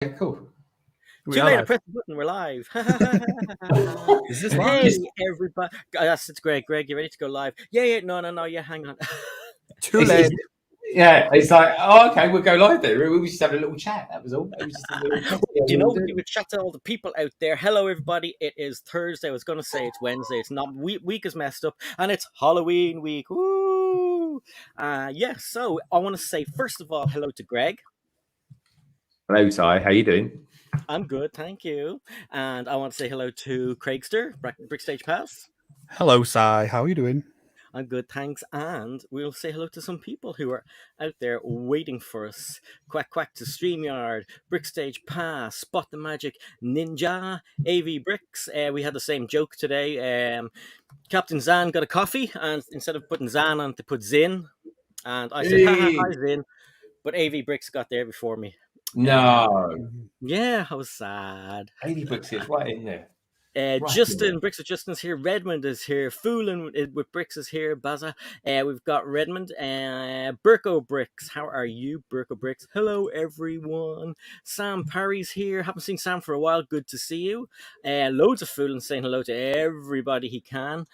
Yeah, cool. Too late to press the button. We're live. Is this live? Hey, everybody. Yes, it's Greg. Greg, you ready to go live? Yeah. No. Yeah, hang on. Too late. Yeah, it's like, oh, okay, we'll go live there. We just have a little chat. That was all. It was just a little You know, we would chat to all the people out there. Hello, everybody. It is Thursday. I was going to say it's Wednesday. It's not. Week is messed up, and it's Halloween week. Woo! Yeah. So I want to say first of all, hello to Greg. Hello, Ty. How you doing? I'm good, thank you. And I want to say hello to Craigster, Brickstage Pass. Hello, Cy. How are you doing? I'm good, thanks. And we'll say hello to some people who are out there waiting for us. Quack Quack to StreamYard, Brickstage Pass, Spot the Magic, Ninja, AV Bricks. We had the same joke today. Captain Zan got a coffee, and instead of putting Zan on, they put Zin. And I said, hi, Zin. But AV Bricks got there before me. No. Yeah, I was sad. 80 Bricks is right in there. Justin, Bricks with Justin's here. Redmond is here. Fooling with Bricks is here. Baza. We've got Redmond. Burko Bricks. How are you, Burko Bricks? Hello, everyone. Sam Parry's here. Haven't seen Sam for a while. Good to see you. Loads of Fooling saying hello to everybody he can.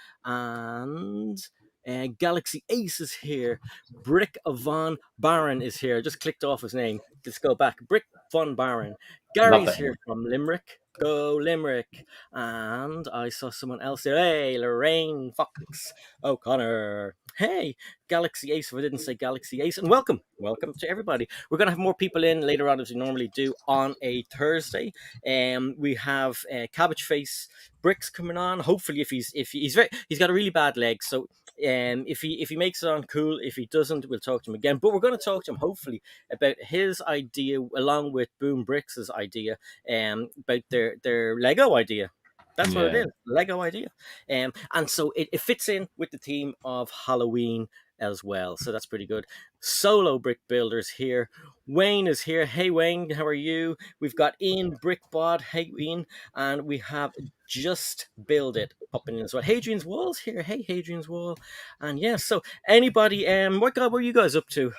And Galaxy Ace is here. Brick Von Baron is here. Just clicked off his name. Let's go back. Brick Von Baron. Gary's here from Limerick. Go Limerick. And I saw someone else there. Hey, Lorraine Fox O'Connor. Hey, Galaxy Ace. If I didn't say Galaxy Ace. And welcome to everybody. We're going to have more people in later on as we normally do on a Thursday. We have CABBAGEFACE Bricks coming on. Hopefully, if he's got a really bad leg, so if he makes it on, cool. If he doesn't, we'll talk to him again. But we're going to talk to him hopefully about his idea, along with Boom Bricks' idea, about their Lego idea. That's what it is, Lego idea. And so it fits in with the theme of Halloween as well. So that's pretty good. Solo Brick Builders here. Wayne is here. Hey, Wayne, how are you? We've got Ian Brickbod. Hey, Ian. And we have Just Build It popping in as well. Hadrian's Wall's here. Hey, Hadrian's Wall. And yeah, so anybody, what were you guys up to?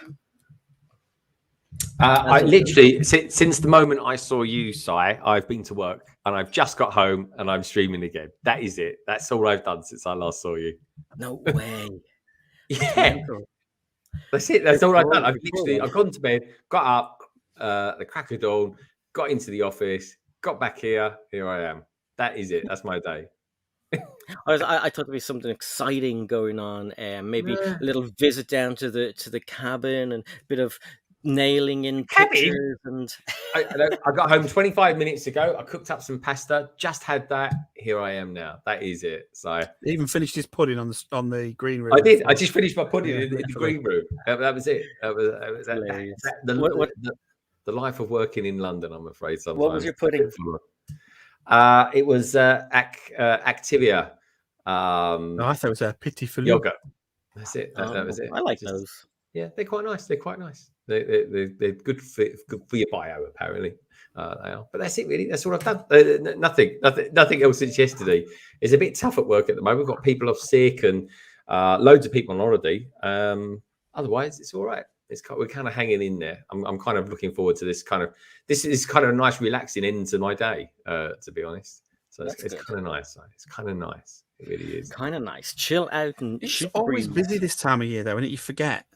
I literally, since the moment I saw you, Cy, I've been to work and I've just got home and I'm streaming again. That is it. That's all I've done since I last saw you. No way. Yeah. That's it. That's all I've done. I've gone to bed, got up, the crack of dawn, got into the office, got back here. Here I am. That is it. That's my day. I thought there'd be something exciting going on. Maybe a little visit down to the cabin and a bit of nailing in pictures. And I got home 25 minutes ago. I cooked up some pasta. Just had that. Here I am now. That is it. So he even finished his pudding on the green room. I did. I just finished my pudding in the green room. That was it. That was the life of working in London. I'm afraid. Sometimes. What was your pudding? It was Activia. I thought it was a pity for yogurt. That's it. That was it. I like those. Yeah, they're quite nice. They're quite nice. They're good for your bio, apparently. They are. But that's it, really. That's all I've done. Nothing else since yesterday. It's a bit tough at work at the moment. We've got people off sick and loads of people on holiday. Otherwise, it's all right. We're kind of hanging in there. I'm kind of looking forward to this kind of a nice, relaxing end to my day, to be honest. So it's kind of nice. It's kind of nice. It really is. Kind of nice. Chill out and it's always busy this time of year, though, and you forget.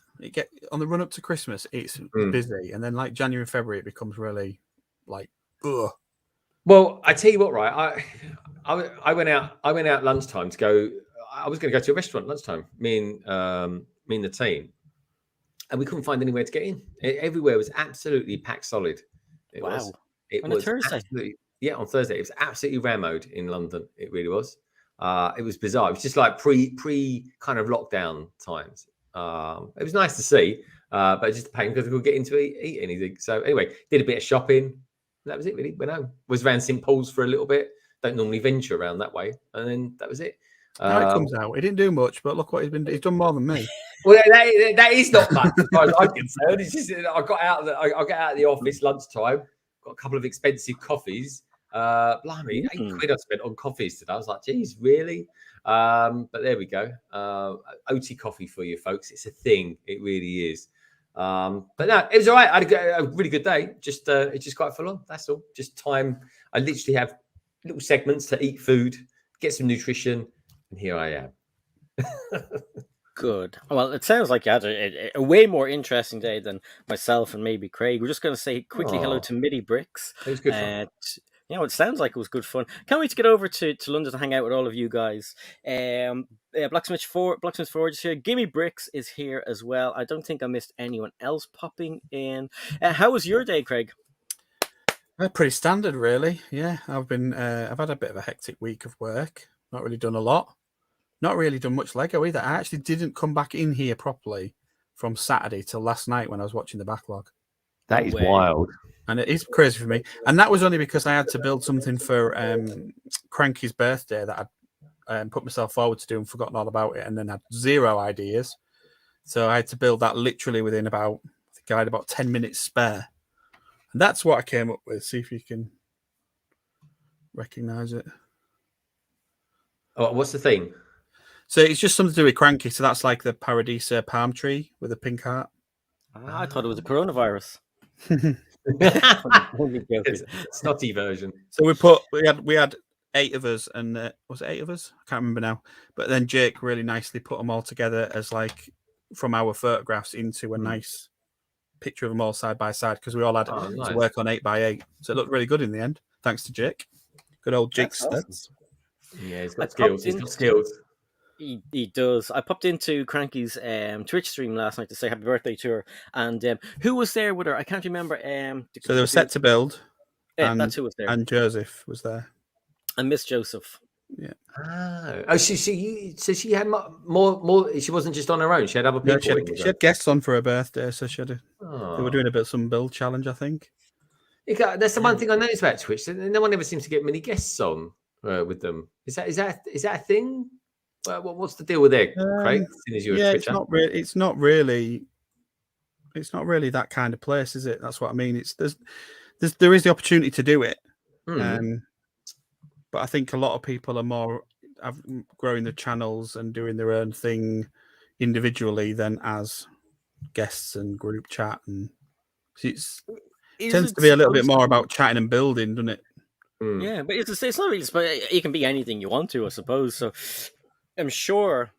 On the run up to Christmas, it's busy, and then like January and February, it becomes really like ugh. Well, I tell you what, right? I went out lunchtime to go. I was going to go to a restaurant lunchtime. Me and the team, and we couldn't find anywhere to get in. Everywhere was absolutely packed solid. It was. It was Thursday. On Thursday. It was absolutely rammed in London. It really was. It was bizarre. It was just like pre kind of lockdown times. It was nice to see, but just a pain because we couldn't get into eat anything. So anyway, did a bit of shopping. That was it, really. Went home. Was around St Paul's for a little bit. Don't normally venture around that way. And then that was it. Now it comes out. He didn't do much, but look what he's done more than me. Well, that is not much as far as I'm concerned. It's just I got out of the office lunchtime, got a couple of expensive coffees. Blimey, £8 I spent on coffees today. I was like, geez, really? But there we go. OT coffee for you folks. It's a thing. It really is. But no, it was all right. I had a really good day. Just it's just quite full on. That's all. Just time. I literally have little segments to eat food, get some nutrition, and here I am. Good. Well, it sounds like you had a way more interesting day than myself and maybe Craig. We're just going to say quickly hello to Midi Bricks. It was good fun. It sounds like it was good fun. Can't wait to get over to London to hang out with all of you guys. Blacksmith Forge is here. Gimme Bricks is here as well. I don't think I missed anyone else popping in. How was your day, Craig? Pretty standard, really. Yeah, I've had a bit of a hectic week of work. Not really done a lot. Not really done much Lego either. I actually didn't come back in here properly from Saturday till last night when I was watching the backlog. That is wild. And it is crazy for me. And that was only because I had to build something for Cranky's birthday that I'd put myself forward to do and forgotten all about it and then had zero ideas. So I had to build that literally within I think I had about 10 minutes spare. And that's what I came up with. See if you can recognize it. Oh, what's the theme? So it's just something to do with Cranky. So that's like the Paradisa palm tree with a pink heart. I thought it was a coronavirus. Snotty version. So we had 8 of us, and was it 8 of us? I can't remember now. But then Jake really nicely put them all together as like from our photographs into a nice picture of them all side by side because we all had to work on 8x8. So it looked really good in the end. Thanks to Jake. Good old Jake Studs. Awesome. Yeah, he's got skills. He's got skills. He does. I popped into Cranky's Twitch stream last night to say happy birthday to her. And who was there with her? I can't remember. So they were set to build. And that's who was there. And Joseph was there. And Miss Joseph. Yeah. Oh, she had more. She wasn't just on her own. She had other people. Yeah, she had guests on for her birthday, so she had they were doing some build challenge, I think. That's the one thing I noticed about Twitch. No one ever seems to get many guests on with them. Is that a thing? What's the deal with it, Craig? It's not really that kind of place, is it? That's what I mean. There is the opportunity to do it, but I think a lot of people are more growing their channels and doing their own thing individually than as guests and group chat, and it tends to be a little bit more about chatting and building, doesn't it? Yeah, but it's not really. But you can be anything you want to, I suppose. So. I'm sure.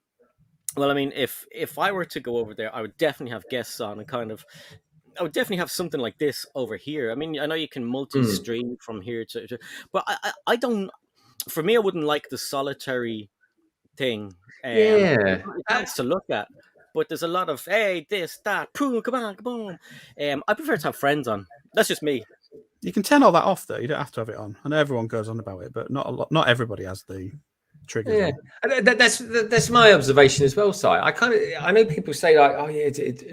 Well, I mean, if I were to go over there, I would definitely have guests on and I would definitely have something like this over here. I mean, I know you can multi-stream from here to but I don't. For me, I wouldn't like the solitary thing. It's nice to look at, but there's a lot of this, that, boom, come on. I prefer to have friends on. That's just me. You can turn all that off though. You don't have to have it on. I know everyone goes on about it, but not everybody has the triggers. Yeah, that's my observation as well, Si. I know people say like, oh yeah,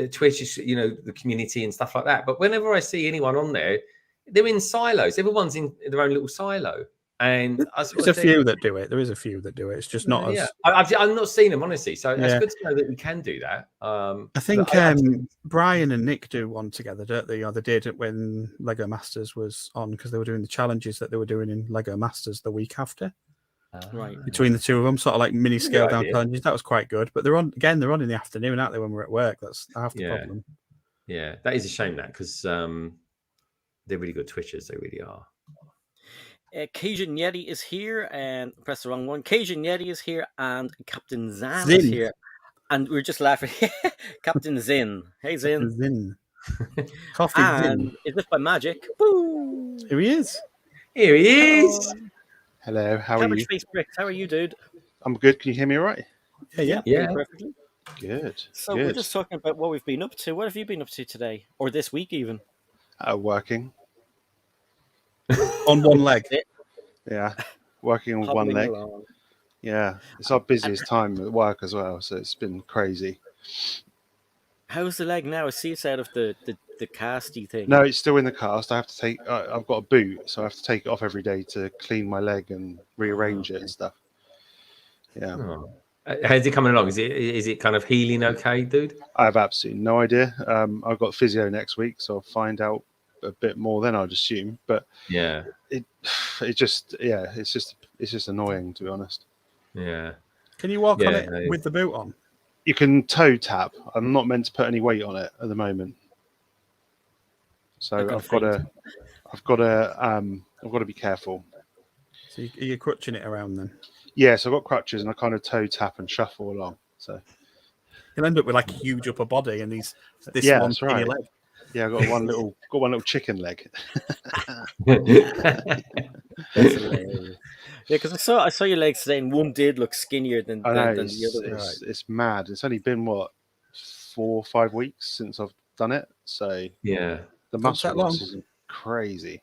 Twitch is the community and stuff like that, but whenever I see anyone on there, they're in silos. Everyone's in their own little silo, and there's a few that do it. There is a few that do it. It's just not as. I've not seen them honestly, so it's good to know that we can do that. I think Brian and Nick do one together, don't they? Or they did it when Lego Masters was on because they were doing the challenges that they were doing in Lego Masters the week after. Right between the two of them, sort of like mini scale down challenges. That was quite good, but they're on in the afternoon, aren't they? When we're at work, that's half the problem. Yeah, that is a shame that because they're really good Twitchers. They really are. Cajun Yeti is here, and press the wrong one. Cajun Yeti is here, and Captain Zan is here, and we're just laughing. Captain Zin, hey Zin. Coffee and Zin. is this by magic? Woo! Here he is. Here he is. Hello, how are you? CABBAGEFACE Bricks, how are you, dude? I'm good. Can you hear me all right? Yeah. Perfectly. Good. So good. we're just talking about what we've been up to. What have you been up to today, or this week even? Working. On one leg. Yeah, working on one leg. Along. Yeah, it's our busiest time at work as well, so it's been crazy. How's the leg now? I see it's out of the casty thing. No, it's still in the cast. I have to take. I've got a boot, so I have to take it off every day to clean my leg and rearrange it and stuff. Yeah. Oh. How's it coming along? Is it kind of healing okay, dude? I have absolutely no idea. I've got physio next week, so I'll find out a bit more then, I'd assume. But yeah, it's just annoying, to be honest. Yeah. Can you walk on it with the boot on? You can toe tap. I'm not meant to put any weight on it at the moment. So I've got I've got to be careful. So you're crutching it around then. Yeah, so I've got crutches and I kind of toe tap and shuffle along. So you'll end up with like a huge upper body and this yeah, one that's skinny right. leg. Yeah, I've got one little chicken leg. That's hilarious. Yeah, because I saw your legs today, and one did look skinnier than I know, the other one. it's mad. It's only been what 4 or 5 weeks since I've done it, so Yeah. the muscle loss is crazy.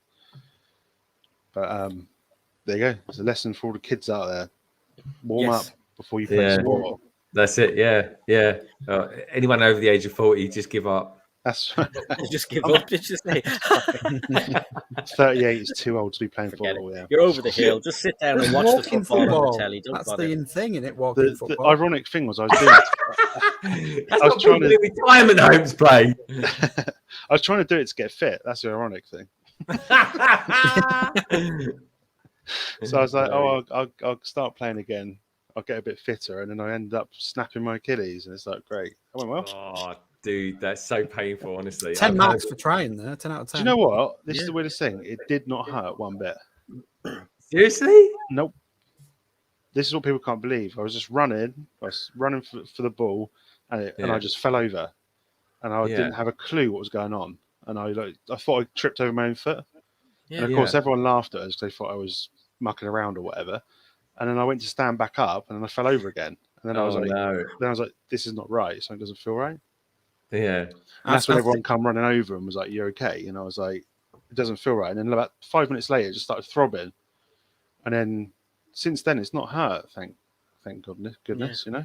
But there you go. It's a lesson for all the kids out there. Warm up before you play sport. That's it. Yeah. Anyone over the age of 40, just give up. That's just give up. Did you say? 38 is too old to be playing football. Yeah, you're over the hill. Just sit down and watch the football on the telly. Don't That's bother. the thing, isn't it? Walking football. The ironic thing was I was doing. That's what people in retirement homes play. I was trying to do it to get fit. That's the ironic thing. So I was like, I'll start playing again. I'll get a bit fitter, and then I end up snapping my Achilles, and it's like, great. I went well. Oh, dude, that's so painful, honestly. 10 marks for trying there. 10 out of 10. Do you know what? This is the weirdest thing. It did not hurt one bit. Seriously? Nope. This is what people can't believe. I was just running. I was running for the ball, and I just fell over, and I didn't have a clue what was going on. And I thought I tripped over my own foot. Yeah, and of course, everyone laughed at us because they thought I was mucking around or whatever. And then I went to stand back up, and then I fell over again. And then I was like, "This is not right. Something doesn't feel right." Yeah, and that's when everyone come running over and was like, "You're okay?" And I was like, "It doesn't feel right." And then about 5 minutes later, it just started throbbing. And then since then, it's not hurt. Thank goodness, you know.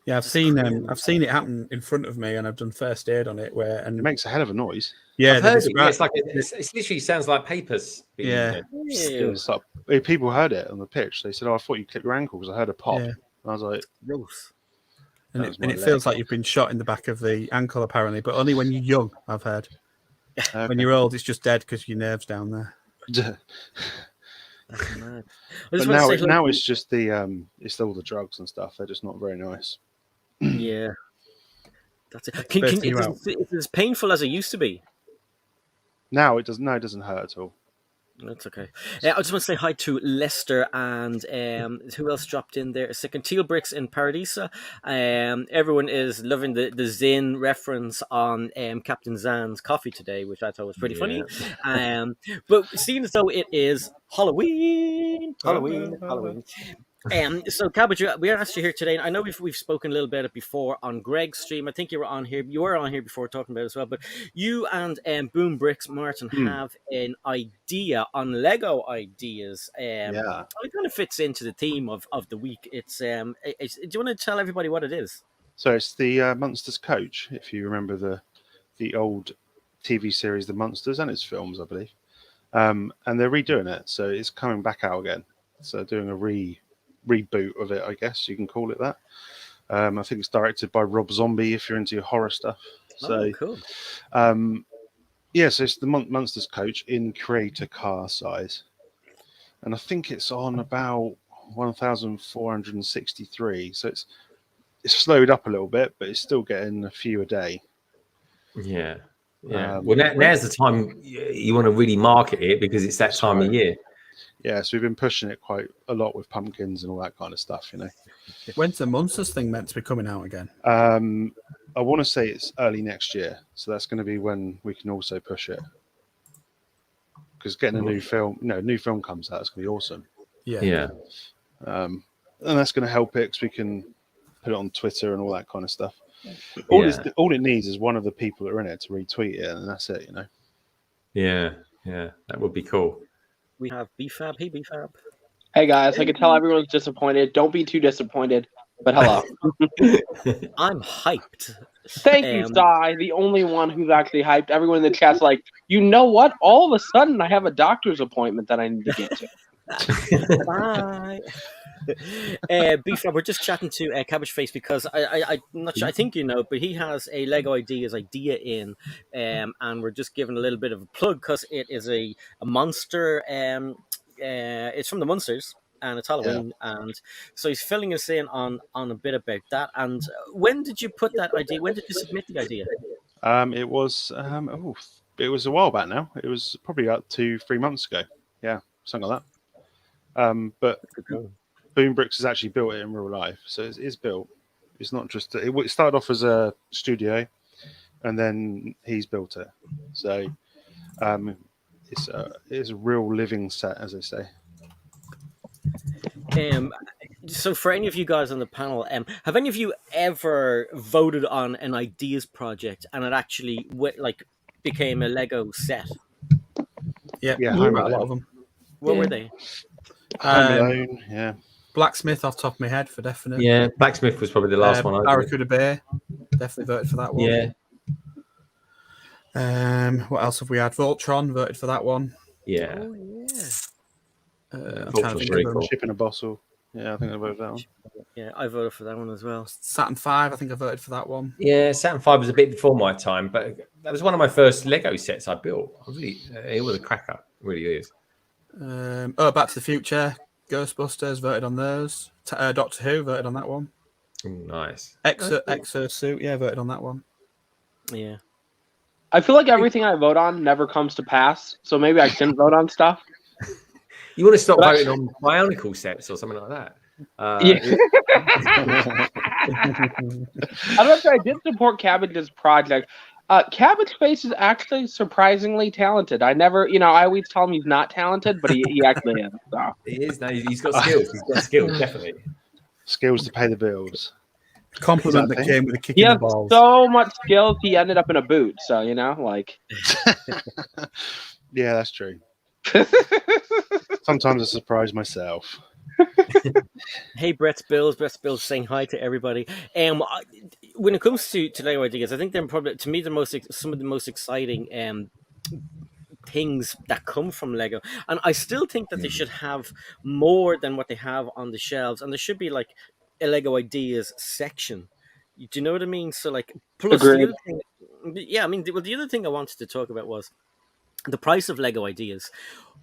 Yeah, I've seen it happen in front of me, and I've done first aid on it. It makes a hell of a noise. Yeah, I've heard it. It's like it literally sounds like papers. It's like, people heard it on the pitch. They said, "Oh, I thought you clipped your ankle because I heard a pop." And I was like, "Gross." And it feels like you've been shot in the back of the ankle, apparently, but only when you're young. I've heard. Okay. When you're old, it's just dead because your nerves down there. But now it's just it's all the drugs and stuff. They're just not very nice. Yeah, that's it. Is it as painful as it used to be? Now it doesn't. No, it doesn't hurt at all. That's okay. I just want to say hi to Lester and who else dropped in there? Second Teal Bricks in Paradisa. Everyone is loving the Zin reference on Captain Zan's coffee today, which I thought was pretty funny. But seeing as though it is Halloween. So Cabbage, we asked you here today. I know we've spoken a little bit before on Greg's stream. I think you were on here before talking about it as well. But you and Boom Bricks Martin have an idea on Lego ideas. It kind of fits into the theme of the week. It's do you want to tell everybody what it is? So it's the Munsters Koach, if you remember the old TV series, The Munsters, and its films, I believe. And they're redoing it, so it's coming back out again. So doing a reboot of it, I guess you can call it that. I think it's directed by Rob Zombie if you're into your horror stuff. So cool. So it's the Munsters Koach in creator car size, and I think it's on about 1,463. So it's slowed up a little bit, but it's still getting a few a day. Yeah. Well, now's the time you want to really market it because it's that time of year. Yeah, so we've been pushing it quite a lot with pumpkins and all that kind of stuff, you know. When's the Munsters thing meant to be coming out again? I want to say it's early next year, so that's going to be when we can also push it. Because getting a new film comes out, it's going to be awesome. Yeah. And that's going to help it because we can put it on Twitter and all that kind of stuff. All it needs is one of the people that are in it to retweet it, and that's it, you know. Yeah, that would be cool. We have BFAB. Hey, BFAB. Hey, guys. I can tell everyone's disappointed. Don't be too disappointed, but hello. I'm hyped. Thank you, Sai. The only one who's actually hyped. Everyone in the chat's like, you know what? All of a sudden, I have a doctor's appointment that I need to get to. Bye. BFAB, we're just chatting to CABBAGEFACE because I'm not sure, I think you know, but he has a Lego idea in, and we're just giving a little bit of a plug because it is a monster. It's from the Munsters and it's Halloween, and so he's filling us in on a bit about that. And when did you put that idea? When did you submit the idea? It was It was a while back now. It was probably about 2-3 months ago. Yeah, something like that. But Boom Bricks has actually built it in real life, so it's built. It's not just it started off as a studio, and then he's built it. So it's a real living set, as they say. So for any of you guys on the panel, have any of you ever voted on an ideas project and it actually became a Lego set? Yeah, Yeah, a lot of them. What were they? Home Alone, yeah. Blacksmith off the top of my head for definite. Yeah, Blacksmith was probably the last one. Barracuda Bay, definitely voted for that one. Yeah. What else have we had? Voltron voted for that one. Yeah. Oh, yeah. I'm trying to think of them. Cool. Ship in a Bottle. Yeah, I think I voted for that one. Yeah, I voted for that one as well. Saturn 5, I think I voted for that one. Yeah, Saturn 5 was a bit before my time, but that was one of my first Lego sets I built. It was a cracker. It really is. Back to the Future, Ghostbusters voted on those. Doctor Who voted on that one. Ooh, nice. Exosuit, yeah, voted on that one. Yeah. I feel like everything I vote on never comes to pass, so maybe I shouldn't vote on stuff. You want to stop voting on Bionicle sets or something like that? Yeah. I don't know if I did support Cabbage's project. CABBAGEFACE is actually surprisingly talented. I always tell him he's not talented, but he actually is. So. He is. No, he's got skills. He's got skills, definitely. Skills to pay the bills. Compliment that came with a kick He in has the balls. so much skills, he ended up in a boot. So, Yeah, that's true. Sometimes I surprise myself. Hey, Brett's Bills saying hi to everybody. When it comes to Lego ideas, I think they're probably, to me, some of the most exciting things that come from Lego. And I still think that they should have more than what they have on the shelves. And there should be like a Lego ideas section. Do you know what I mean? So plus the other thing, the other thing I wanted to talk about was the price of Lego ideas.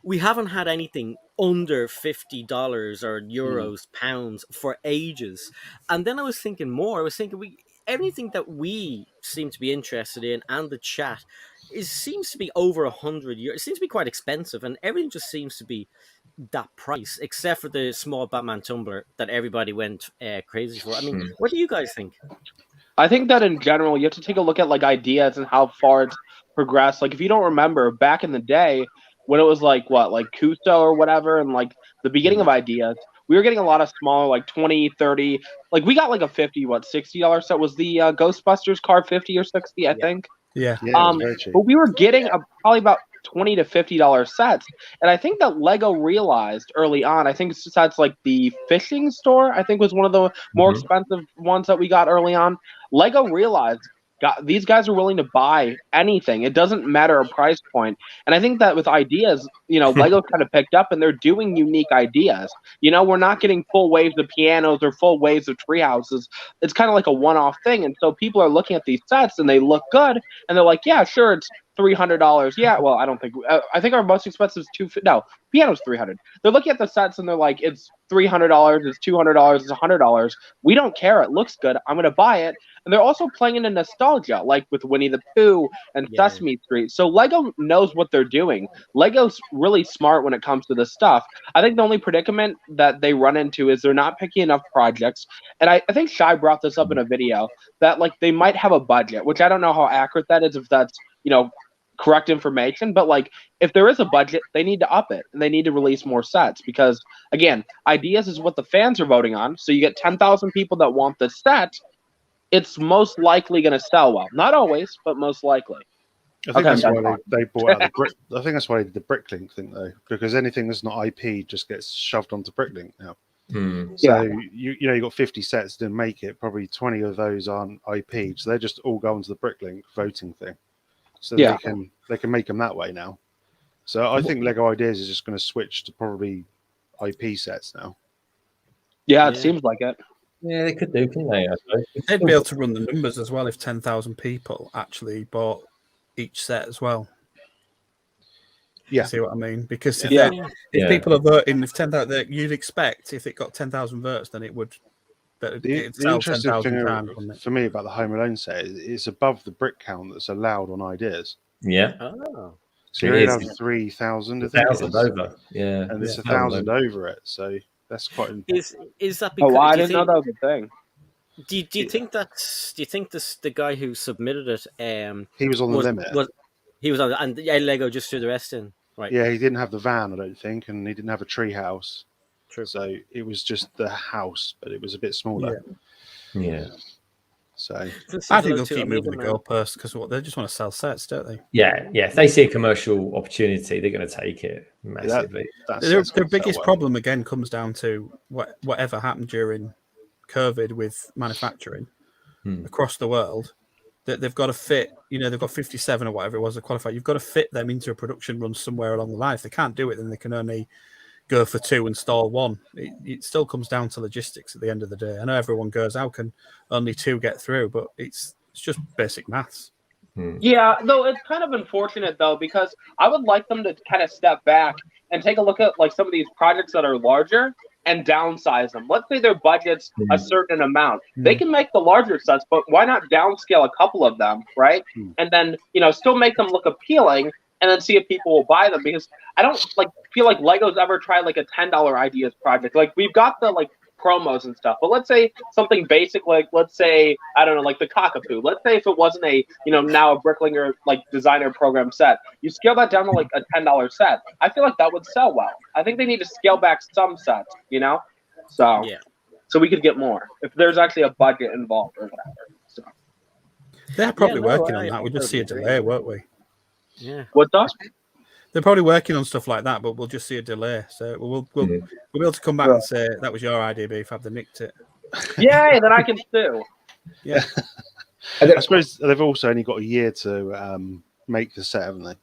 We haven't had anything under $50 or euros, pounds for ages. And then I was thinking everything that we seem to be interested in and the chat seems to be over 100 euros. It seems to be quite expensive, and everything just seems to be that price, except for the small Batman tumbler that everybody went crazy for. I mean, what do you guys think? I think that in general, you have to take a look at ideas and how far it's progressed. If you don't remember, back in the day, when it was Kuso or whatever, and the beginning of ideas, we were getting a lot of smaller, 20, 30, we got a $50, $60 set. Was the Ghostbusters car 50 or 60, I think? Yeah. Very cheap. But we were getting probably about $20 to $50 sets. And I think that Lego realized early on, I think sets like the fishing store, I think was one of the more expensive ones that we got early on. Lego realized these guys are willing to buy anything. It doesn't matter a price point. And I think that with ideas, Lego kind of picked up and they're doing unique ideas. We're not getting full waves of pianos or full waves of tree houses. It's kind of like a one-off thing. And so people are looking at these sets and they look good and they're like, yeah, sure, it's $300. Yeah, well, I don't think I think our most expensive is piano's $300. They're looking at the sets and they're like, it's $300, it's $200, it's $100. We don't care. It looks good. I'm gonna buy it. And they're also playing into nostalgia, like with Winnie the Pooh and Sesame Street. So Lego knows what they're doing. Lego's really smart when it comes to this stuff. I think the only predicament that they run into is they're not picking enough projects. And I think Shy brought this up in a video that they might have a budget, which I don't know how accurate that is, if that's correct information, but if there is a budget, they need to up it and they need to release more sets because again, ideas is what the fans are voting on. So you get 10,000 people that want the set, it's most likely going to sell well. Not always, but most likely. I think that's why they bought out the brick. I think that's why they did the Bricklink thing though, because anything that's not IP just gets shoved onto Bricklink now. So you got 50 sets to make it. Probably 20 of those aren't IP, so they just all go onto the Bricklink voting thing. So they can make them that way now. So I think Lego Ideas is just going to switch to probably IP sets now. Yeah, it seems like it. Yeah, they could do, couldn't they? I suppose. They'd be able to run the numbers as well if 10,000 people actually bought each set as well. Yeah, see what I mean? Because if people are voting, if 10,000, you'd expect if it got 10,000 votes, then it would. The interesting thing for me about the Home Alone set is it's above the brick count that's allowed on Ideas. Yeah. Oh. So you're allowed 3,000, I think it 1,000 is. over. Yeah. And it's Yeah. 1,000 over it. So that's quite. Is that because? Oh, I do you didn't know think, that was a thing. do you think that's? Do you think the guy who submitted it He was on the limit. He was on, and Lego just threw the rest in, right? Yeah, he didn't have the van, I don't think, and he didn't have a tree house. True. So it was just the house, but it was a bit smaller. Yeah. So I think they'll keep moving the goalposts because they just want to sell sets, don't they? Yeah. If they see a commercial opportunity, they're going to take it massively. Their biggest problem again comes down to whatever happened during COVID with manufacturing across the world. That they've got to fit, they've got 57 or whatever it was to qualify. You've got to fit them into a production run somewhere along the line. If they can't do it, then they can only go for 2 and stall 1. It still comes down to logistics at the end of the day. I know everyone goes, how can only 2 get through? But it's just basic maths. Yeah, though it's kind of unfortunate though, because I would like them to kind of step back and take a look at like some of these projects that are larger and downsize them. Let's say their budget's a certain amount. They can make the larger sets, but why not downscale a couple of them, right? And then, still make them look appealing and then see if people will buy them, because I don't feel like Lego's ever tried like a $10 ideas project. Like we've got the promos and stuff, but let's say something basic, like let's say, I don't know, like the cockapoo. Let's say if it wasn't a, now a Bricklinger designer program set, you scale that down to like a $10 set. I feel like that would sell well. I think they need to scale back some sets, so yeah, so we could get more if there's actually a budget involved or whatever. So they're probably working on that. We'll just see a delay, won't we? Yeah. What's that? They're probably working on stuff like that, but we'll just see a delay. So we'll be able to come back and say that was your idea, BFAB. They nicked it. Yeah, then I can sue. Yeah. I suppose they've also only got a year to make the set, haven't they?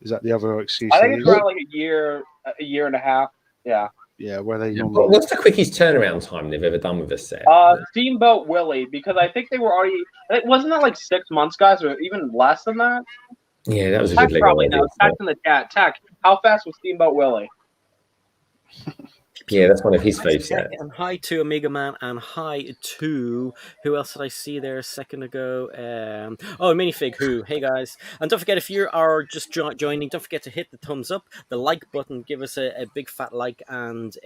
Is that the other excuse? I think it's around like a year and a half. Yeah. Yeah, where they. What's the quickest turnaround time they've ever done with a set? Steamboat Willie, because I think they were already. Wasn't that like 6 months, guys, or even less than that? Yeah, that was a Tech good Lego probably idea. knows. Tech in the chat. Tech, how fast was Steamboat Willie? Yeah, that's one of his faves. Yeah. And hi to Omega Man, and hi to who else did I see there a second ago? Minifig Who. Hey guys, and don't forget, if you are just joining, don't forget to hit the thumbs up, the like button, give us a big fat like, and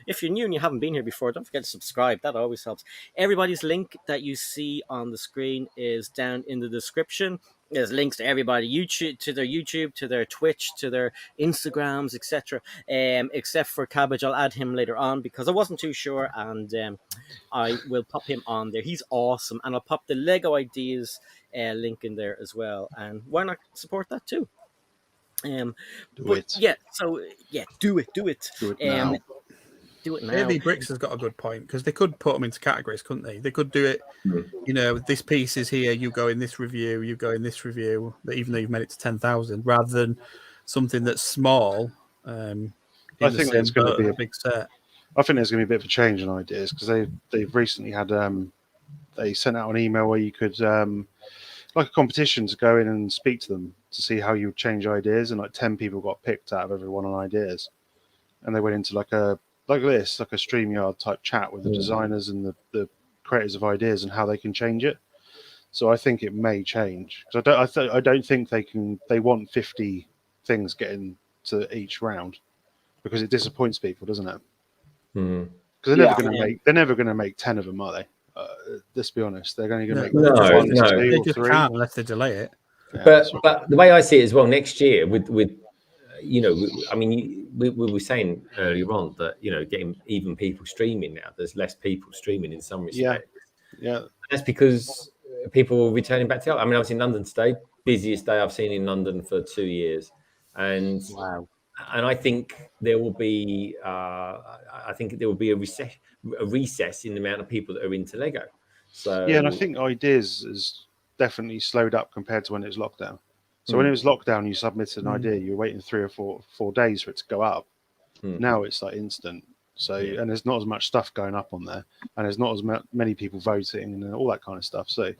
if you're new and you haven't been here before, don't forget to subscribe. That always helps. Everybody's link that you see on the screen is down in the description. There's links to everybody, to their YouTube, to their Twitch, to their Instagrams, etc. Except for Cabbage, I'll add him later on because I wasn't too sure, and I will pop him on there. He's awesome, and I'll pop the Lego Ideas link in there as well. And why not support that too? Do it. Yeah. So yeah, do it. Do it now. Do it now. Maybe Bricks has got a good point because they could put them into categories, couldn't they? They could do it. This piece is here. You go in this review. You go in this review. Even though you've made it to 10,000, rather than something that's small. I think it's going to be a big set. I think there's going to be a bit of a change in ideas because they've recently had they sent out an email where you could like a competition to go in and speak to them to see how you would change ideas, and like 10 people got picked out of everyone on ideas, and they went into like a StreamYard type chat with the designers and the creators of ideas and how they can change it. So I think it may change because I don't think they want 50 things getting to each round because it disappoints people, doesn't it? Because they're never going to make 10 of them, are they? Let's be honest, they're only going to make one, two, they or just 3. can't unless they delay it. Yeah, but the way I see it as well, next year with I mean, we were saying earlier on that getting even people streaming now. There's less people streaming in some respects. Yeah. That's because people are returning back to. I mean, I was in London today, busiest day I've seen in London for 2 years, and wow. And I think there will be a recess in the amount of people that are into Lego. So yeah, and I think ideas has definitely slowed up compared to when it was lockdown. So when it was lockdown, you submitted an idea, you were waiting 3 or 4 days for it to go up. Now it's like instant. So and there's not as much stuff going up on there, and there's not as many people voting and all that kind of stuff. So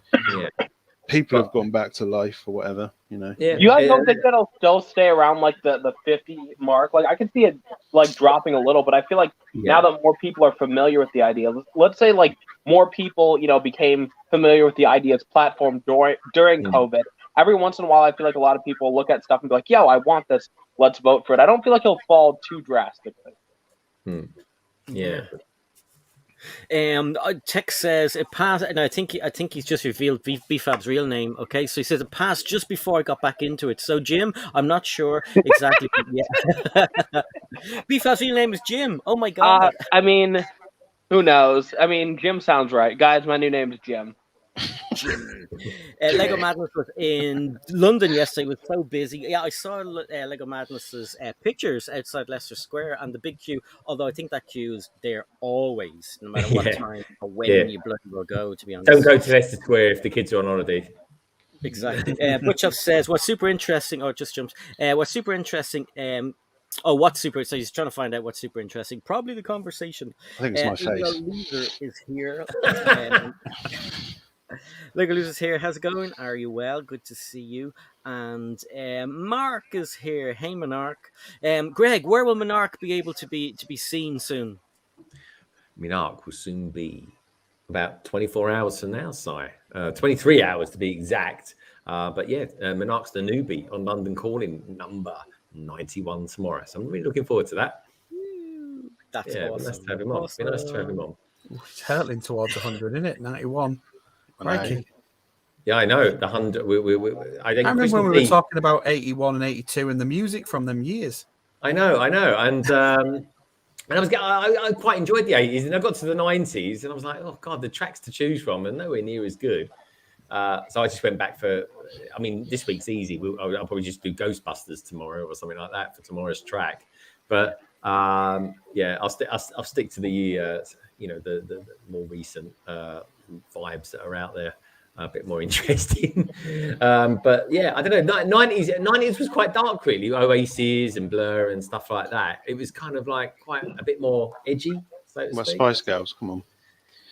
people have gone back to life or whatever, Yeah. You guys don't think that'll still stay around like the 50 mark? Like I can see it like dropping a little, but I feel like now that more people are familiar with the idea, let's say like more people became familiar with the ideas platform during COVID. every once in a while, I feel like a lot of people look at stuff and be like, "Yo, I want this. Let's vote for it." I don't feel like he'll fall too drastically. Yeah. Tech says it passed, and I think he's just revealed BFAB's real name. Okay, so he says it passed just before I got back into it. So Jim, I'm not sure exactly. Yeah, BFAB's real name is Jim. Oh my god. I mean, who knows? I mean, Jim sounds right, guys. My new name is Jim. Lego Madness was in London yesterday. It was so busy. Yeah, I saw Lego Madness's pictures outside Leicester Square and the big queue. Although I think that queue is there always, no matter what time or when you bloody will go. To be honest, don't go to Leicester Square if the kids are on holiday. Exactly. Butchov says what's super interesting. Oh, just jumps. What's super interesting. What's super? So he's trying to find out what's super interesting. Probably the conversation. I think it's my face. Loser is here. Lego Losers here. How's it going? Are you well? Good to see you. And Mark is here. Hey, Monarch. Greg, where will Monarch be able to be seen soon? Monarch will soon be about 24 hours from now, Si. 23 hours to be exact. But yeah, Monarch's the newbie on London Calling number 91 tomorrow. So I'm really looking forward to that. That's awesome. Nice to have him on. Be nice to have him on. It's hurtling towards 100, isn't it? 91. Crikey. Yeah, I know. The 100. I remember when we were talking about 81 and 82 and the music from them years. I know. And I quite enjoyed the 80s, and I got to the 90s, and I was like, oh god, the tracks to choose from are nowhere near as good. So I just went back for. I mean, this week's easy. I'll probably just do Ghostbusters tomorrow or something like that for tomorrow's track. But yeah, I'll stick to the the more recent vibes that are out there. A bit more interesting. But yeah, I don't know. 90s was quite dark, really. Oasis and Blur and stuff like that. It was kind of like quite a bit more edgy. So to speak. Spice Girls, come on.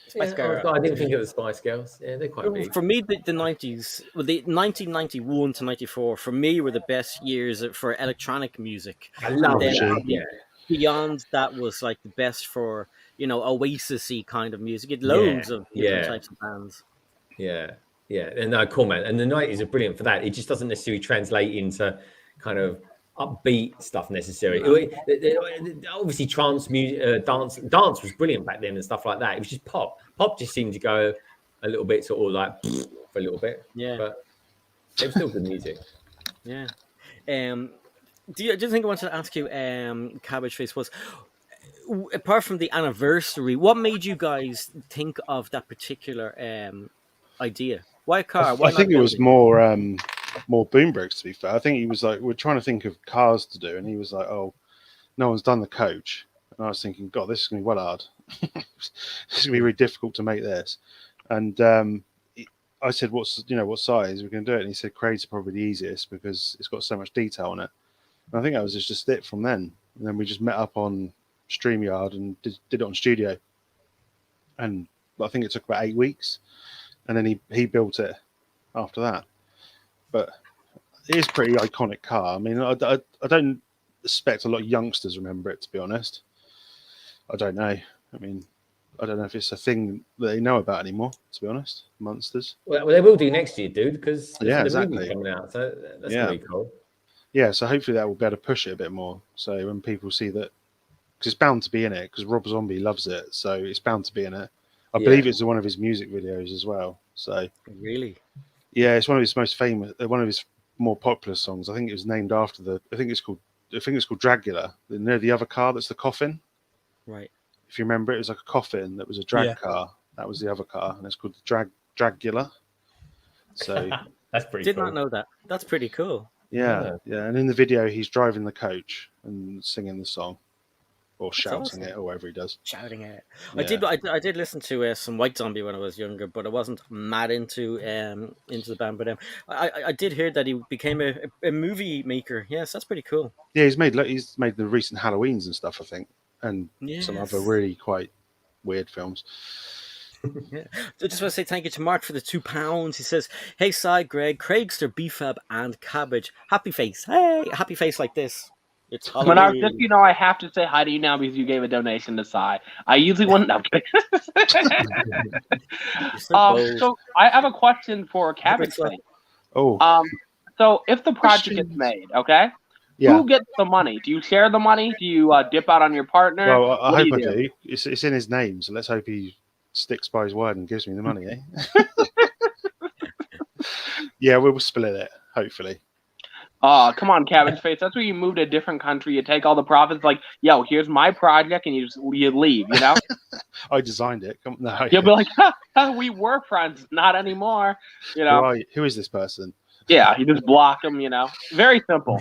Spice Girls. I didn't think it was Spice Girls. Yeah, they're quite big. For me, the 90s, well, the 1991 to 94, for me, were the best years for electronic music. I love it. Yeah. Beyond that was like the best for, Oasis-y kind of music. It loads of different types of bands. Yeah. And cool, man. And the 90s are brilliant for that. It just doesn't necessarily translate into kind of upbeat stuff necessarily. Obviously, trance music, dance was brilliant back then and stuff like that. It was just pop. Pop just seemed to go a little bit sort of like for a little bit. Yeah. But it was still good music. Yeah. Do you think I wanted to ask you, CABBAGEFACE, was apart from the anniversary, what made you guys think of that particular idea? Why a car? Why I think it was more Boom Bricks, to be fair. I think he was like, we're trying to think of cars to do, and he was like, oh, no one's done the Koach. And I was thinking, God, this is going to be well hard. This is going to be really difficult to make this. And I said, what size we're going to do it? And he said, Craig's probably the easiest because it's got so much detail on it. And I think that was just it from then. And then we just met up on StreamYard and did it on studio. And I think it took about 8 weeks. And then he built it after that. But it is a pretty iconic car. I mean, I don't expect a lot of youngsters remember it, to be honest. I don't know. I mean, I don't know if it's a thing that they know about anymore, to be honest. Munsters. Well, they will do next year, dude, because there's the movie coming out. So that's going to be cool. Yeah, so hopefully that will be able to push it a bit more. So when people see that, because it's bound to be in it, because Rob Zombie loves it, so it's bound to be in it. I believe it's one of his music videos as well. So really, yeah, it's one of his most famous, one of his more popular songs. I think it was named after I think it's called Dragula. You know, the other car that's the coffin, right? If you remember, it was like a coffin that was a drag car. That was the other car, and it's called the Dragula. So that's pretty. Did cool. not know that. That's pretty cool. Yeah. And in the video, he's driving the Koach and singing the song, or shouting it, or whatever he does. Shouting it. Yeah. I did listen to some White Zombie when I was younger, but I wasn't mad into the band. But I did hear that he became a movie maker. Yes, that's pretty cool. Yeah, he's made the recent Halloweens and stuff, I think, and some other really quite weird films. Yeah. So I just want to say thank you to Mark for the £2. He says, hey, Si, Greg, Craigster, BFAB, and Cabbage. Happy face. Hey, happy face like this. It's Halloween. Just I have to say hi to you now because you gave a donation to Si. I usually wouldn't. No. So I have a question for Cabbage. Oh, So if the project gets made, okay, yeah. who gets the money? Do you share the money? Do you dip out on your partner? Well, I What hope do I you do. It's in his name, so let's hope he sticks by his word and gives me the money, eh? Yeah, we'll split it, hopefully. Oh, come on, Cabbage Face. That's where you move to a different country. You take all the profits. Like, yo, here's my project, and you leave. You know. I designed it. No, You'll be like, we were friends, not anymore. You know. Who is this person? Yeah, you just block them. You know. Very simple.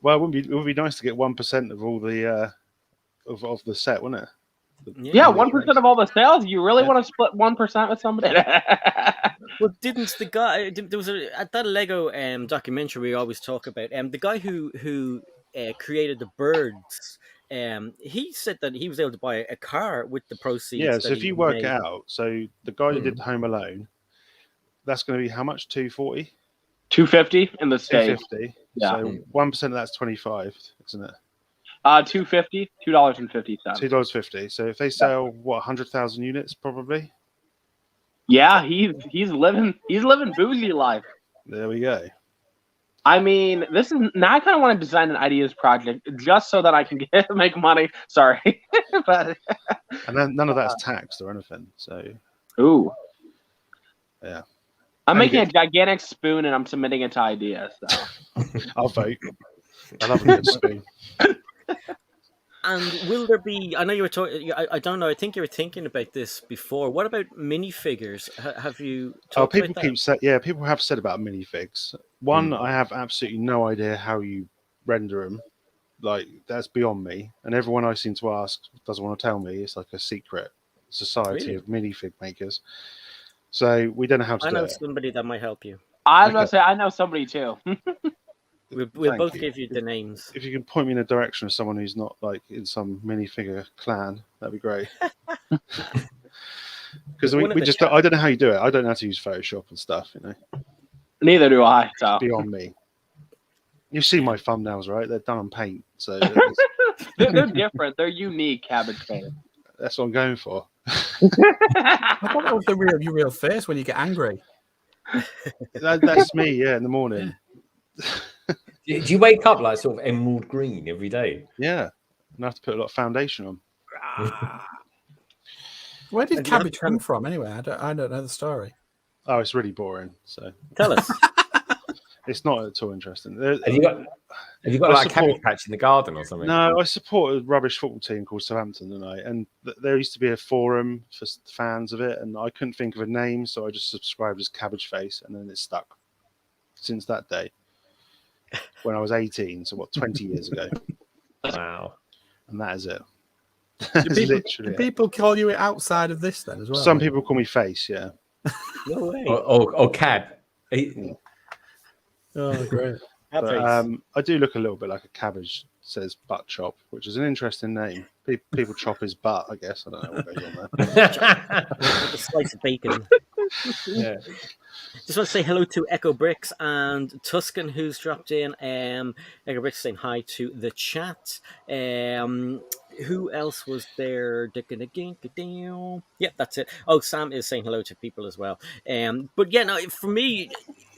Well, it would be nice to get 1% of all the of the set, wouldn't it? Yeah, 1% of all the sales. You really want to split 1% with somebody? Well, didn't the guy? There was at that Lego documentary we always talk about. The guy who created the birds. He said that he was able to buy a car with the proceeds. Yeah, so if you work it made. out, so the guy who did Home Alone, that's going to be how much? 240. 250 in the States. 250. Yeah. So 1% of that's 25, isn't it? $2.50. $2.50. $2.50. So if they sell 100,000 units, probably. Yeah, he's living bougie life. There we go. I mean, this is now. I kind of want to design an ideas project just so that I can make money. Sorry, but and then none of that's taxed or anything. So. Ooh. Yeah. I'm making a gigantic spoon and I'm submitting it to ideas. So. I'll vote. I love a good spoon. And will there be? I know you were talking. I don't know. I think you were thinking about this before. What about minifigures? Have you? Talked people about that? Yeah, people have said about minifigs. One, I have absolutely no idea how you render them. Like that's beyond me. And everyone I seem to ask doesn't want to tell me. It's like a secret society of minifig makers. So we don't know how to do it. I know somebody that might help you. I was gonna say I know somebody too. We'll both give you the names. If you can point me in the direction of someone who's not like in some minifigure clan, that'd be great. Because I don't know how you do it. I don't know how to use Photoshop and stuff, you know. Neither do I. So. It's beyond me. You see my thumbnails, right? They're done on paint, so they're different. They're unique, Cabbage Face. That's what I'm going for. I thought that was your real face when you get angry. That's me, yeah, in the morning. Do you wake up like sort of emerald green every day? Yeah, and I have to put a lot of foundation on. Where did cabbage come from anyway? I don't know the story. Oh, it's really boring. So tell us. It's not at all interesting. Have you got like a cabbage patch in the garden or something? No, I support a rubbish football team called Southampton, and there used to be a forum for fans of it, and I couldn't think of a name, so I just subscribed as CABBAGEFACE, and then it stuck since that day. When I was 18, so 20 years ago. Wow. And that is it. Do people call you it outside of this then as well? Some people call me Face, yeah. No way. Or Cab. Oh, great. But, I do look a little bit like a cabbage says butt chop, which is an interesting name. People chop his butt, I guess. I don't know what goes on there. With a slice of bacon. Yeah. Just want to say hello to Echo Bricks and Tuscan, who's dropped in. Echo Bricks saying hi to the chat. Who else was there? Yeah, that's it. Oh, Sam is saying hello to people as well. But yeah, no, for me,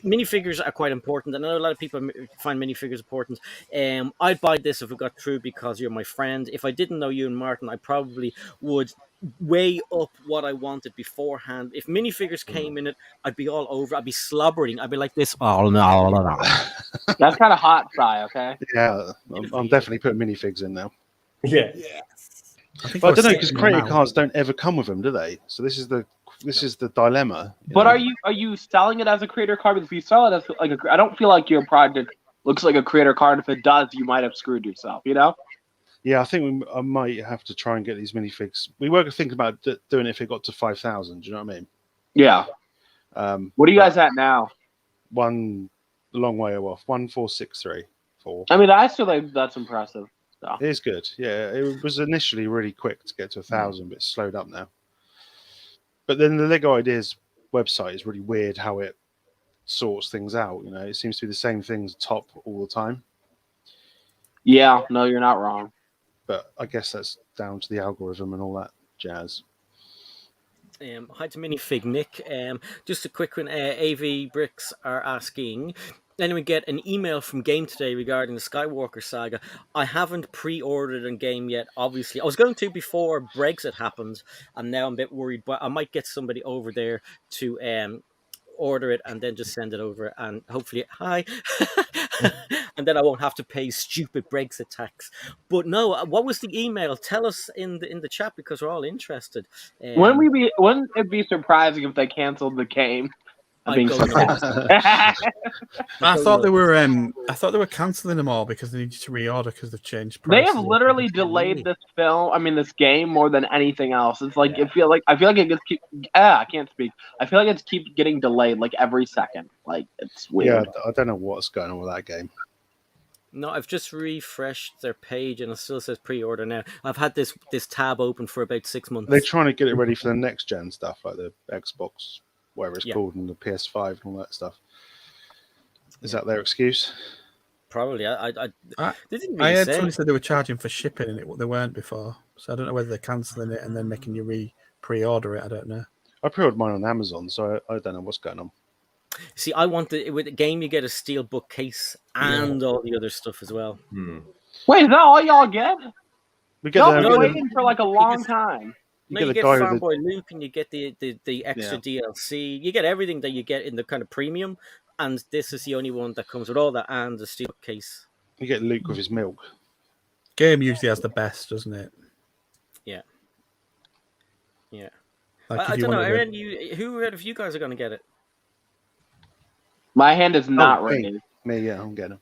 minifigures are quite important. I know a lot of people find minifigures important. I'd buy this if it got through because you're my friend. If I didn't know you and Martin, I probably would weigh up what I wanted beforehand. If minifigures came in it, I'd be all over. I'd be slobbering. I'd be like this. Oh no. That's kind of hot, Fry. Okay. Yeah, I'm definitely putting minifigs in now. Yeah. But I don't know because credit cards don't ever come with them, do they? So this is the dilemma. But are you selling it as a creator card? Because if you sell it as like I don't feel like your project looks like a creator card. If it does, you might have screwed yourself. You know? Yeah, I think I might have to try and get these minifigs. We were thinking about doing it if it got to 5,000. Do you know what I mean? Yeah. What are you guys at now? One long way off. 1,463.4. I mean, I still think that's impressive. So. It is good. Yeah, it was initially really quick to get to 1,000, but it's slowed up now. But then the Lego Ideas website is really weird how it sorts things out. You know, it seems to be the same things top all the time. Yeah, no, you're not wrong. But I guess that's down to the algorithm and all that jazz. Hi to Minifig Nick. Just a quick one. AV Bricks are asking, then we get an email from Game Today regarding the Skywalker saga. I haven't pre-ordered a game yet, obviously. I was going to before Brexit happened, and now I'm a bit worried, but I might get somebody over there to order it and then just send it over, and hopefully, hi. And then I won't have to pay stupid Brexit tax. But no, what was the email? Tell us in the chat, because we're all interested. Wouldn't it be surprising if they canceled the game? I thought they were cancelling them all because they needed to reorder because they've changed They prices. have literally delayed this game more than anything else. It's like I feel like it just I can't speak. I feel like it's keeps getting delayed like every second. Like it's weird. Yeah, I don't know what's going on with that game. No, I've just refreshed their page and it still says pre-order now. I've had this tab open for about 6 months. They're trying to get it ready for the next gen stuff, like the Xbox, whatever it's called, and the PS5 and all that stuff. Is that their excuse? Probably. They didn't really I heard say. somebody said they were charging for shipping and they weren't before. So I don't know whether they're cancelling it and then making you pre-order it. I don't know. I pre-ordered mine on Amazon, so I don't know what's going on. See, I want with the game you get a steel bookcase and all the other stuff as well. Wait, is that all y'all get? We get Y'all been waiting for like a long time. You get Farm Boy Luke and you get the extra DLC. You get everything that you get in the kind of premium, and this is the only one that comes with all that and the steel case. You get Luke with his milk. Game usually has the best, doesn't it? Yeah. Yeah. Like I don't know. Aaron, who out of you guys are going to get it? My hand is not ready. Me, yeah, I'm getting it.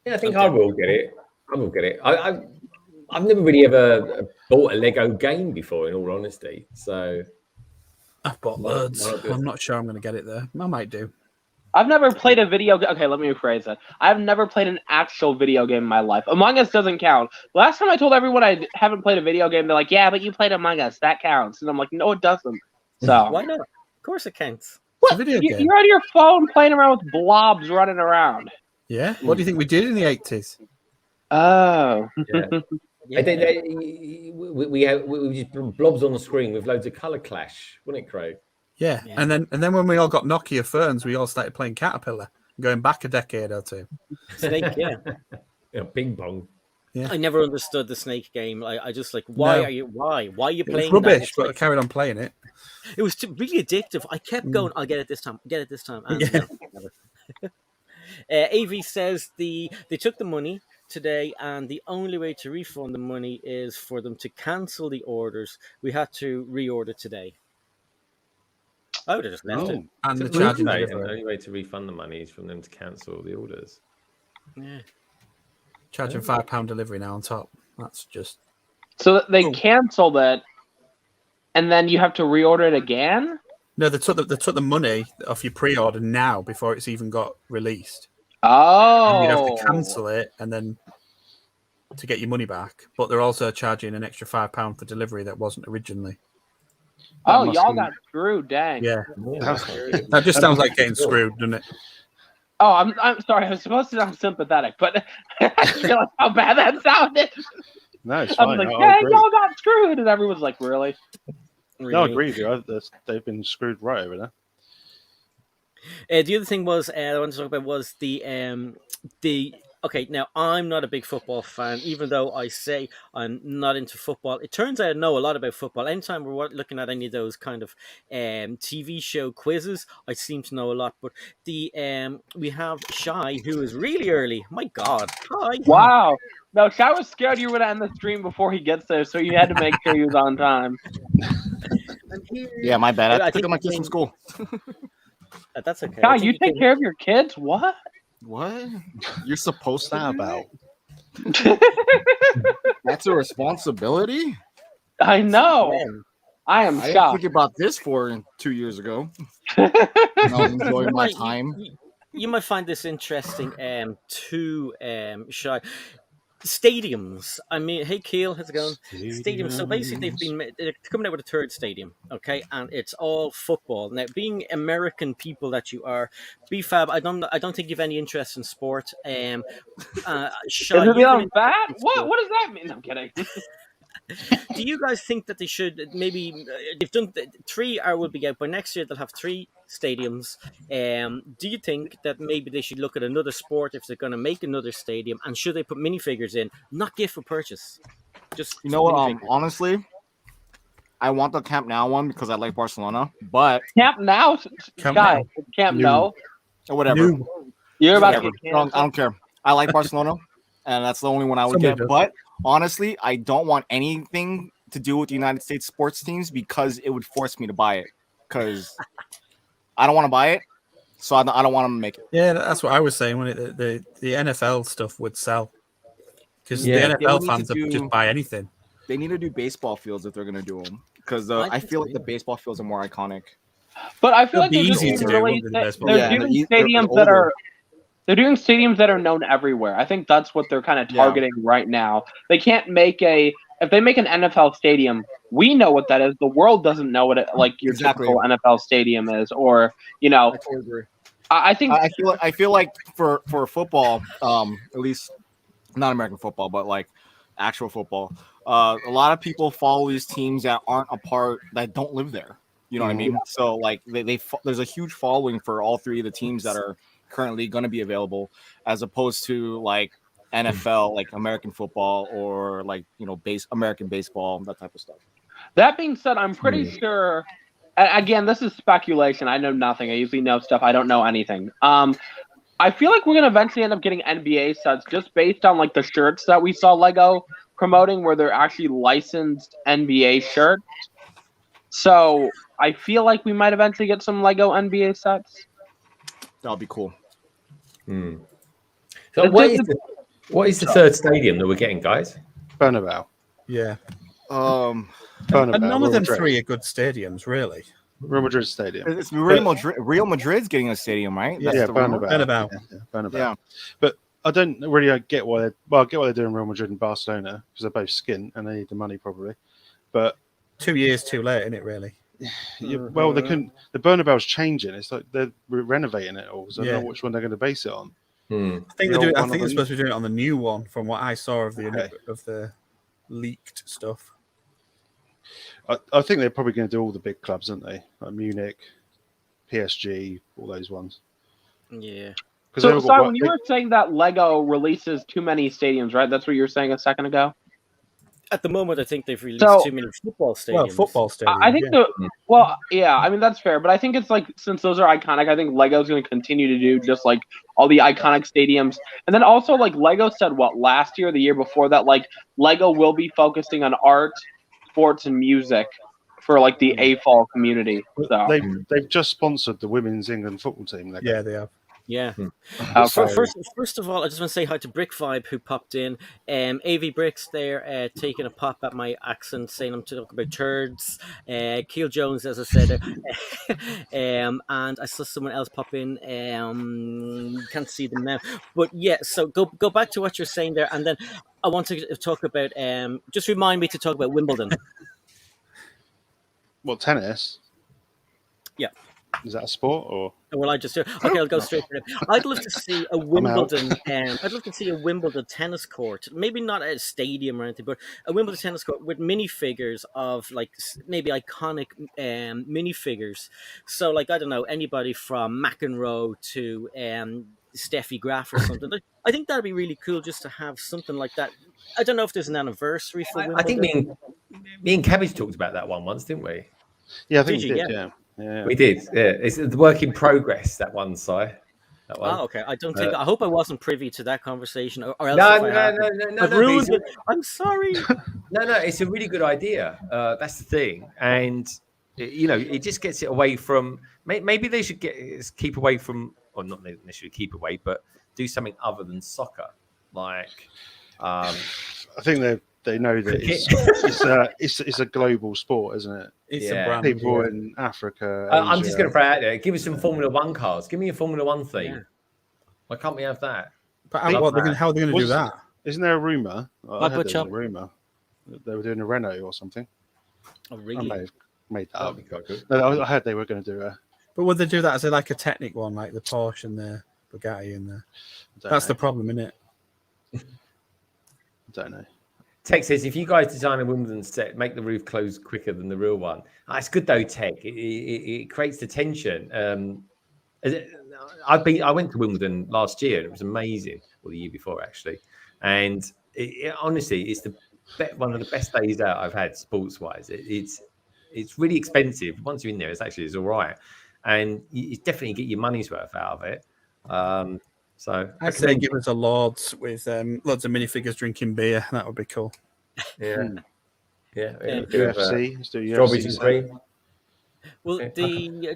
Yeah, I think I will get it. I will get it. I've never really ever bought a Lego game before, in all honesty. So I've bought loads. I'm not sure I'm going to get it there. I might do. I've never played a video game. Okay, let me rephrase that. I've never played an actual video game in my life. Among Us doesn't count. Last time I told everyone I haven't played a video game, they're like, yeah, but you played Among Us. That counts. And I'm like, no, it doesn't. So why not? Of course it counts. What? Video game. You're on your phone playing around with blobs running around. Yeah? What do you think we did in the 80s? Oh. Yeah. We just blobs on the screen with loads of colour clash, wouldn't it, Craig? Yeah. And then when we all got Nokia phones, we all started playing Caterpillar, going back a decade or two. Snake, yeah. Ping pong. Yeah. I never understood the Snake game. I just like, why are you playing it was rubbish, but I carried on playing it. It was really addictive. I kept going, I'll get it this time, get it this time. And AV says they took the money today, and the only way to refund the money is for them to cancel the orders. We had to reorder today. I would have just left it. And the charging. The only way to refund the money is from them to cancel the orders. Yeah. Charging £5 delivery now on top. That's just... So they canceled it, and then you have to reorder it again? No, they took the money off your pre-order now before it's even got released. Oh. And you'd have to cancel it and then to get your money back. But they're also charging an extra £5 for delivery that wasn't originally. Oh, y'all got screwed, dang. Yeah. That just sounds like getting screwed, doesn't it? Oh, I'm sorry. I was supposed to sound sympathetic, but I just realized how bad that sounded. No, it's I fine. was like, yeah, y'all got screwed. And everyone's like, really? No, I agree with you. They've been screwed right over there. The other thing was I wanted to talk about was the okay, now I'm not a big football fan, even though I say I'm not into football. It turns out I know a lot about football. Anytime we're looking at any of those kind of TV show quizzes, I seem to know a lot. But we have Shy, who is really early. My God. Hi. Wow. No, Shy was scared you were going to end the stream before he gets there, so you had to make sure he was on time. Yeah, my bad. I took my kids from school. That's okay. Shy, you take care of your kids? What? What? You're supposed to have out. That's a responsibility? I know. Man. I am I didn't shocked. think about this 2 years ago. I was enjoying my time. You might find this interesting too, Shy. Stadiums. I mean, hey Keel, how's it going? Stadiums. So basically, they're coming out with a third stadium, okay, and it's all football. Now, being American people that you are, BFAB, I don't think you've any interest in sport. Shy, Is it on fat? What does that mean? I'm kidding. Do you guys think that they should maybe they've done three or will be out by next year? They'll have 3 stadiums. Do you think that maybe they should look at another sport if they're going to make another stadium? And should they put minifigures in, not gift for purchase? Just You know what? minifigures. Honestly, I want the Camp Nou one because I like Barcelona, but Camp Nou, Camp guy. Camp Nou. or whatever. You're about Whatever. to I don't care. I like Barcelona, and that's the only one I would Somebody get. does. But honestly, I don't want anything to do with the United States sports teams because it would force me to buy it. Because I don't want to buy it, so I don't want them to make it. Yeah, that's what I was saying when the NFL stuff would sell. Because Yeah. the They NFL need fans to would just do- buy anything. They need to do baseball fields if they're gonna do them. Because I I think feel so, like the baseball fields are more iconic. But I feel like It'd be they're easy doing to do, really, wouldn't it, the baseball? they're Yeah, and doing they're stadiums that older. are they're doing stadiums that are known everywhere. I think that's what they're kind of Yeah. targeting right now. They can't make if they make an NFL stadium, we know what that is. The world doesn't know what like your Exactly. typical NFL stadium is, or I totally agree. I think I feel like for football, at least not American football, but like actual football, a lot of people follow these teams that aren't a part that don't live there. You know what I mean? So like there's a huge following for all 3 of the teams that are currently going to be available, as opposed to like NFL, like American football, or like American baseball, that type of stuff. that being said, I'm pretty sure. Again, this is speculation. I know nothing. I usually know stuff. I don't know anything. I feel like we're gonna eventually end up getting NBA sets just based on like the shirts that we saw Lego promoting, where they're actually licensed NBA shirts. So I feel like we might eventually get some Lego NBA sets. That'll be cool. So what is the third stadium that we're getting, guys? Bernabeu. Yeah. Bernabeu. And none Real of them Madrid. 3 are good stadiums, really. Real Madrid Stadium. It's Real Madrid's getting a stadium, right? Yeah, That's the rumor. Bernabeu. Bernabeu. Yeah, Bernabeu. Yeah. But I don't really get why I get what they're doing Real Madrid and Barcelona because they're both skint and they need the money probably. But 2 years too late, isn't it, really? well, they couldn't. The Bernabeu's changing. It's like they're renovating it all. So I don't Yeah. know which one they're going to base it on. I think The they're old doing. I one think of they're supposed to be doing it on the new one, from what I saw of the leaked stuff. I think they're probably going to do all the big clubs, aren't they? Like Munich, PSG, all those ones. Yeah. Because So, Simon, you were saying that Lego releases too many stadiums, right? That's what you were saying a second ago. At the moment, I think they've released So- too many football stadiums. Well, football stadium. I think I mean that's fair, but I think it's like since those are iconic, I think Lego's going to continue to do just like all the iconic stadiums, and then also like Lego said last year, or the year before that, like Lego will be focusing on art, sports, and music for like the AFOL community. So they've just sponsored the women's England football team. Lego. Yeah, they have. Yeah. Okay. First of all, I just want to say hi to Brick Vibe who popped in. AV Bricks there taking a pop at my accent, saying I'm talking about turds. Keel Jones, as I said, and I saw someone else pop in. Can't see them now, but yeah. So go back to what you're saying there, and then I want to talk about. Just remind me to talk about Wimbledon. What, tennis? Yeah. Is that a sport or? Well, I just okay. I'll go straight for it. I'd love to see a Wimbledon. I'd love to see a Wimbledon tennis court. Maybe not a stadium or anything, but a Wimbledon tennis court with minifigures of like maybe iconic minifigures. So, like I don't know, anybody from McEnroe to Steffi Graf or something. I think that'd be really cool just to have something like that. I don't know if there's an anniversary for Wimbledon. I think me and Cabbage talked about that one once, didn't we? Yeah, I think Did we you? did. Yeah. Yeah. We did. Yeah, it's the work in progress. That one, Si. That one. Oh, okay. I don't think. I hope I wasn't privy to that conversation, or else No, if I had, no. I've ruined it. I'm sorry. No, it's a really good idea. That's the thing, and it just gets it away from. Maybe they should keep away from, or not necessarily keep away, but do something other than soccer, like. I think they know that it's a global sport, isn't it? It's Yeah. a brand. People yeah. in Africa. I'm just Asia. going to throw it out there. Give us some Formula One cars. Give me a Formula One theme. Yeah. Why can't we have that? But Love how are that. they going to do that? Isn't there a rumor? I Like heard what, there Chop? was a rumor that they were doing a Renault or something. Oh, I really? may have made that up. That'd be quite good. No, I heard they were going to do a. But would they do that as like a Technic one, like the Porsche and the Bugatti and the? That's the problem, isn't it? I don't know. Tech says, if you guys design a Wimbledon set, make the roof close quicker than the real one. It's good though, Tech. It creates the tension. I went to Wimbledon last year and it was amazing, or the year before actually. And honestly, it's one of the best days out I've had sports wise. It's really expensive. Once you're in there, it's all right, and you definitely get your money's worth out of it. So I'd say give us a Lords with loads of minifigures drinking beer. That would be cool. Yeah, UFC. Let's do strawberries and UFC. cream. Well,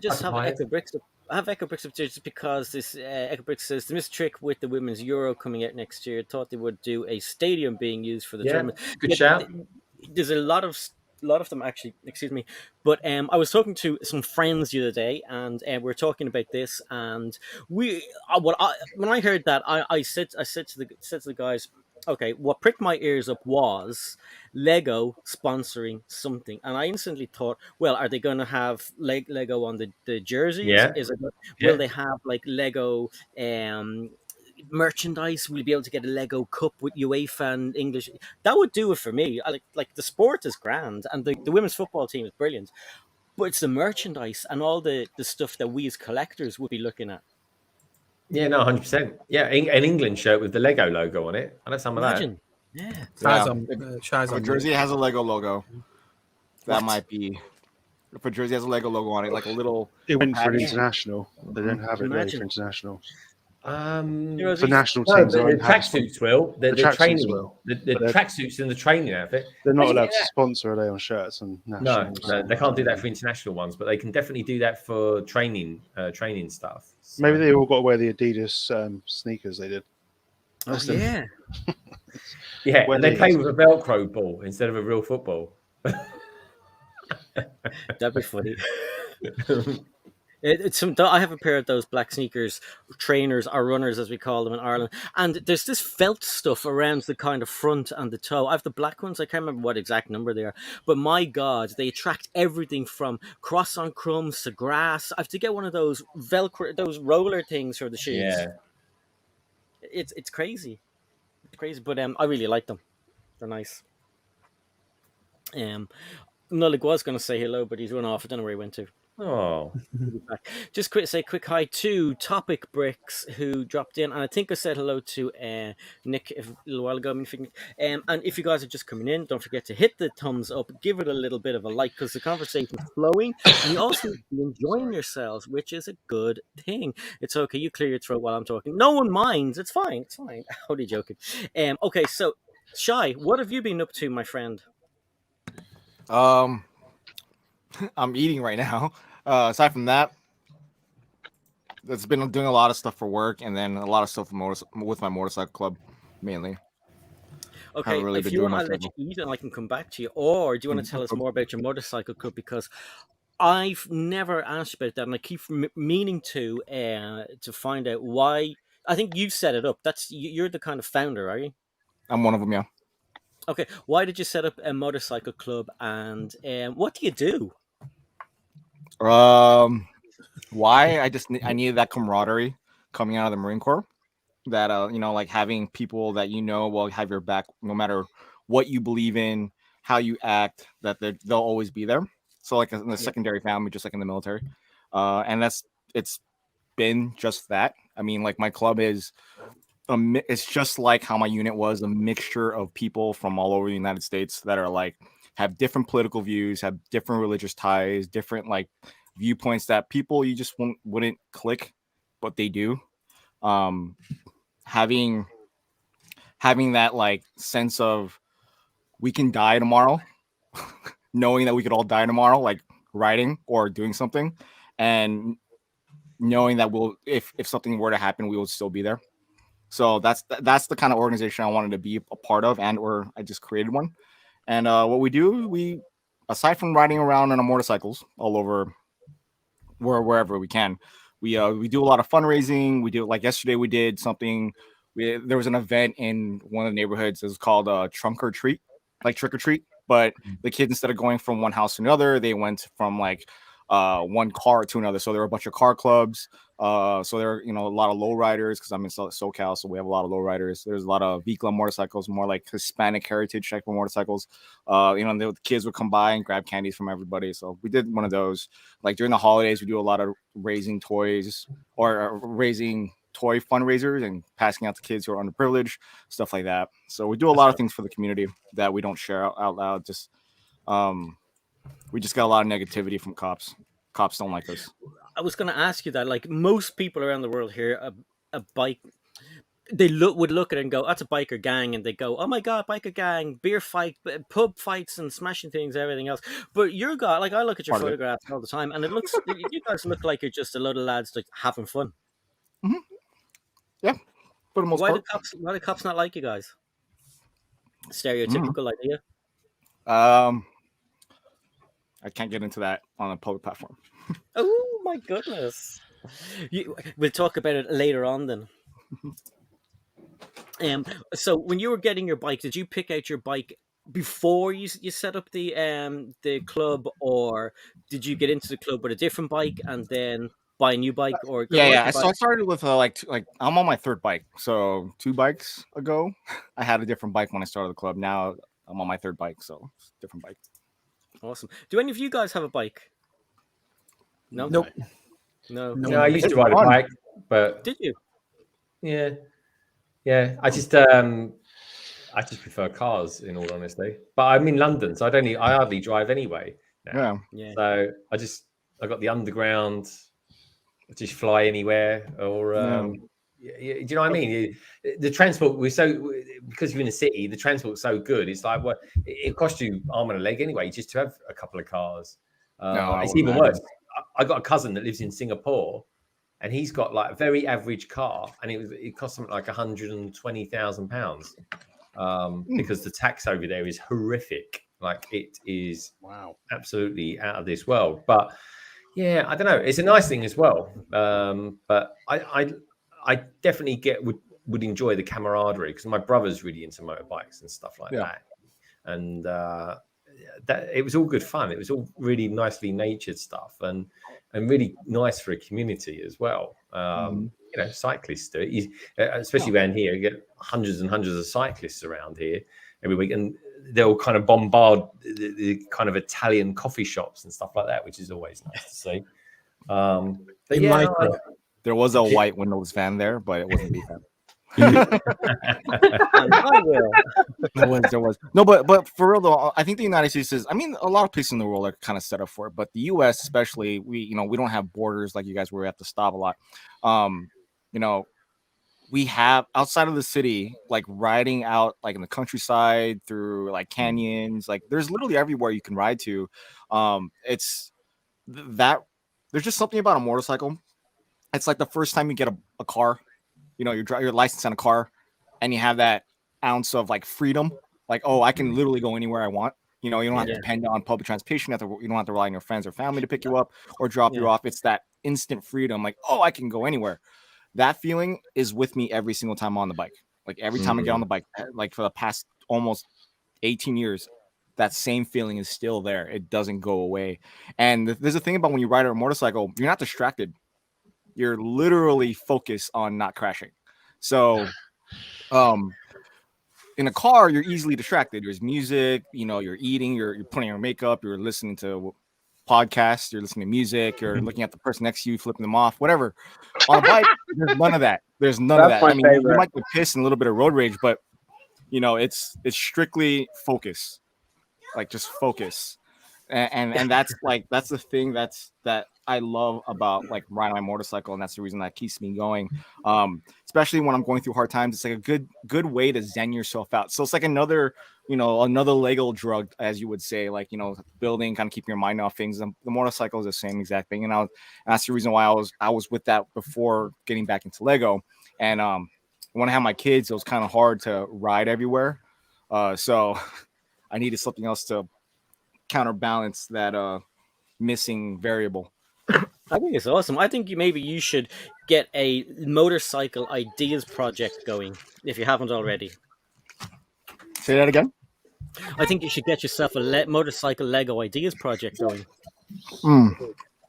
just have Echo Bricks. I have Echo Bricks up there just because this Echo Bricks says the missed trick with the women's Euro coming out next year. Thought they would do a stadium being used for the tournament. Good shout. There's a lot of them actually. Excuse me, but I was talking to some friends the other day, and we were talking about this. And when I heard that, I said to the guys, okay, what pricked my ears up was Lego sponsoring something, and I instantly thought, well, are they going to have Lego on the jerseys? Yeah. Will they have like Lego merchandise? Will you be able to get a Lego cup with UEFA and English? That would do it for me. Like the sport is grand, and the women's football team is brilliant, but it's the merchandise and all the stuff that we as collectors would be looking at. Yeah, no, 100%. Yeah, an England shirt with the Lego logo on it. I know some of Imagine. that. Yeah. Shai's If a on jersey has a Lego logo, that might be. If a jersey has a Lego logo on it, like a little. It went for an international. They don't have it ready for international. For national teams, the tracksuits will. The tracksuits training will. The tracksuits and the training outfit. They're not allowed to sponsor, are they, on shirts and nationals? No, they can't do that for international ones, but they can definitely do that for training stuff. So. Maybe they all got to wear the Adidas sneakers they did. Oh, yeah. Yeah, and they play with a Velcro ball instead of a real football. That'd be funny. I have a pair of those black sneakers, trainers or runners as we call them in Ireland, and there's this felt stuff around the kind of front and the toe. I have the black ones. I can't remember what exact number they are, but my God, they attract everything from croissant crumbs to grass. I have to get one of those Velcro, those roller things for the shoes. Yeah, it's crazy. It's crazy, but I really like them. They're nice. Nullig was going to say hello, but he's run off. I don't know where he went to. Oh, just say quick hi to Topic Bricks, who dropped in, and I think I said hello to Nick a little while ago. And if you guys are just coming in, don't forget to hit the thumbs up, give it a little bit of a like, because the conversation is flowing, and you also be enjoying yourselves, which is a good thing. It's okay, you clear your throat while I'm talking. No one minds. It's fine. It's fine. Only joking. Okay, so Shy, what have you been up to, my friend? I'm eating right now. Aside from that, it's been doing a lot of stuff for work, and then a lot of stuff with my motorcycle club, mainly. Okay, really if you want to let you eat, and I can come back to you, or do you want to tell us more about your motorcycle club? Because I've never asked about that, and I keep meaning to find out why. I think you set it up. You're the kind of founder, are you? I'm one of them, yeah. Okay, why did you set up a motorcycle club, and what do you do? Why? I needed that camaraderie coming out of the Marine Corps. That like having people that will have your back no matter what you believe in, how you act. That they'll always be there. So like in the secondary family, just like in the military, and it's been just that. I mean, like my club is. It's just like how my unit was, a mixture of people from all over the United States that are like have different political views, have different religious ties, different like viewpoints that people you just wouldn't click, but they do. Having that like sense of we can die tomorrow, knowing that we could all die tomorrow, like writing or doing something, and knowing that if something were to happen, we will still be there. So that's the kind of organization I wanted to be a part of, or I just created one. And what we do, aside from riding around on our motorcycles all over wherever we can, we do a lot of fundraising. We do, like yesterday we did something. There was an event in one of the neighborhoods. It was called Trunk or Treat, like Trick or Treat. But the kids, instead of going from one house to another, they went from like one car to another. So there were a bunch of car clubs. So there are, a lot of lowriders because I'm in SoCal, so we have a lot of lowriders. There's a lot of V-Club motorcycles, more like Hispanic heritage type of motorcycles. The kids would come by and grab candies from everybody. So we did one of those. Like during the holidays, we do a lot of raising toys or raising toy fundraisers and passing out to kids who are underprivileged, stuff like that. So we do a lot of things for the community that we don't share out loud. Just we just got a lot of negativity from cops. Cops don't like us. I was going to ask you that. Like most people around the world here, a bike, they would look at it and go, "That's a biker gang," and they go, "Oh my god, biker gang, beer fight, pub fights, and smashing things, everything else." But you're got like I look at your photographs all the time, and it looks you guys look like you're just a load of lads like having fun. Mm-hmm. Yeah, for the most part. Why do cops not like you guys? Stereotypical idea. I can't get into that on a public platform. Oh my goodness! We'll talk about it later on then. So when you were getting your bike, did you pick out your bike before you set up the club, or did you get into the club with a different bike and then buy a new bike? Or I started with like I'm on my third bike, so 2 bikes ago I had a different bike when I started the club. Now I'm on my third bike, so different bike. Awesome. Do any of you guys have a bike? No. Nope. No. I used to ride a bike, but did you? Yeah. I just prefer cars, in all honesty. But I'm in London, so I hardly drive anyway now. Yeah. So I got the underground. I just fly anywhere, or do you know what I mean? The transport because you're in the city. The transport's so good. It's like it costs you arm and a leg anyway just to have a couple of cars. It's even worse. I got a cousin that lives in Singapore, and he's got like a very average car, and it cost him like £120,000 because the tax over there is horrific. Like it is absolutely out of this world. But yeah, I don't know. It's a nice thing as well. But I definitely would enjoy the camaraderie because my brother's really into motorbikes and stuff like that. And that it was all good fun. It was all really nicely natured stuff and really nice for a community as well. Cyclists do it, especially around here. You get hundreds and hundreds of cyclists around here every week, and they'll kind of bombard the kind of Italian coffee shops and stuff like that, which is always nice to see. But there was a white Windows van there, but it wasn't BFAB. There was no, but for real though, I think the United States is. I mean, a lot of places in the world are kind of set up for it, but the U.S. especially, we don't have borders like you guys where we have to stop a lot. We have outside of the city, like riding out like in the countryside through like canyons, like there's literally everywhere you can ride to. It's that there's just something about a motorcycle. It's like the first time you get a car. You drive your license on a car and you have that ounce of like freedom. Like, oh, I can literally go anywhere I want. You don't have to depend on public transportation. You don't have to rely on your friends or family to pick you up or drop you off. It's that instant freedom. Like, oh, I can go anywhere. That feeling is with me every single time I'm on the bike. Like every time I get on the bike, like for the past almost 18 years, that same feeling is still there. It doesn't go away. And there's a thing about when you ride a motorcycle, you're not distracted. You're literally focused on not crashing. So, in a car, you're easily distracted. There's music, you're eating, you're putting your makeup, you're listening to podcasts, you're listening to music, you're looking at the person next to you, flipping them off, whatever. On a bike, there's none of that. There's none of that. I mean, you might get pissed and a little bit of road rage, but it's strictly focus, like just focus. And that's the thing that I love about like riding my motorcycle, and that's the reason that keeps me going. Especially when I'm going through hard times, it's like a good way to zen yourself out. So it's like another Lego drug, as you would say, like building, kind of keeping your mind off things. The motorcycle is the same exact thing, and that's the reason why I was with that before getting back into Lego. And when I had my kids, it was kind of hard to ride everywhere, so I needed something else to counterbalance that missing variable. I think it's awesome. I think maybe you should get a motorcycle ideas project going if you haven't already. Say that again. I think you should get yourself a motorcycle Lego ideas project going.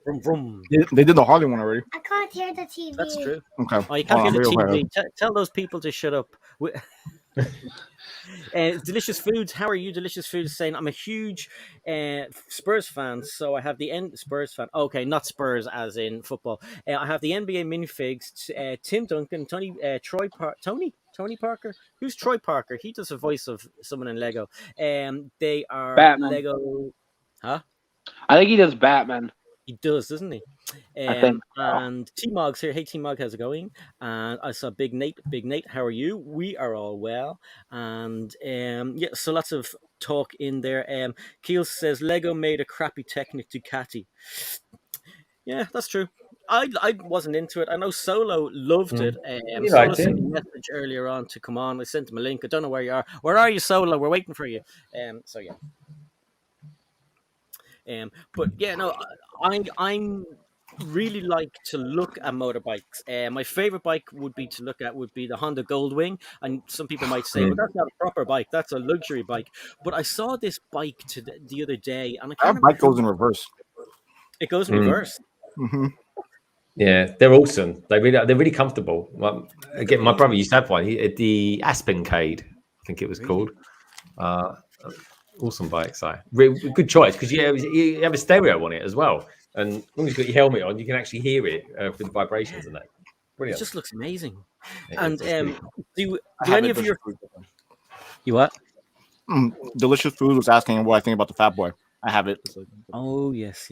Vroom, vroom. They did the Harley one already. I can't hear the TV. That's true. Okay. Oh, you can't Hold hear the on, real TV. Tell those people to shut up. Delicious Foods, how are you? Delicious Foods saying I'm a huge Spurs fan, so I have the Spurs fan. Okay, not Spurs as in football. I have the NBA minifigs. Tim Duncan, Tony Parker. Who's Troy Parker? He does a voice of someone in Lego. They are Batman. Lego. Huh? I think he does Batman. He does, doesn't he? I think so. And T-Mog's here. Hey, T-Mog, how's it going? And I saw Big Nate. Big Nate, how are you? We are all well. And yeah, so lots of talk in there. Keel says Lego made a crappy Technic Ducati. Yeah, that's true. I wasn't into it. I know Solo loved it. Solo sent me a message earlier on to come on. I sent him a link. I don't know where you are. Where are you, Solo? We're waiting for you. So yeah. But yeah, no, I'm really like to look at motorbikes. My favorite bike would be the Honda Goldwing, and some people might say, "Well, that's not a proper bike; that's a luxury bike." But I saw this bike the other day, and That bike goes in reverse. It goes in reverse. Mm-hmm. Yeah, they're awesome. They're really comfortable. Again, my brother used to have one. The Aspencade, I think it was called. Awesome bike, so good choice because you have a stereo on it as well, and as long as you've got your helmet on, you can actually hear it with the vibrations and that. Brilliant. It just looks amazing. It And is. do any of your what? Delicious Food was asking what I think about the Fat Boy. I have it. Oh yes.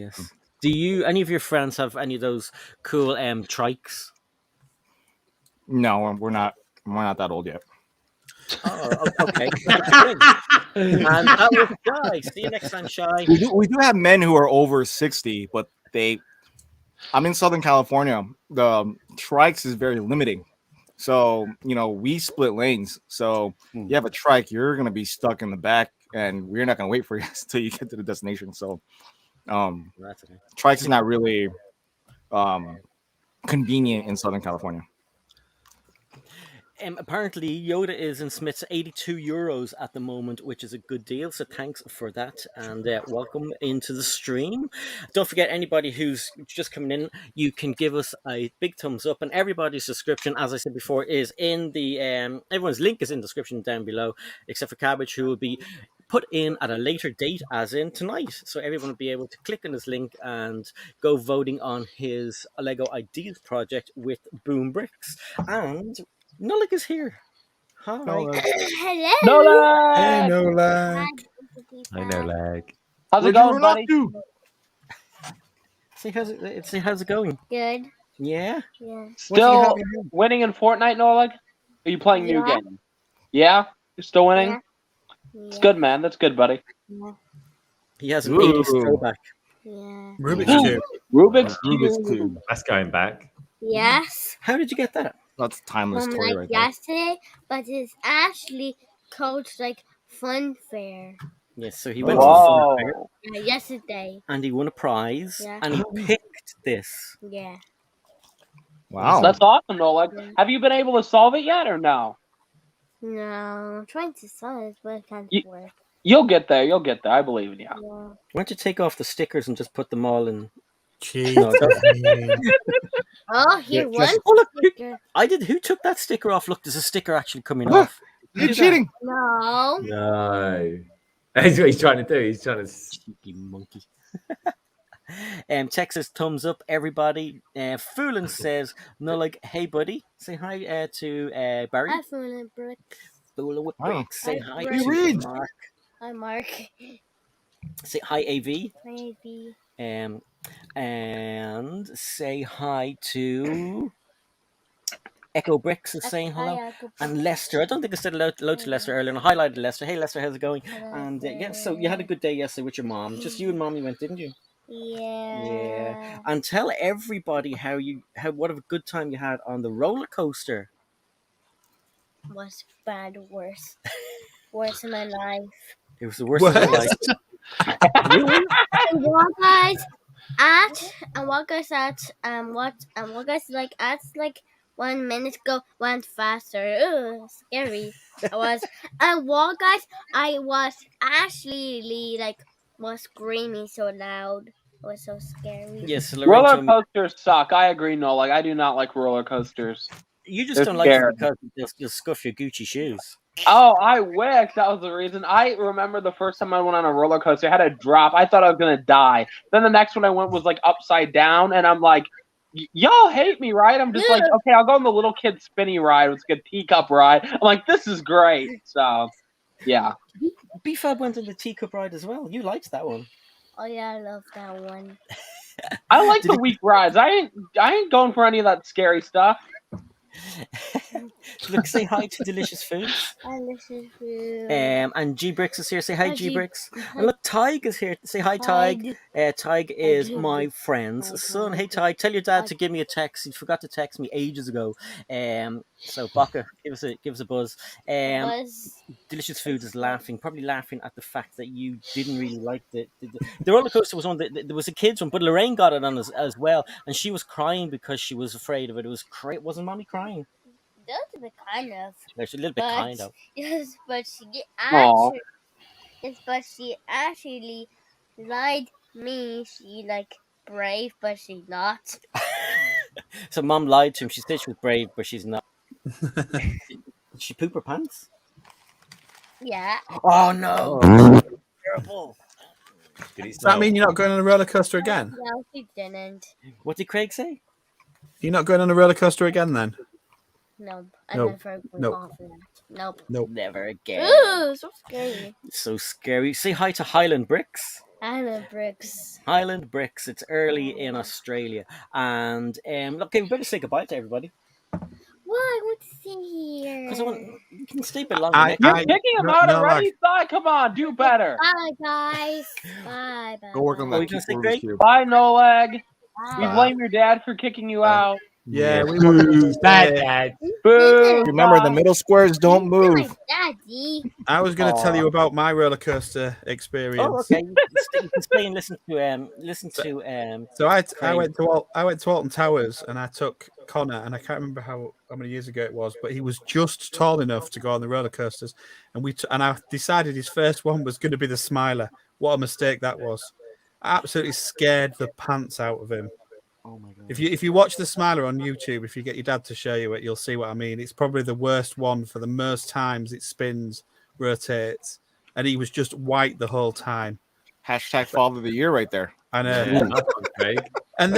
Do any of your friends have any of those cool trikes? No, we're not that old yet. Oh, okay. And that was Shy. See you next time, Shy. We do have men who are over 60, but I'm in Southern California. The trikes is very limiting. So, we split lanes. So you have a trike, you're going to be stuck in the back, and we're not going to wait for you until you get to the destination. So trikes is not really convenient in Southern California. Apparently, Yoda is in Smith's €82 at the moment, which is a good deal. So thanks for that, and welcome into the stream. Don't forget, anybody who's just coming in, you can give us a big thumbs up, and everybody's subscription, as I said before, is in the everyone's link is in the description down below, except for Cabbage, who will be put in at a later date, as in tonight. So everyone will be able to click on this link and go voting on his Lego Ideas project with Boom Bricks. And Nolik is here. Hi. Hello. Nola! Hey, no lag. I know, lag. How's it going, buddy? Say how's it going? Good. Yeah. Yeah. Still winning in Fortnite, Nola? Are you playing new games? Yeah? You're still winning? Yeah. It's good, man. That's good, buddy. Yeah. He has an 80s throwback. Yeah. Rubik's Cube. Rubik's Cube. That's going back. Yes. How did you get that? That's a timeless From toy right there. yesterday, but it's actually Koach fun fair. Yes, so he went to the fun fair Yeah, yesterday. and he won a prize, Yeah. and he picked this. Yeah. Wow. That's awesome, Nola. Have you been able to solve it yet or no? No, I'm trying to solve it, but it can't work. You'll get there. You'll get there. I believe in you. Yeah. Why don't you take off the stickers and just put them all in? Cheese. No, Oh, here one Oh, look, sticker. who took that sticker off? Look, there's a sticker actually coming off. You're cheating. No. No. That's what he's trying to do. He's trying to. Cheeky monkey. Texas thumbs up, everybody. Foolin says, no, like, hey, buddy. Say hi to Barry. Hi, Foolin Brooks. Foolin with Bricks. Say hi Hi, to Reed. Mark. Hi, Mark. Say hi, AV. Maybe. And say hi to Echo Bricks is saying hello. Hi, Uncle And Lester. I don't think I said hello to Lester earlier, and I highlighted Lester. Hey, Lester, how's it going? Hello, And yeah, so you had a good day yesterday with your mom. Just you and mommy went, didn't you? Yeah. Yeah. And tell everybody what a good time you had on the roller coaster. Was bad, worse. Worse in my life. It was the worst of your life. Really? And what guys at 1 minute ago went faster. Ooh, scary. I was I was actually was screaming so loud. was so scary. Yes, Roller Lorenzo, coasters suck. I agree, no. Like I do not like roller coasters. you just They're don't like them scary. because you'll scuff your Gucci shoes. Oh, I wish that was the reason. I remember the first time I went on a roller coaster, I had a drop. I thought I was gonna die. Then the next one I went was like upside down, and I'm like, y'all hate me, right? I'm just like, okay, I'll go on the little kid spinny ride. It's like a teacup ride. I'm like, this is great. So, yeah. BFAB went on the teacup ride as well. You liked that one. Oh yeah, I love that one. I like the weak rides. I ain't going for any of that scary stuff. Look, say hi to Delicious Foods. Delicious food. And G Bricks is here. Say hi, Hi, G G. Bricks. And look, Tig is here. Say hi, Tig. Tig is my friend's son. Hey, Tig, tell your dad to give me a text. He forgot to text me ages ago. So Baka, give us a buzz. Delicious Foods is laughing, probably laughing at the fact that you didn't really like the roller coaster was on. There was a kids one, but Lorraine got it on as well, and she was crying because she was afraid of it. It was wasn't mommy crying? A little bit, kind of. There's a little bit kind of. Yes, but she Aw. actually. Yes, but she actually lied me. She like brave, but she's not. So mom lied to him. She said she was brave, but she's not. Did she poop her pants? Yeah. Oh no! Terrible. Does that mean you're not going on a roller coaster again? No, she didn't. What did Craig say? You're not going on a roller coaster again then? No, I Nope. never went Nope. off of that. Nope. Nope. Never again. Ooh, so scary. So scary. Say hi to Highland Bricks. I love bricks. Highland Bricks. It's early in Australia, and okay, we better say goodbye to everybody Well, I want to see here. because you can stay a bit longer. I- You're I- kicking him no- out no, already, Si. Come on, do better. Bye, guys. Bye, bye. Go work on Oh, that. you gonna say Rubik's Craig? Cube. Bye, No Leg. We Bye. blame your dad for kicking you out. Yeah, we Bad dad. Boo. Remember, the middle squares don't You're move. my daddy. I was going to tell you about my roller coaster experience. Oh, okay. You can stay and listen to So I Craig. went to Alton Towers and I took Connor, and I can't remember how many years ago it was, but he was just tall enough to go on the roller coasters, and I decided his first one was going to be the Smiler. What a mistake that was! I absolutely scared the pants out of him. Oh my god! If you watch the Smiler on YouTube, if you get your dad to show you it, you'll see what I mean. It's probably the worst one for the most times it spins, rotates, and he was just white the whole time. Hashtag Father of the Year right there. And Craig. and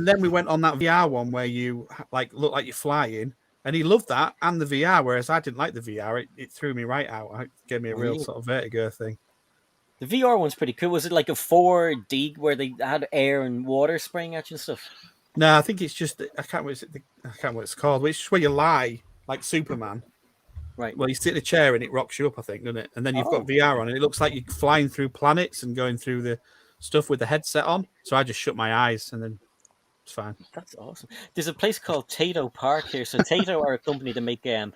then we went on that VR one where you like look like you're flying, and he loved that and the VR, whereas I didn't like the VR. It threw me right out. It gave me a real sort of vertigo thing. The VR one's pretty cool. Was it like a 4D where they had air and water spraying at you and stuff? No, I think it's just I can't remember what it's called. But it's just where you lie like Superman. Right. Well, you sit in a chair and it rocks you up, I think, doesn't it? And then you've got VR on, and it looks like you're flying through planets and going through the stuff with the headset on. So I just shut my eyes, and then it's fine. That's awesome. There's a place called Tato Park here. So Tato are a company that make they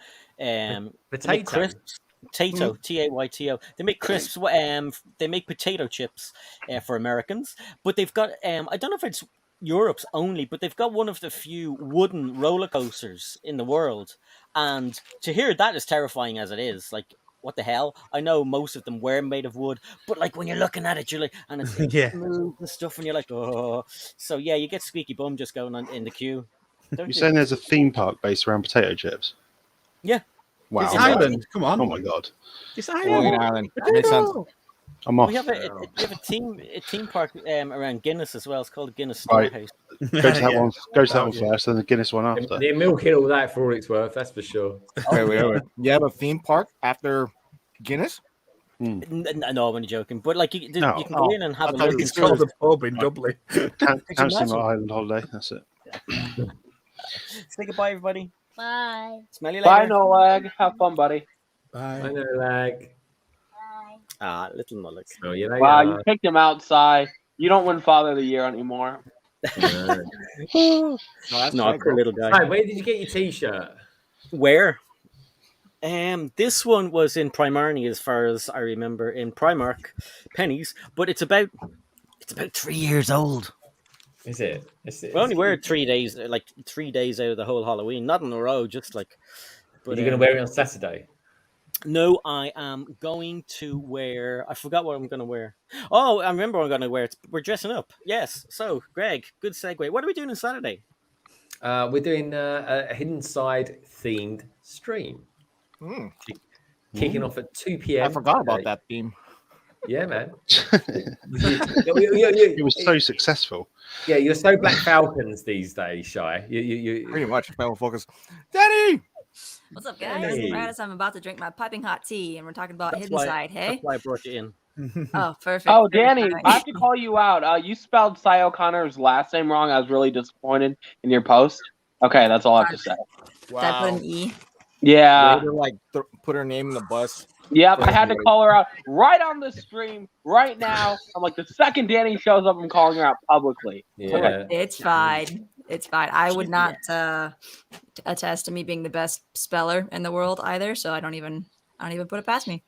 make crisps. Tato, Tayto. They make crisps. They make potato chips for Americans, but they've got I don't know if it's Europe's only, but they've got one of the few wooden roller coasters in the world. And to hear that, as terrifying as it is, like, what the hell? I know most of them were made of wood, but like when you're looking at it, you're like, and it's smooth and stuff, and you're like, oh. So yeah, you get squeaky bum just going on in the queue. You're saying there's a theme park based around potato chips? Yeah. Wow. It's It's Ireland. Come on. Oh my god. It's Boy, in Ireland. Ireland. That makes sense. I'm off. We have a theme park around Guinness as well. It's called Guinness Right. Storehouse. Go to that one. Go to that one Yeah. first, then the Guinness one after. They're milking all that for all it's worth, that's for sure. Wait. You have a theme park after Guinness? No, I'm only joking. But like you can No. go in and have a I thought look. It's and called stuff. the pub in Dublin. Cancelling my island holiday. That's it. Say goodbye, everybody. Bye. Smell you later. Bye, No Leg. Have fun, buddy. I Bye. know, lag. Bye. Ah, little mullock. Oh, you later. Wow, you kicked him outside. You don't win Father of the Year anymore. No. No, poor little guy. Hi, where did you get your t-shirt? Where? This one was in Primarni, as far as I remember, in Primark, pennies. But it's about 3 years old. Is it? We only wear it 3 days, like 3 days out of the whole Halloween, not in a row, just like. But you're going to wear it on Saturday? No, I am going to wear. I forgot what I'm going to wear. Oh, I remember what I'm going to wear. We're dressing up. Yes. So, Greg, good segue. What are we doing on Saturday? We're doing a Hidden Side themed stream. Kicking off at 2 p.m. I forgot about that theme. Yeah, man. It was so successful. Yeah, you're so Black Falcons these days, Shy. You Pretty much. Focus. Danny! What's up, guys? Hey. Right, I'm about to drink my piping hot tea, and we're talking about That's Hidden why- Side. Hey. That's why I brought you in. Oh, perfect. Oh, perfect Danny, timing. I have to call you out. You spelled Cy O'Connor's last name wrong. I was really disappointed in your post. Okay, that's all I have to say. Did I put an E? Yeah. Way to, like put her name in the bus. Yep, I had to call her out right on the stream right now. I'm like, the second Danny shows up, I'm calling her out publicly. Yeah. It's fine. It's fine. I would not attest to me being the best speller in the world either, so I don't even put it past me.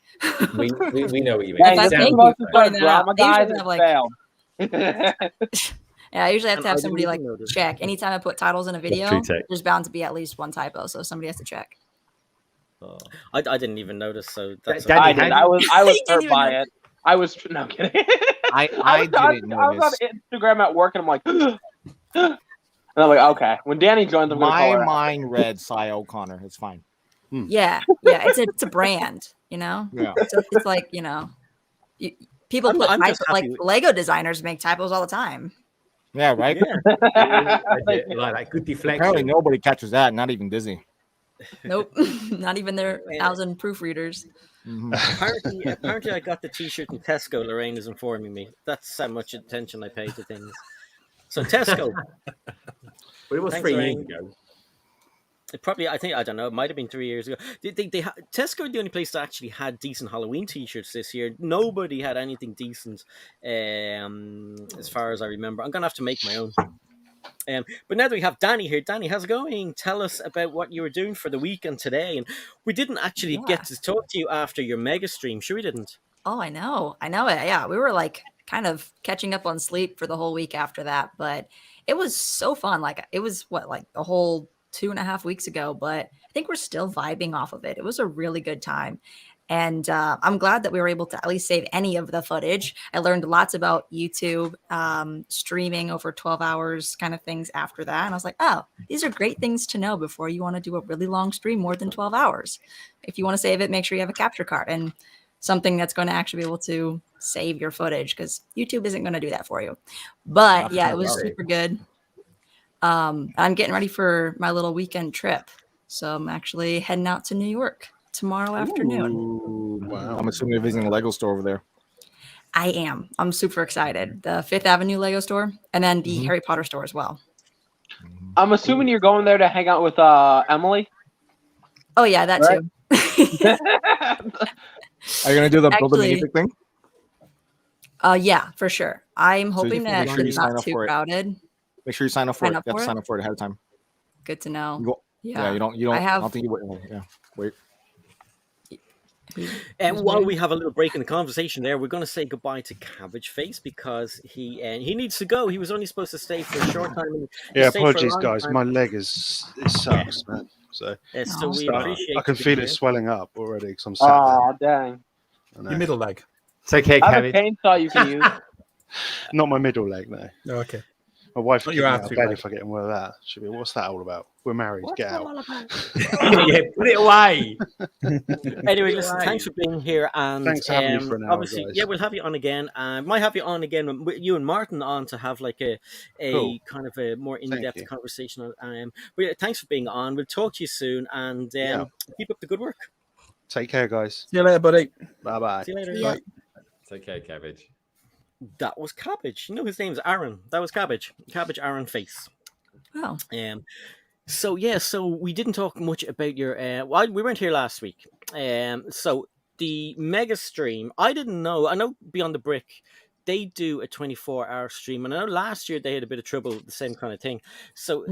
We know what you mean. Hey, That's you're thank supposed you to for start pointing that out. drama They usually guys have, and like- failed. Yeah, I usually have to have I somebody didn't like even notice. check. Anytime I put titles in a video, true tech. there's bound to be at least one typo, so somebody has to check. Oh. I didn't even notice. So that's Danny, I did. I was You didn't hurt even by know. it. I was no I'm kidding. I didn't I was notice. on Instagram at work and I'm like, and I'm like, okay. When Danny joins, I'm gonna call My her out. mind read Cy O'Connor. It's fine. Yeah, it's a brand, you know. Yeah. It's like, you know, people I'm- put I'm just like happy with- Lego designers make typos all the time. Yeah, right? Yeah. Like that good deflection. Apparently nobody catches that, not even Disney. Nope, not even their 1,000 proofreaders. Mhm. Apparently, I got the T-shirt in Tesco. Lorraine is informing me. That's how much attention I pay to things. So Tesco, But it was Thanks, 3 years Lorraine. ago. it probably I don't know. It might have been 3 years ago. Tesco are the only place that actually had decent Halloween T-shirts this year. Nobody had anything decent, as far as I remember. I'm gonna have to make my own. But now that we have Danny here, Danny, how's it going? Tell us about what you were doing for the weekend today. And we didn't actually get to talk to you after your mega stream. Sure, we didn't. Oh, I know it. Yeah, we were like kind of catching up on sleep for the whole week after that, but it was so fun. Like it was like a whole 2.5 weeks ago, but I think we're still vibing off of it. It was a really good time. And I'm glad that we were able to at least save any of the footage. I learned lots about YouTube, streaming over 12 hours kind of things after that. And I was like, oh, these are great things to know before you want to do a really long stream, more than 12 hours. If you want to save it, make sure you have a capture card and something that's going to actually be able to save your footage, because YouTube isn't going to do that for you. But yeah, it was super good. I'm getting ready for my little weekend trip. So I'm actually heading out to New York tomorrow afternoon. Ooh, Wow. I'm assuming you're visiting a Lego store over there. I am. I'm super excited. The Fifth Avenue Lego store and then the Harry Potter store as well. I'm assuming you're going there to hang out with Emily. Oh yeah, that Right. too. Are you gonna do the build a Actually- mini thing? Yeah, for sure. I'm So hoping make that sure you it's sign not up too for it. crowded. Make sure you sign up for Sign it. up You have for to it? sign up for it ahead of time. Good to know. You go, yeah, you don't. I have- don't think you would. Yeah, wait. And while we have a little break in the conversation there, we're going to say goodbye to CABBAGEFACE because he needs to go. He was only supposed to stay for a short time. And he Yeah, stayed for a apologies, long guys. time. My leg it sucks, man. So So we Aw. appreciate I can you feel being it here. swelling up already because I'm sat Oh, dang. there. I know. Your middle leg. It's okay, I have a Cabbage. chainsaw you can use. Not my middle leg, no. Oh, okay. My wife Not would your get me out of attitude bed leg. if I get in with that. She'll be, what's that all about? We're married. Get out. Yeah, put it away. Anyway, listen, thanks for being here. And Thanks for having me for an hour, obviously, guys. yeah, we'll have you on again. Might have you on again with you and Martin on to have like a Cool. kind of a more in-depth you. conversation. But yeah, thanks for being on. We'll talk to you soon and Yeah. keep up the good work. Take care, guys. See you later, buddy. Bye bye. See you later. Yeah. Bye. It's okay, Cabbage. That was Cabbage. You know his name's Aaron. That was Cabbage. Cabbage Aaron Face. Oh, So we didn't talk much about your. We weren't here last week. So the mega stream, I didn't know. I know Beyond the Brick, they do a 24-hour stream, and I know last year they had a bit of trouble with the same kind of thing. So.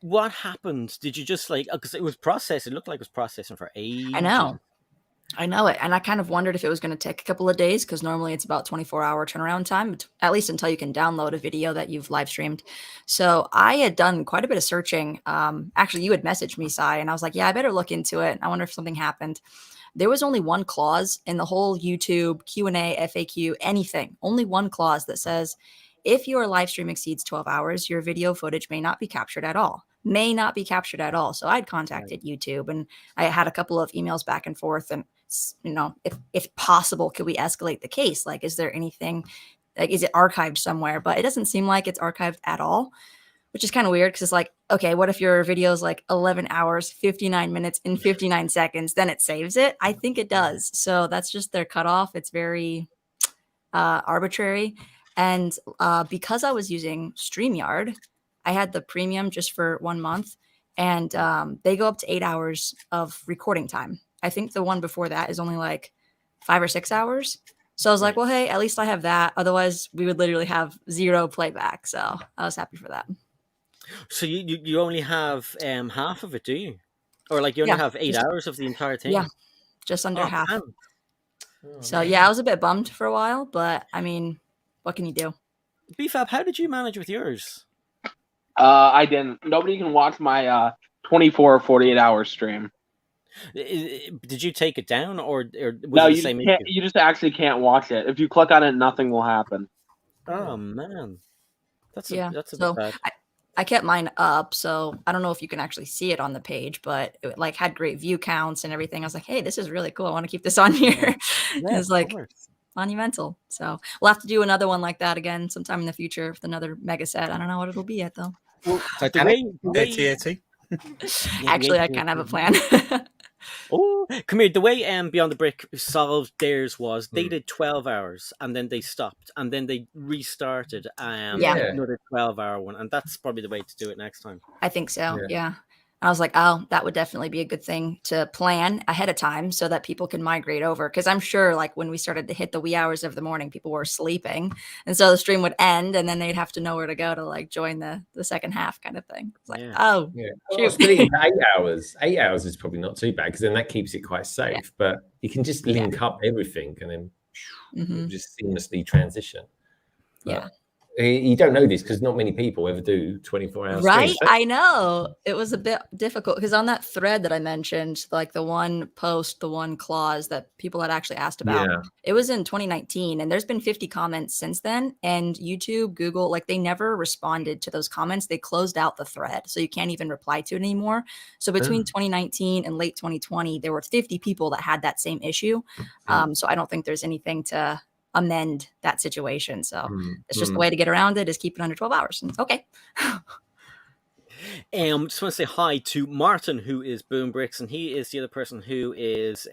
What happened? Did you just because it was processing? It looked like it was processing for ages. I know it. And I kind of wondered if it was going to take a couple of days, because normally it's about 24-hour turnaround time, at least until you can download a video that you've live streamed. So I had done quite a bit of searching. Actually, you had messaged me, Sai, and I was like, yeah, I better look into it. I wonder if something happened. there was only one clause in the whole YouTube Q&A, FAQ, anything, only one clause that says, if your live stream exceeds 12 hours, your video footage may not be captured at all. May not be captured at all. So I'd contacted YouTube, and I had a couple of emails back and forth, and if possible, could we escalate the case? Like, is there anything, like, is it archived somewhere? But it doesn't seem like it's archived at all, which is kind of weird, because it's like, okay, what if your video is like 11 hours, 59 minutes, and 59 seconds? Then it saves it. I think it does. So that's just their cutoff. It's very arbitrary. And because I was using StreamYard, I had the premium just for 1 month, and they go up to 8 hours of recording time. I think the one before that is only like 5 or 6 hours. So I was like, well, hey, at least I have that. Otherwise, we would literally have 0 playback. So I was happy for that. So you only have half of it, do you? Or like you only have 8 hours of the entire thing? Yeah, just under half. So yeah, I was a bit bummed for a while, but I mean, what can you do? BFAB, how did you manage with yours? I didn't. Nobody can watch my 24 or 48 hour stream. Did you take it down, or was no? it the You same can't. issue? You just actually can't watch it. If you click on it, nothing will happen. Oh man, that's yeah. That's a so bit bad. I kept mine up, so I don't know if you can actually see it on the page, but it like had great view counts and everything. I was like, hey, this is really cool. I want to keep this on here. Yeah, it's like monumental. So we'll have to do another one like that again sometime in the future with another mega set. I don't know what it'll be yet though. Well, actually, I kind of have a plan. Oh, come here. The way Beyond the Brick solved theirs was they did 12 hours and then they stopped and then they restarted another 12-hour one. And that's probably the way to do it next time. I think so. Yeah. I was like, oh, that would definitely be a good thing to plan ahead of time so that people can migrate over. Because I'm sure like when we started to hit the wee hours of the morning, people were sleeping. And so the stream would end and then they'd have to know where to go to like join the second half kind of thing. It's like, oh, well, split it into 8 hours. 8 hours is probably not too bad because then that keeps it quite safe. Yeah. But you can just link up everything and then just seamlessly transition. But you don't know this because not many people ever do 24 hours. Right? I know. It was a bit difficult because on that thread that I mentioned, like the one post, the one clause that people had actually asked about, it was in 2019 and there's been 50 comments since then. And YouTube, Google, like they never responded to those comments. They closed out the thread. So you can't even reply to it anymore. So between 2019 and late 2020, there were 50 people that had that same issue. So I don't think there's anything to amend that situation. So it's just the way to get around it is keep it under 12 hours. And okay. Just want to say hi to Martin, who is Boom Bricks, and he is the other person who is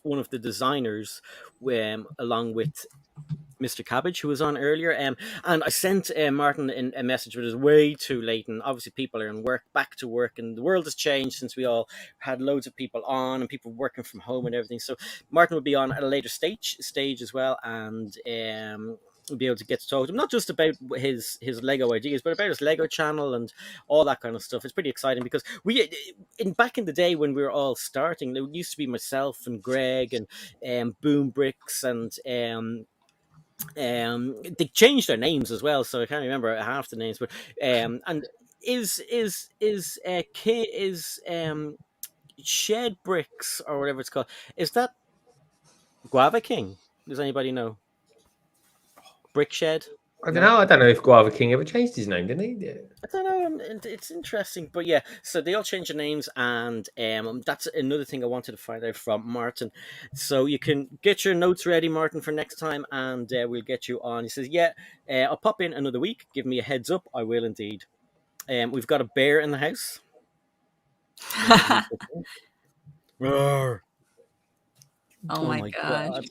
one of the designers along with Mr. Cabbage, who was on earlier. And I sent Martin a message, but it was way too late. And obviously people are in work, back to work, and the world has changed since we all had loads of people on and people working from home and everything. So Martin will be on at a later stage as well, and we'll be able to get to talk to him, not just about his Lego ideas, but about his Lego channel and all that kind of stuff. It's pretty exciting because back in the day when we were all starting, there used to be myself and Greg and Boom Bricks and they changed their names as well, so I can't remember half the names. But and is Shed Bricks or whatever it's called, is that Guava King? Does anybody know? Brick Shed? I don't know if Guava King ever changed his name, didn't he? I don't know. It's interesting, but yeah. So they all changed their names, and that's another thing I wanted to find out from Martin. So you can get your notes ready, Martin, for next time, and we'll get you on. He says, "Yeah, I'll pop in another week. Give me a heads up. I will indeed." We've got a bear in the house. Roar! Oh my gosh.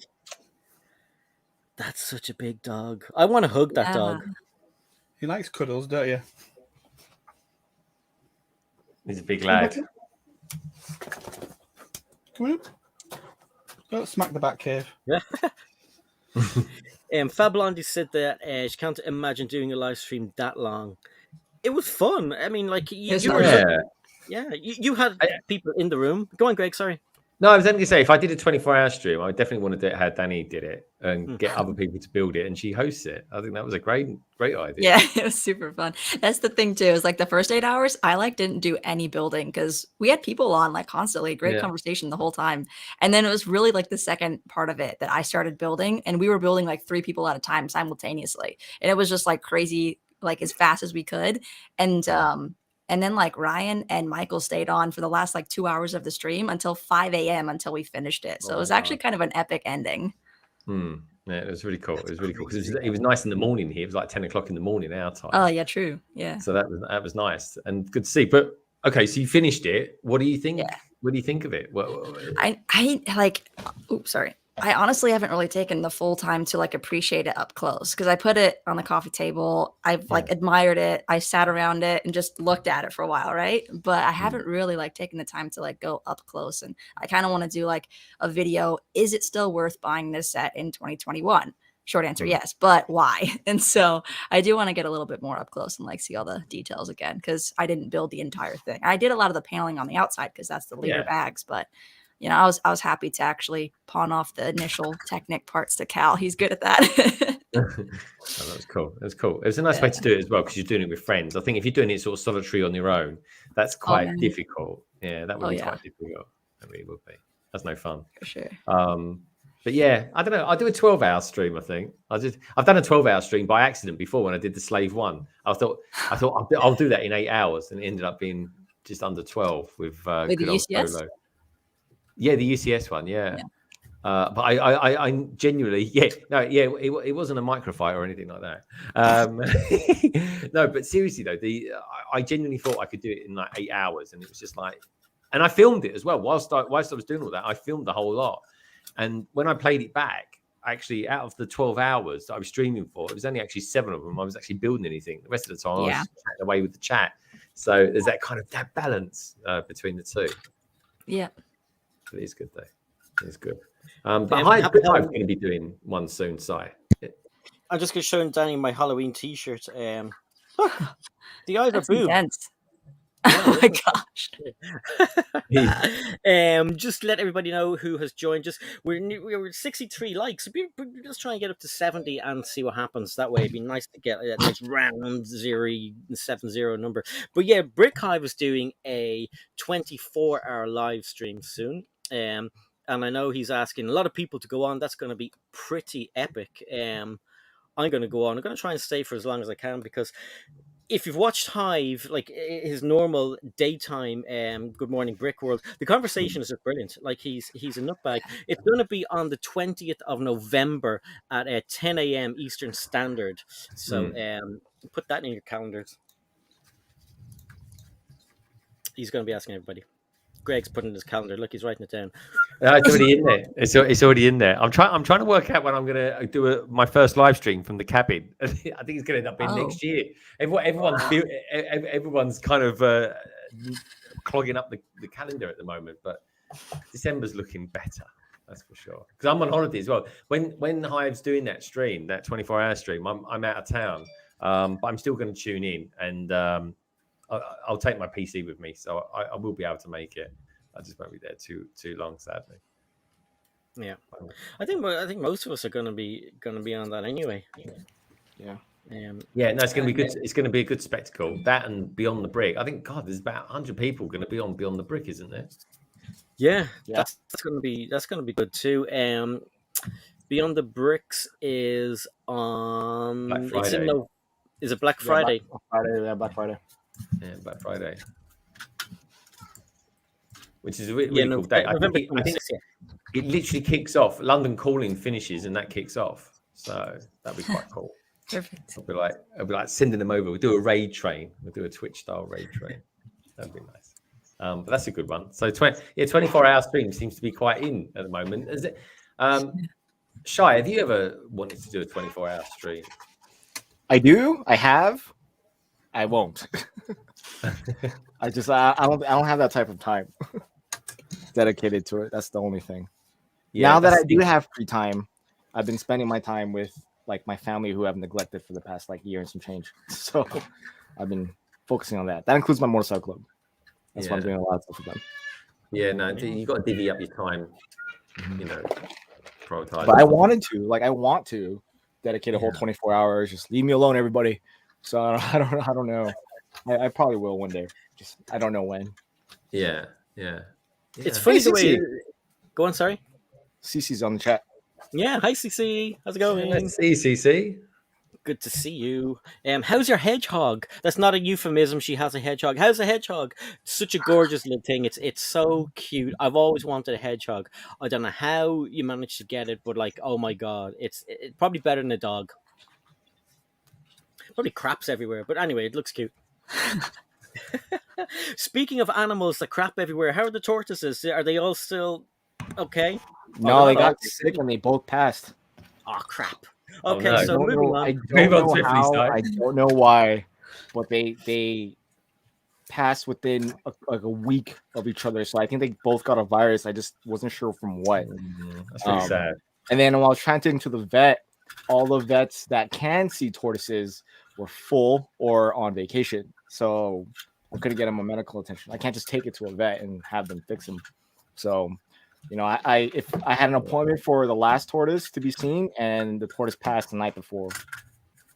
That's such a big dog. I want to hug that dog. He likes cuddles, don't you? He's a big lad. Come on. Don't smack the back cave. Fab Blondie said that she can't imagine doing a live stream that long. It was fun. I mean, like you had people in the room. Go on, Greg. Sorry. No, I was only going to say, if I did a 24-hour stream, I would definitely want to do it how Danny did it and get other people to build it, and she hosts it. I think that was a great idea. Yeah, it was super fun. That's the thing too. Is like the first 8 hours, I didn't do any building because we had people on constantly, great conversation the whole time. And then it was really the second part of it that I started building, and we were building 3 people at a time simultaneously, and it was just crazy, as fast as we could. And then Ryan and Michael stayed on for the last 2 hours of the stream until 5 a.m. until we finished it. So it was actually kind of an epic ending. Yeah, it was really cool. It was really cool because it was nice in the morning here. It was 10 o'clock in the morning our time. Oh yeah, true. Yeah. So that was nice and good to see. But okay, so you finished it. What do you think? Yeah. What do you think of it? Oops, sorry. I honestly haven't really taken the full time to appreciate it up close because I put it on the coffee table. I've admired it. I sat around it and just looked at it for a while, right? But I haven't really taken the time to go up close. And I kind of want to do a video. Is it still worth buying this set in 2021? Short answer, yes. But why? And so I do want to get a little bit more up close and see all the details again because I didn't build the entire thing. I did a lot of the paneling on the outside because that's the leader bags, but I was happy to actually pawn off the initial Technic parts to Cal. He's good at that. That was cool. That's cool. It was a nice way to do it as well because you're doing it with friends. I think if you're doing it sort of solitary on your own, that's quite difficult. Yeah, that would be quite difficult. That really would be. That's no fun. For sure. But yeah, I don't know. I'll do a 12-hour stream. I think I've done a 12-hour stream by accident before when I did the Slave 1. I thought I'll do that in 8 hours, and it ended up being just under 12 with the UCS. Solo. Yeah, the UCS one. Yeah. But I genuinely, it wasn't a microfight or anything like that. No, but seriously though, I genuinely thought I could do it in 8 hours, and it was just and I filmed it as well whilst I was doing all that. I filmed the whole lot, and when I played it back, actually out of the 12 hours that I was streaming for, it was only actually 7 of them I was actually building anything. The rest of the time I was just chatting away with the chat. So there's that kind of that balance between the two. Yeah. It is good though. It's good. But I'm going to be doing one soon, Si. I'm just going to show Danny my Halloween T-shirt. Look, the eyes are boob. Intense. Oh my gosh. Just let everybody know who has joined us. We're 63 likes. We're just trying to get up to 70 and see what happens. That way it'd be nice to get a nice round 070 number. But yeah, Brick Hive is doing a 24-hour live stream soon. And I know he's asking a lot of people to go on. That's going to be pretty epic. I'm going to go on. I'm going to try and stay for as long as I can because if you've watched Hive, his normal daytime Good Morning Brick World, the conversation is just brilliant. He's a nutbag. It's going to be on the 20th of November at 10 a.m. Eastern Standard. So put that in your calendars. He's going to be asking everybody. Greg's putting in his calendar. Look, he's writing it down. It's already in there. It's already in there. I'm trying to work out when I'm going to do my first live stream from the cabin. I think it's going to end up being next year. Everyone's kind of clogging up the calendar at the moment, but December's looking better. That's for sure. Because I'm on holiday as well. When Hive's doing that stream, that 24-hour stream, I'm out of town, but I'm still going to tune in and. I'll take my PC with me, so I will be able to make it. I just won't be there too long, sadly. Yeah, I think most of us are going to be on that anyway. Yeah. No, it's going to be good. It's going to be a good spectacle. That and Beyond the Brick. I think there's about 100 people going to be on Beyond the Brick, isn't there? Yeah. That's going to be good too. Beyond the Bricks is on Black Friday. Is it Black Friday? Black Friday. Yeah, Black Friday, which is a really cool day. I think it literally kicks off. London Calling finishes and that kicks off, so that'd be quite cool. Perfect. I'll be like sending them over. We'll do a raid train. We'll do a Twitch style raid train. That'd be nice. But that's a good one. So 24-hour stream seems to be quite in at the moment. Is it? Shy, have you ever wanted to do a 24-hour stream? I do. I have. I won't. I don't have that type of time dedicated to it. That's the only thing. Now that I do have free time, I've been spending my time with my family who I've neglected for the past year and some change. So I've been focusing on that. That includes my motorcycle club. That's why I'm doing a lot of stuff with them. Yeah, no, you got to divvy up your time. You know, prioritize. But I want to dedicate a whole 24 hours. Just leave me alone, everybody. So I don't know. I probably will one day. Just I don't know when. Yeah. It's funny the way. Go on, sorry. CC's on the chat. Yeah, hi CC. How's it going? Let's see, CC. Good to see you. How's your hedgehog? That's not a euphemism. She has a hedgehog. How's a hedgehog? Such a gorgeous little thing. It's so cute. I've always wanted a hedgehog. I don't know how you managed to get it, but like, oh my god, it's probably better than a dog. Probably craps everywhere, but anyway, it looks cute. Speaking of animals that crap everywhere, how are the tortoises? Are they all still okay? No, they got sick and they both passed. Oh crap. Okay, so moving on. I don't know why, but they passed within a week of each other. So I think they both got a virus. I just wasn't sure from what. That's really sad. And then while I was trying to get into the vet, all the vets that can see tortoises were full or on vacation. So I couldn't get them a medical attention. I can't just take it to a vet and have them fix them. So, you know, if I had an appointment for the last tortoise to be seen and the tortoise passed the night before,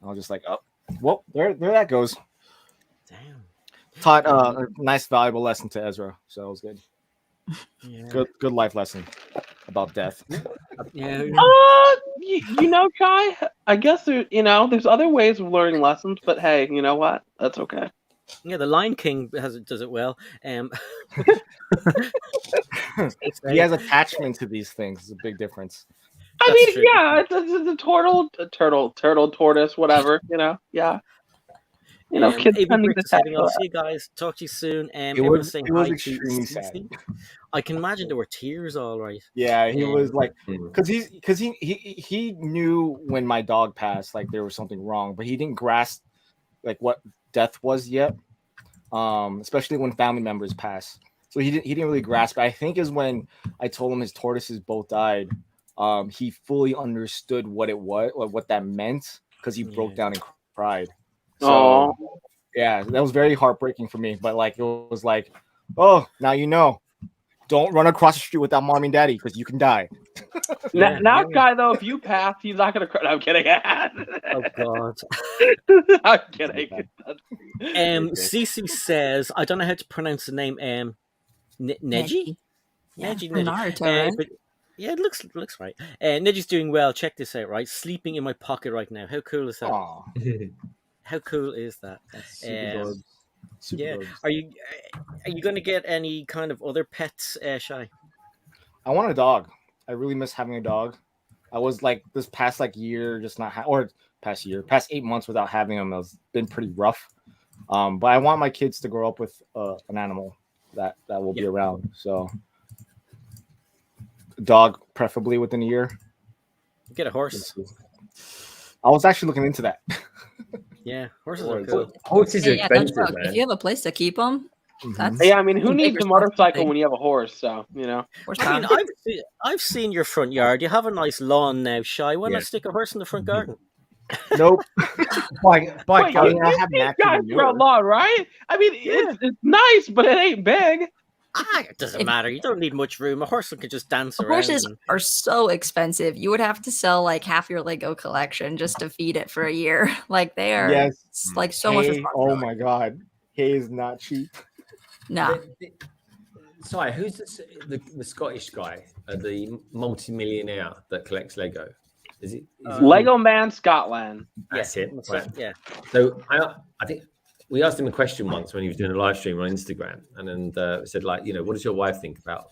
I was just like, oh, well, there that goes. Damn. Taught a nice, valuable lesson to Ezra. So it was good. Yeah. Good life lesson about death. Yeah. You know, Kai, I guess there's other ways of learning lessons, but hey, you know what? That's okay. Yeah, the Lion King does it well. He has attachment to these things. It's a big difference. I mean, true. Yeah, it's a turtle, tortoise, whatever. Yeah. You know, kids tending to I'll see you guys. Talk to you soon. It was extremely sad. I can imagine there were tears, all right. Yeah, he was like, because he knew when my dog passed, like there was something wrong, but he didn't grasp like what death was yet. Especially when family members pass. So he didn't really grasp it. I think is when I told him his tortoises both died. He fully understood what it was, what that meant, because he broke down and cried. So yeah, that was very heartbreaking for me. But like it was like, oh, now you know. Don't run across the street without mommy and daddy because you can die. Now, Guy, though, if you pass, he's not going to cry. I'm kidding. Oh, God. I'm kidding. Cece says, I don't know how to pronounce the name. Neji? Neji. Naruto, right? Yeah, it looks right. Neji's doing well. Check this out, right? Sleeping in my pocket right now. How cool is that? How cool is that? That's super yeah. Are you going to get any kind of other pets, Shy? I want a dog. I really miss having a dog. I was like this past year, just not past 8 months without having them. It's been pretty rough. But I want my kids to grow up with an animal that will be around. So, dog, preferably within a year. Get a horse. I was actually looking into that. Yeah, horses are cool. Horses are expensive, man. If you have a place to keep them, I mean, who needs a motorcycle when you have a horse? So, you know. I mean, I've seen your front yard. You have a nice lawn now, Shy. Why not stick a horse in the front garden? Nope. I have guys for a lawn, right? I mean, it's nice, but it ain't big. It doesn't matter. You don't need much room. A horse can just dance around. Horses are so expensive. You would have to sell like half your Lego collection just to feed it for a year. Like they are like so much responsibility. Oh my God. Hay is not cheap. No. Sorry, who's the Scottish guy, the multi-millionaire that collects Lego? Is it Lego Man Scotland? That's it. Right. Yeah. So I think we asked him a question once when he was doing a live stream on Instagram, and then said, like, you know, what does your wife think about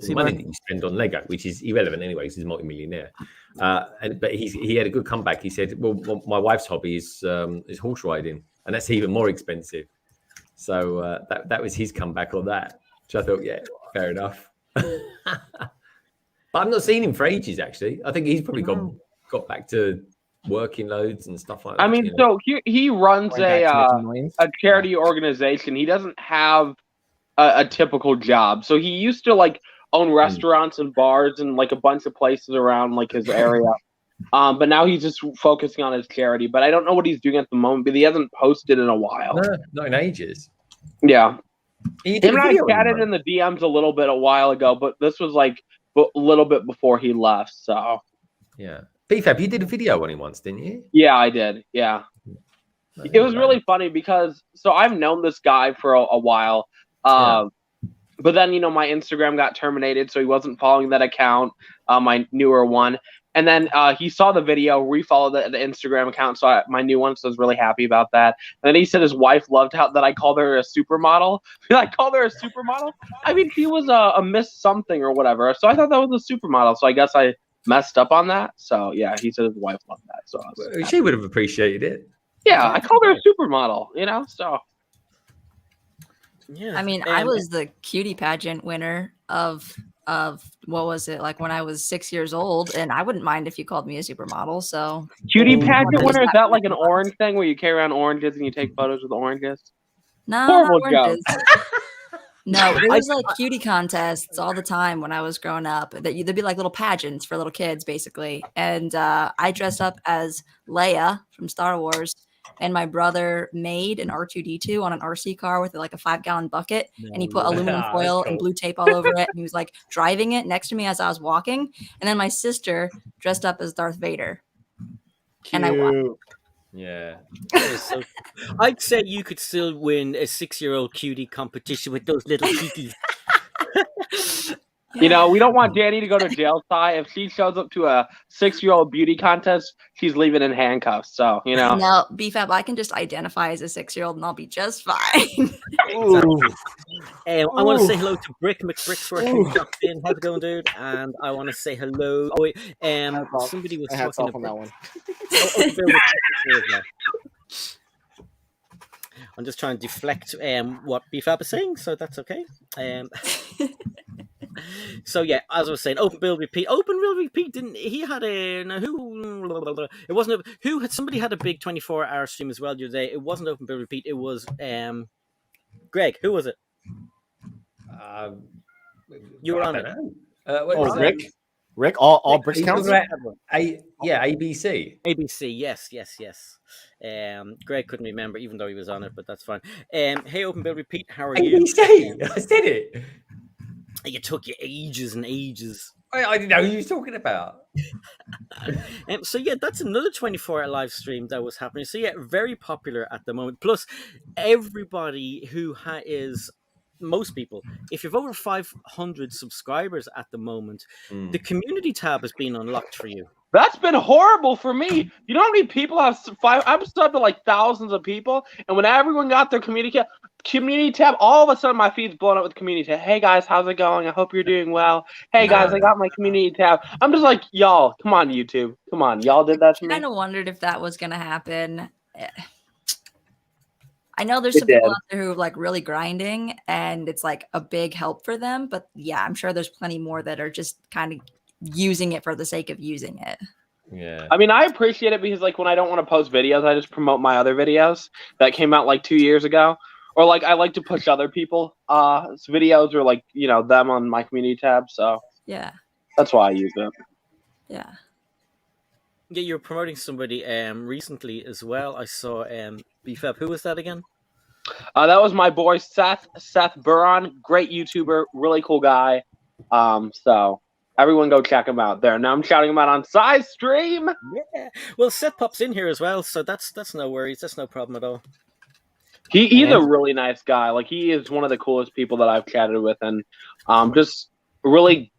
the money that you spend on Lego, which is irrelevant anyway, because he's a multi-millionaire. But he had a good comeback. He said, well, my wife's hobby is horse riding, and that's even more expensive. So that was his comeback on that, which I thought, yeah, fair enough. But I've not seen him for ages, actually. I think he's probably got back to working loads and stuff like that. I mean, so he runs a charity organization. He doesn't have a typical job. So he used to like own restaurants and bars and like a bunch of places around like his area. But now he's just focusing on his charity. But I don't know what he's doing at the moment, but he hasn't posted in a while. No, not in ages. Yeah. You did Him a and I video on him, chatted though. in the DMs a little bit a while ago, but this was like a little bit before he left. So Yeah. BFAB, you did a video on him once, didn't you? yeah, I did. Yeah. It was really funny because I've known this guy for a while. But then, my Instagram got terminated, so he wasn't following that account, my newer one. And then he saw the video, refollowed the Instagram account, so my new one, so I was really happy about that. And then he said his wife loved that I called her a supermodel. I called her a supermodel? I mean, she was a Miss something or whatever, so I thought that was a supermodel. So I guess I messed up on that. So, yeah, he said his wife loved that. So she would have appreciated it. Yeah, I called her a supermodel, so. Yeah. I mean, I was the cutie pageant winner of what was it, like when I was 6 years old, and I wouldn't mind if you called me a supermodel. So cutie pageant winner, is that like an orange thing where you carry around oranges and you take photos with the oranges? No, horrible not oranges. No, it was like cutie contests all the time when I was growing up. There'd be like little pageants for little kids, basically. And I dressed up as Leia from Star Wars, and my brother made an R2-D2 on an RC car with like a 5-gallon bucket, and he put aluminum foil and blue tape all over it, and he was like driving it next to me as I was walking. And then my sister dressed up as Darth Vader, and I won. Yeah. So, I'd say you could still win a 6-year-old cutie competition with those little cuties. We don't want Danny to go to jail, Ty. If she shows up to a 6-year-old beauty contest, she's leaving in handcuffs. So, No, BFAB, I can just identify as a 6-year-old and I'll be just fine. I want to say hello to Brick McBricksworth who dropped in. How's it going, dude? And I want to say hello. Oh, wait, somebody was talking about that one. I'm just trying to deflect what BFAB is saying, so that's okay. So yeah, as I was saying, open build repeat. Open build repeat didn't he had a it wasn't who had somebody had a big 24-hour stream as well the other day. It wasn't open build repeat. It was Greg. Who was it? You were on it. Rick. Rick, all bricks count. ABC. ABC, yes. Greg couldn't remember, even though he was on it, but that's fine. Hey, open build repeat. How are you? ABC. I said it. It took you ages and ages. I didn't know who you was talking about. So yeah, that's another 24-hour live stream that was happening. So yeah, very popular at the moment. Plus, everybody who is most people, if you've over 500 subscribers at the moment, the community tab has been unlocked for you. That's been horrible for me. You know how many people have I'm subbed to like thousands of people, and when everyone got their community tab, all of a sudden my feed's blown up with community tab. Hey guys, how's it going? I hope you're doing well. Hey guys, I got my community tab. I'm just like, y'all, come on, YouTube. Come on. Y'all did that to me. I kind of wondered if that was going to happen. I know there's some people out there who are like really grinding and it's like a big help for them, but yeah, I'm sure there's plenty more that are just kind of using it for the sake of using it. Yeah. I mean, I appreciate it because like when I don't want to post videos, I just promote my other videos that came out like 2 years ago. Or like I like to push other people videos or like, them on my community tab. So yeah, that's why I use it. Yeah. Yeah, you're promoting somebody recently as well. I saw BFAB. Who was that again? That was my boy Seth Buron, great YouTuber, really cool guy. So everyone go check him out there. Now I'm shouting him out on Size Stream. Yeah. Well, Seth pops in here as well, so that's no worries. That's no problem at all. He's a really nice guy. Like he is one of the coolest people that I've chatted with, and just really,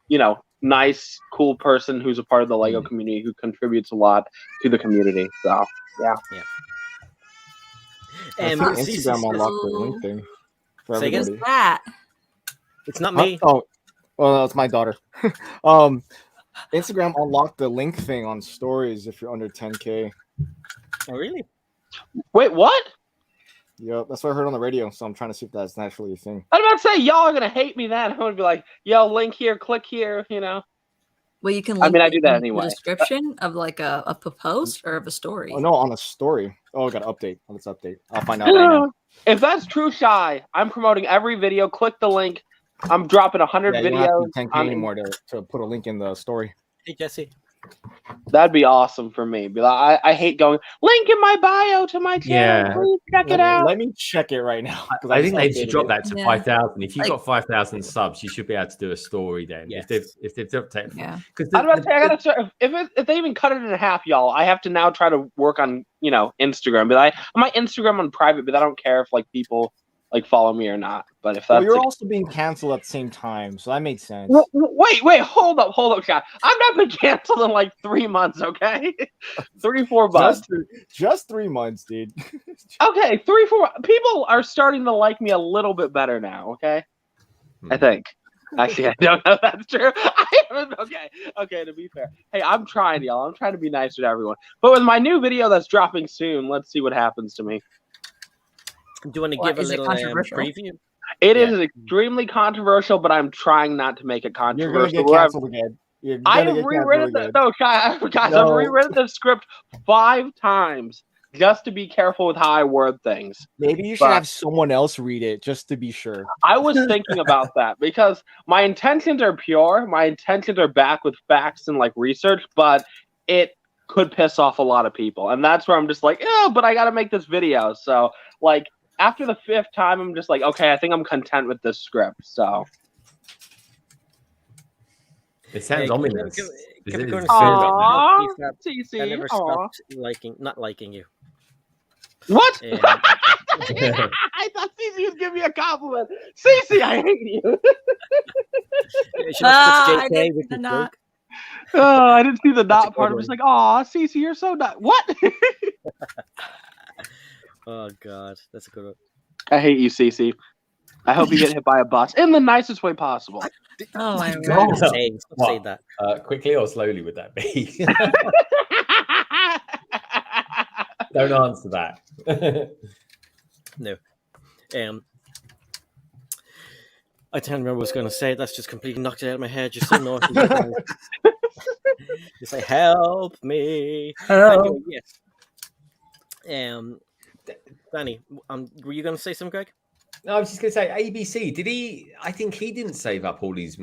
nice, cool person who's a part of the Lego community who contributes a lot to the community. So yeah. Instagram unlocked the link thing for Say again? everybody. That It's not me. Oh, well, no, it's my daughter. Instagram unlocked the link thing on stories if you're under 10K. Oh, really? Wait, what? Yep, that's what I heard on the radio. So I'm trying to see if that's naturally a thing. I was about to say y'all are gonna hate me then. I'm gonna be like, yo, link here, click here, Well, you can. I mean, I link do that in anyway. The description of like a post or of a story. Oh no, on a story. Oh, I got to update. Let's update. I'll find out right now. If that's true, Shy, I'm promoting every video. Click the link. I'm dropping 100 Yeah, you don't have videos. to be 10K anymore to put a link in the story. Hey, Jesse. That'd be awesome for me. But I hate going link in my bio to my channel. Yeah. Please check it out. Let me check it right now. 'cause I think they just should updated drop it. that to Yeah. 5,000. If you've Like- got 5,000 subs, you should be able to do a story then. Yes. If they've dropped it, Yeah. because I was about to say, I gotta start, if they even cut it in half, y'all, I have to now try to work on Instagram. But I my Instagram on private, but I don't care if like people like follow me or not. But if Well, that's you're also being canceled at the same time, so that made sense. wait, hold up, Scott. I've not been canceled in like 3 months, okay? 3-4 months. Just 3 months, dude. Okay, 3-4 people are starting to like me a little bit better now, okay? I think. Actually, I don't know if that's true. Okay, to be fair. Hey, I'm trying, y'all. I'm trying to be nicer to everyone. But with my new video that's dropping soon, let's see what happens to me. Do you want to What, give a is it little controversial? preview? It is extremely controversial, but I'm trying not to make it You're gonna controversial. get canceled again. I have rewritten guys, I've rewritten the script 5 times just to be careful with how I word things. Maybe you should But- have someone else read it just to be sure. I was thinking about that because my intentions are pure. My intentions are backed with facts and like research, but it could piss off a lot of people. And that's where I'm just like, yeah, but I got to make this video. So like after the 5th time, I'm just like, okay, I think I'm content with this script. So it sounds ominous. Give Is it it- going it's feel like Aw. that. CC, I never aw. stopped not liking you. What? Um, I thought Cece was giving me a compliment. Cece, I hate you. you should have put I JK didn't with your not. joke. Oh, I didn't see the That's a not part. good I'm just like, aw, Cece, you're so not. What? Oh god, that's a good one. I hate you, Cece. I hope you get hit by a bus in the nicest way possible. Oh my God. word. Stop saying What? that. Quickly or slowly would that be? Don't answer that. No. I can't remember what I was going to say. That's just completely knocked it out of my head. You're so naughty. You say, help me. Anyway, yes. Danny, were you going to say something, Greg? No, I was just going to say ABC. Did he? I think he didn't save up all these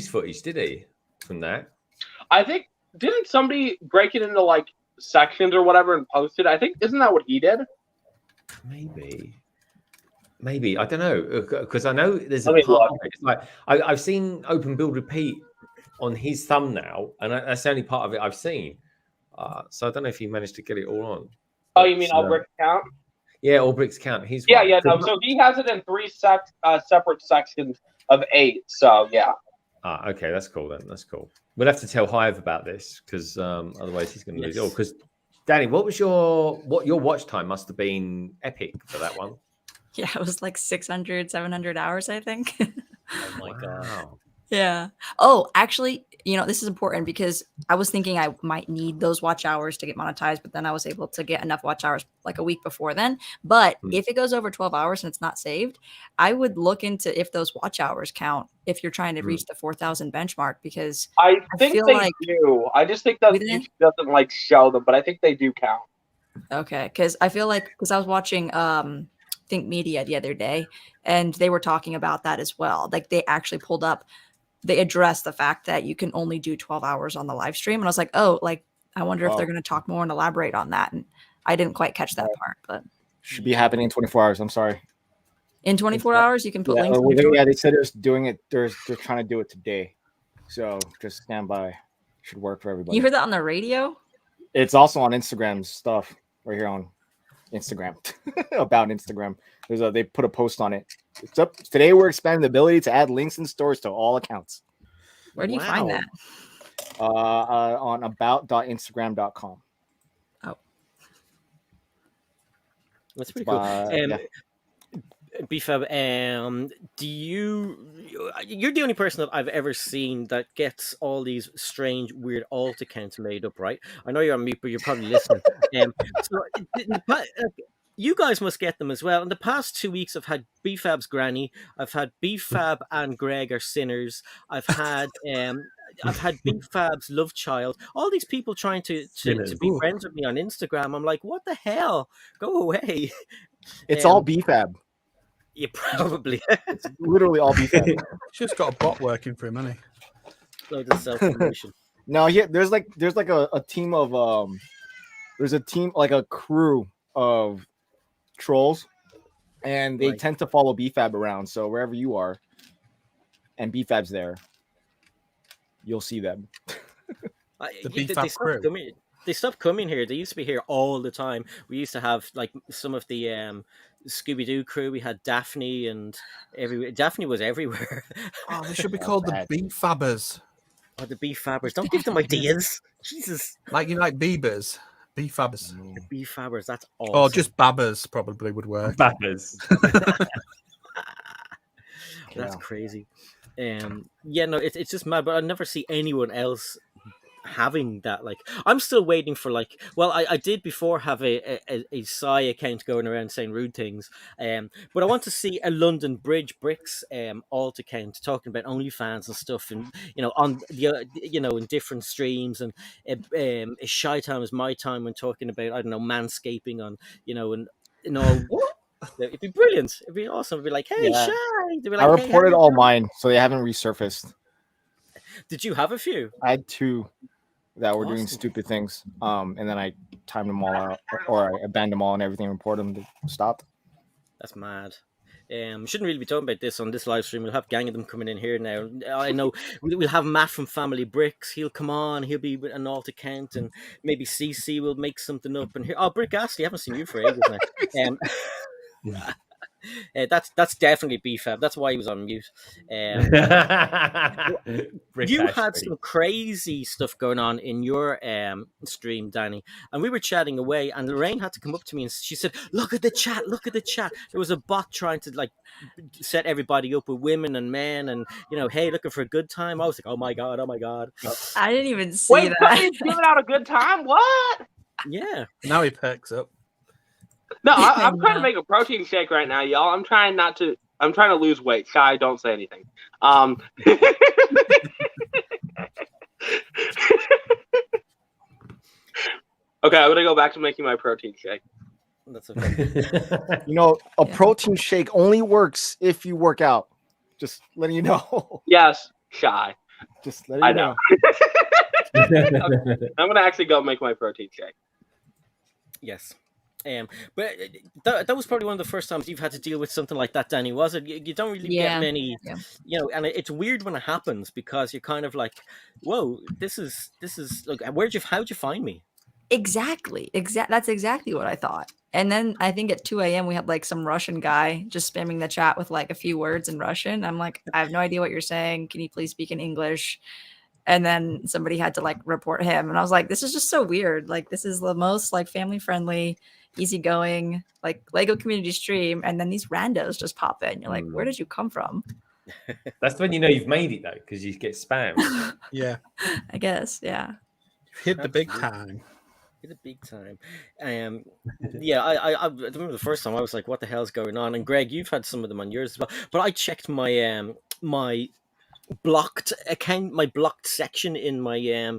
footage, did he? From that, I think didn't somebody break it into like sections or whatever and post it? I think isn't that what he did? maybe I don't know because I know there's a Let me part look. of it. It's like I've seen Open Build Repeat on his thumbnail, and that's the only part of it I've seen. So I don't know if he managed to get it all on. Oh, you mean But, all bricks count? Yeah, all bricks count. He's Yeah, one. yeah. No, so he has it in 3 separate sections of 8. So yeah. Okay, that's cool then. That's cool. We'll have to tell Hive about this because otherwise he's going to lose it all. Because Danny, what was your watch time? Must have been epic for that one. Yeah, it was like 600, 700 hours, I think. Oh my god. Wow. Yeah. Oh, actually, this is important because I was thinking I might need those watch hours to get monetized, but then I was able to get enough watch hours like a week before then. But if it goes over 12 hours and it's not saved, I would look into if those watch hours count if you're trying to reach the 4,000 benchmark because I think feel they like- do. I just think that Do they? YouTube doesn't like show them, but I think they do count. okay, because I feel like because I was watching Think Media the other day and they were talking about that as well. Like they actually pulled up. They addressed the fact that you can only do 12 hours on the live stream. And I was like, oh, like, I wonder if they're going to talk more and elaborate on that. And I didn't quite catch that part, but Should be happening in 24 hours. I'm sorry. in 24 hours, you can put Yeah, links. in your story? they said they're doing it. They're trying to do it today. So just stand by. Should work for everybody. You heard that on the radio? It's also on Instagram stuff right here on Instagram about Instagram. They put a post on it. It's up today. We're expanding the ability to add links and stores to all accounts. Where do you find that? On about.instagram.com. Oh, That's pretty cool. Yeah. BFAB, you're the only person that I've ever seen that gets all these strange, weird alt accounts made up, right? I know you're on mute, but you're probably listening. You guys must get them as well. In the past 2 weeks, I've had BFAB's granny. I've had BFAB and Greg are sinners. I've had BFAB's love child. All these people trying to be friends with me on Instagram. I'm like, what the hell? Go away. It's all BFAB. Yeah, probably. It's literally all BFAB. Just got a bot working for him, hasn't he? Load of self-promotion. No, yeah, there's like a team of there's a team, like a crew of trolls, and they tend to follow BFAB around. So wherever you are, and BFAB's there, you'll see them. The BFAB crew. They stopped coming here. They used to be here all the time. We used to have like some of the Scooby Doo crew. We had Daphne and Daphne was everywhere. Oh, they should be called the BFABers. Oh, the BFABers. Don't give them ideas. Jesus. Like you like Biebers. BFABers. The BFABers. That's awesome. Or just Babbers probably would work. Babbers. That's crazy. Yeah, no, it's just mad. But I never see anyone else having that. Like, I'm still waiting for like. Well, I did before have a Psy account going around saying rude things. But I want to see a London Bridge Bricks alt account talking about OnlyFans and stuff, and on the in different streams, and Shy Time is my time when talking about, I don't know, manscaping on and all. It'd be brilliant. It'd be awesome. It'd be like, hey, Shy. They'd be like, I reported all mine, so they haven't resurfaced. Did you have a few? I had 2 that were doing stupid things. And then I timed them all out, or I abandoned them all and everything, reported them to stop. That's mad. Shouldn't really be talking about this on this live stream. We'll have gang of them coming in here now. I know we'll have Matt from Family Bricks. He'll come on. He'll be with an alt account, and maybe CC will make something up. And here, Brick Astley, I haven't seen you for ages now. That's definitely BFAB. That's why he was on mute. You had some crazy stuff going on in your stream, Danny, and we were chatting away, and Lorraine had to come up to me and she said, look at the chat. There was a bot trying to like set everybody up with women and men, and hey, looking for a good time. I was like, oh my god. I didn't even see that. He's giving out a good time? What? Yeah. Now he perks up. No, I'm trying to make a protein shake right now, y'all. I'm trying to lose weight. Shy, don't say anything. Okay, I'm gonna go back to making my protein shake. That's okay. A protein shake only works if you work out. Just letting you know. Yes, Shy. Just letting you know. Okay. I'm gonna actually go make my protein shake. Yes. But that was probably one of the first times you've had to deal with something like that, Danny, was it? You don't really get many, and it's weird when it happens, because you're kind of like, whoa, this is like, how'd you find me? Exactly. That's exactly what I thought. And then I think at 2 a.m. we had like some Russian guy just spamming the chat with like a few words in Russian. I'm like, I have no idea what you're saying. Can you please speak in English? And then somebody had to like report him. And I was like, this is just so weird. Like, this is the most like family friendly, easygoing, like Lego community stream. And then these randos just pop in. You're like, where did you come from? That's when you know you've made it, though, because you get spammed. Yeah. I guess. Yeah. Hit the big time. Hit the big time. Yeah, I remember the first time I was like, what the hell's going on? And Greg, you've had some of them on yours as well. But I checked my my blocked account, my blocked section in my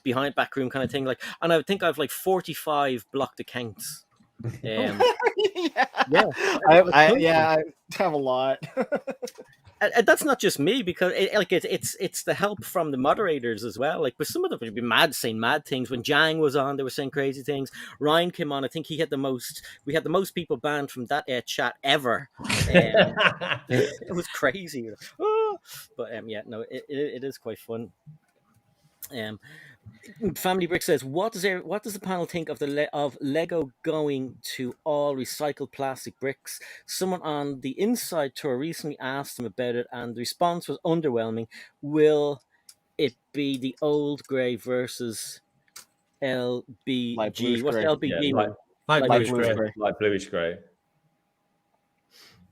behind back room kind of thing, like, and I think I've like 45 blocked accounts. I have a lot. And that's not just me, because it's the help from the moderators as well. Like, but some of them would be saying mad things. When Jang was on, they were saying crazy things. Ryan came on. I think we had the most people banned from that chat ever. It was crazy. But no, it is quite fun. Family Brick says, what does the panel think of of Lego going to all recycled plastic bricks? Someone on the Inside tour recently asked them about it, and the response was underwhelming. Will it be the old grey versus LBG? What's LBG? Yeah, light bluish grey.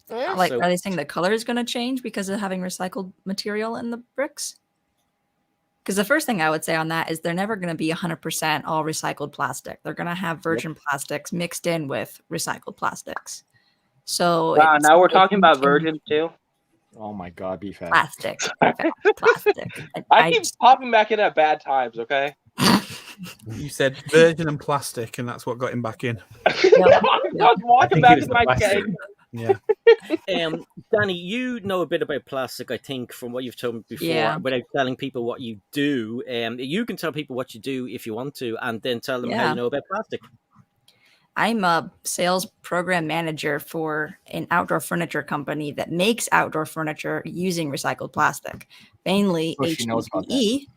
Like, are they saying the color is going to change because of having recycled material in the bricks? Because the first thing I would say on that is they're never going to be 100% all recycled plastic. They're going to have virgin plastics mixed in with recycled plastics. So wow, now we're talking about virgin too. Oh my God, BFAB. Plastic. I keep popping back in at bad times. Okay. You said virgin and plastic, and that's what got him back in. I was walking back in my cave. Yeah. Danny, you know a bit about plastic, I think, from what you've told me before, Yeah. without telling people what you do. You can tell people what you do if you want to, and then tell them how Yeah. you know about plastic. I'm a sales program manager for an outdoor furniture company that makes outdoor furniture using recycled plastic, mainly Oh, she knows about that. HDPE.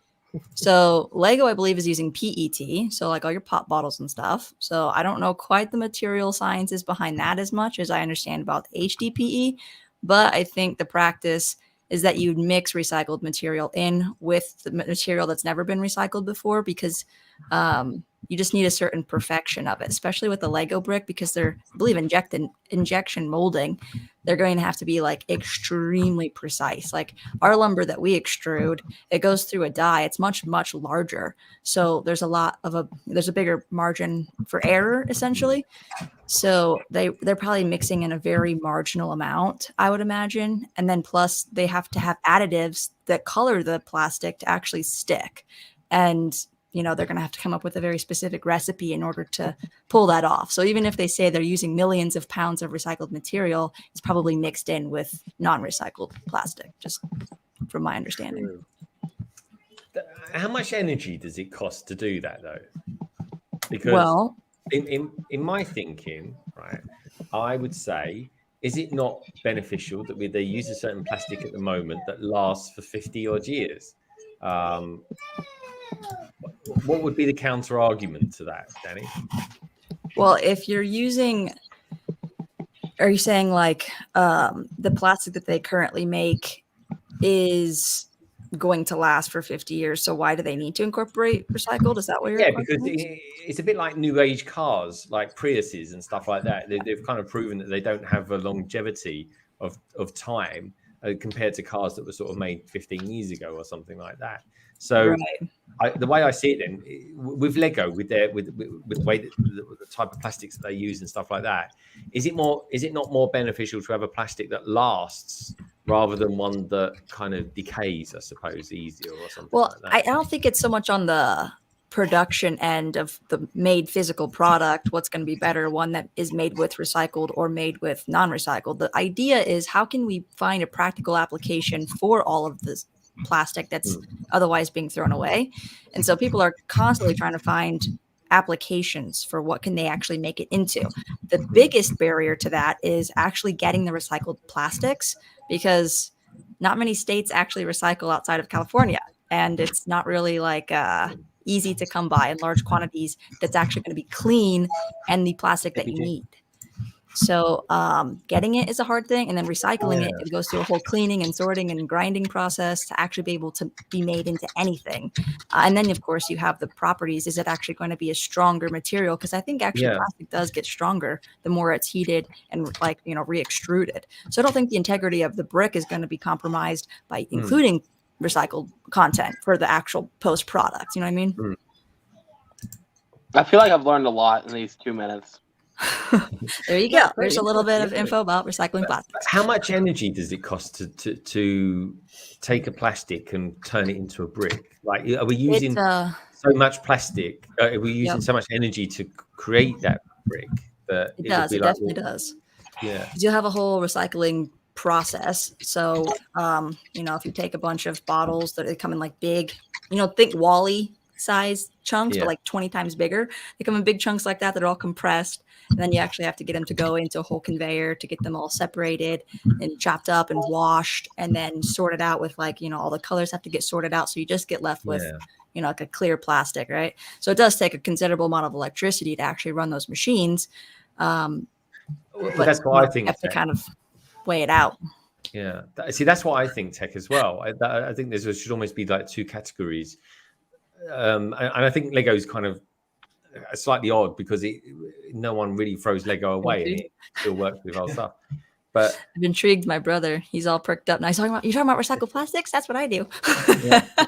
So Lego, I believe, is using PET, so like all your pop bottles and stuff. So I don't know quite the material sciences behind that as much as I understand about HDPE, but I think the practice is that you'd mix recycled material in with the material that's never been recycled before, because you just need a certain perfection of it, especially with the Lego brick, because they're, I believe, injection molding. They're going to have to be like extremely precise. Like our lumber that we extrude, it goes through a die. It's much, much larger. So there's a bigger margin for error, essentially. So they're probably mixing in a very marginal amount, I would imagine. And then plus they have to have additives that color the plastic to actually stick. And they're going to have to come up with a very specific recipe in order to pull that off. So even if they say they're using millions of pounds of recycled material, it's probably mixed in with non-recycled plastic, just from my understanding. How much energy does it cost to do that, though? Because in my thinking, right, I would say, is it not beneficial that they use a certain plastic at the moment that lasts for 50 odd years? What would be the counter argument to that, Danny? Well, if you're using, are you saying like the plastic that they currently make is going to last for 50 years? So why do they need to incorporate recycled? Is that what you're because it's a bit like new age cars, like Priuses and stuff like that. They've kind of proven that they don't have a longevity of time compared to cars that were sort of made 15 years ago or something like that. So the way I see it then, with Lego, with the way that the type of plastics that they use and stuff like that, is it not more beneficial to have a plastic that lasts rather than one that kind of decays, I suppose, easier or something like that? I don't think it's so much on the production end of the made physical product, what's going to be better, one that is made with recycled or made with non-recycled. The idea is, how can we find a practical application for all of this plastic that's otherwise being thrown away? And so people are constantly trying to find applications for what can they actually make it into. The biggest barrier to that is actually getting the recycled plastics, because not many states actually recycle outside of California, and it's not really like easy to come by in large quantities that's actually going to be clean and the plastic that you need. So getting it is a hard thing, and then recycling it goes through a whole cleaning and sorting and grinding process to actually be able to be made into anything. And then, of course, you have the properties. Is it actually going to be a stronger material? Because I think actually plastic does get stronger the more it's heated and re-extruded. So I don't think the integrity of the brick is going to be compromised by including recycled content for the actual post product. You know what I mean? I feel like I've learned a lot in these 2 minutes. There you go. There's a little bit of info about recycling plastics. How much energy does it cost to take a plastic and turn it into a brick? Like, are we using so much plastic? Are we using so much energy to create that brick? That it does. It definitely does. Yeah. You have a whole recycling process. So, if you take a bunch of bottles that come in like big, think Wally size chunks, but like 20 times bigger. They come in big chunks like that are all compressed. And then you actually have to get them to go into a whole conveyor to get them all separated and chopped up and washed and then sorted out with all the colors have to get sorted out. So you just get left with, like a clear plastic, right? So it does take a considerable amount of electricity to actually run those machines. But that's what I think. You have to kind of weigh it out. Yeah. See, that's what I think, Tech, as well. I think there should almost be like two categories. And I think Lego's kind of slightly odd because no one really throws Lego away and it still works with our stuff. But I've intrigued my brother. He's all perked up. And you're talking about recycled plastics? That's what I do.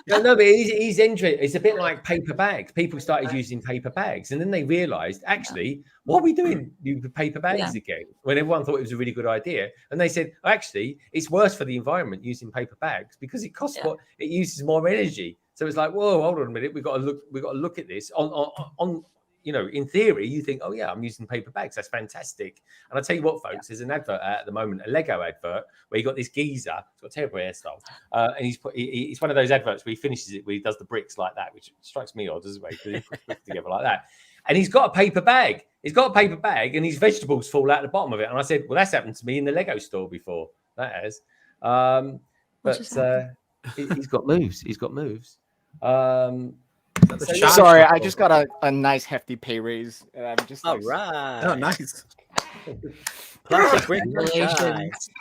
No, but he's interesting. It's a bit like paper bags. People started using paper bags and then they realized, actually, what are we doing with paper bags again? When everyone thought it was a really good idea. And they said, actually, it's worse for the environment using paper bags because it costs it uses more energy. So it's like, whoa, hold on a minute. We've got to look at this on you know, in theory, you think, oh yeah, I'm using paper bags. That's fantastic. And I tell you what, folks, there's an advert at the moment, a Lego advert, where you got this geezer, he's got a terrible hairstyle, and he's one of those adverts where he finishes it, where he does the bricks like that, which strikes me odd, doesn't it? He puts bricks together like that. And he's got a paper bag. He's got a paper bag, and his vegetables fall out the bottom of it. And I said, well, that's happened to me in the Lego store before. That has. But he's got moves. He's got moves. Sorry, I just got a nice hefty pay raise. And I'm just all right. Oh, nice.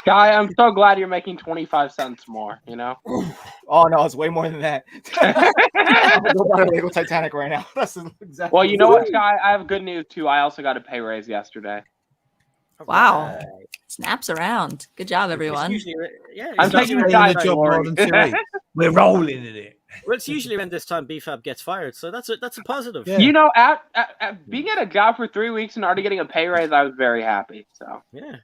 Guy, I'm so glad you're making 25 cents more, you know? Oh, no, it's way more than that. I'm going to go buy a Lego Titanic right now. That's exactly. Well, you know what, Guy? I have good news, too. I also got a pay raise yesterday. Wow. Snaps around. Good job, everyone. I'm taking the job more than 2 weeks. We're rolling in it. Well, it's usually around this time BFAB gets fired, so that's a positive. Yeah. You know, at being at a job for 3 weeks and already getting a pay raise, I was very happy. So yeah.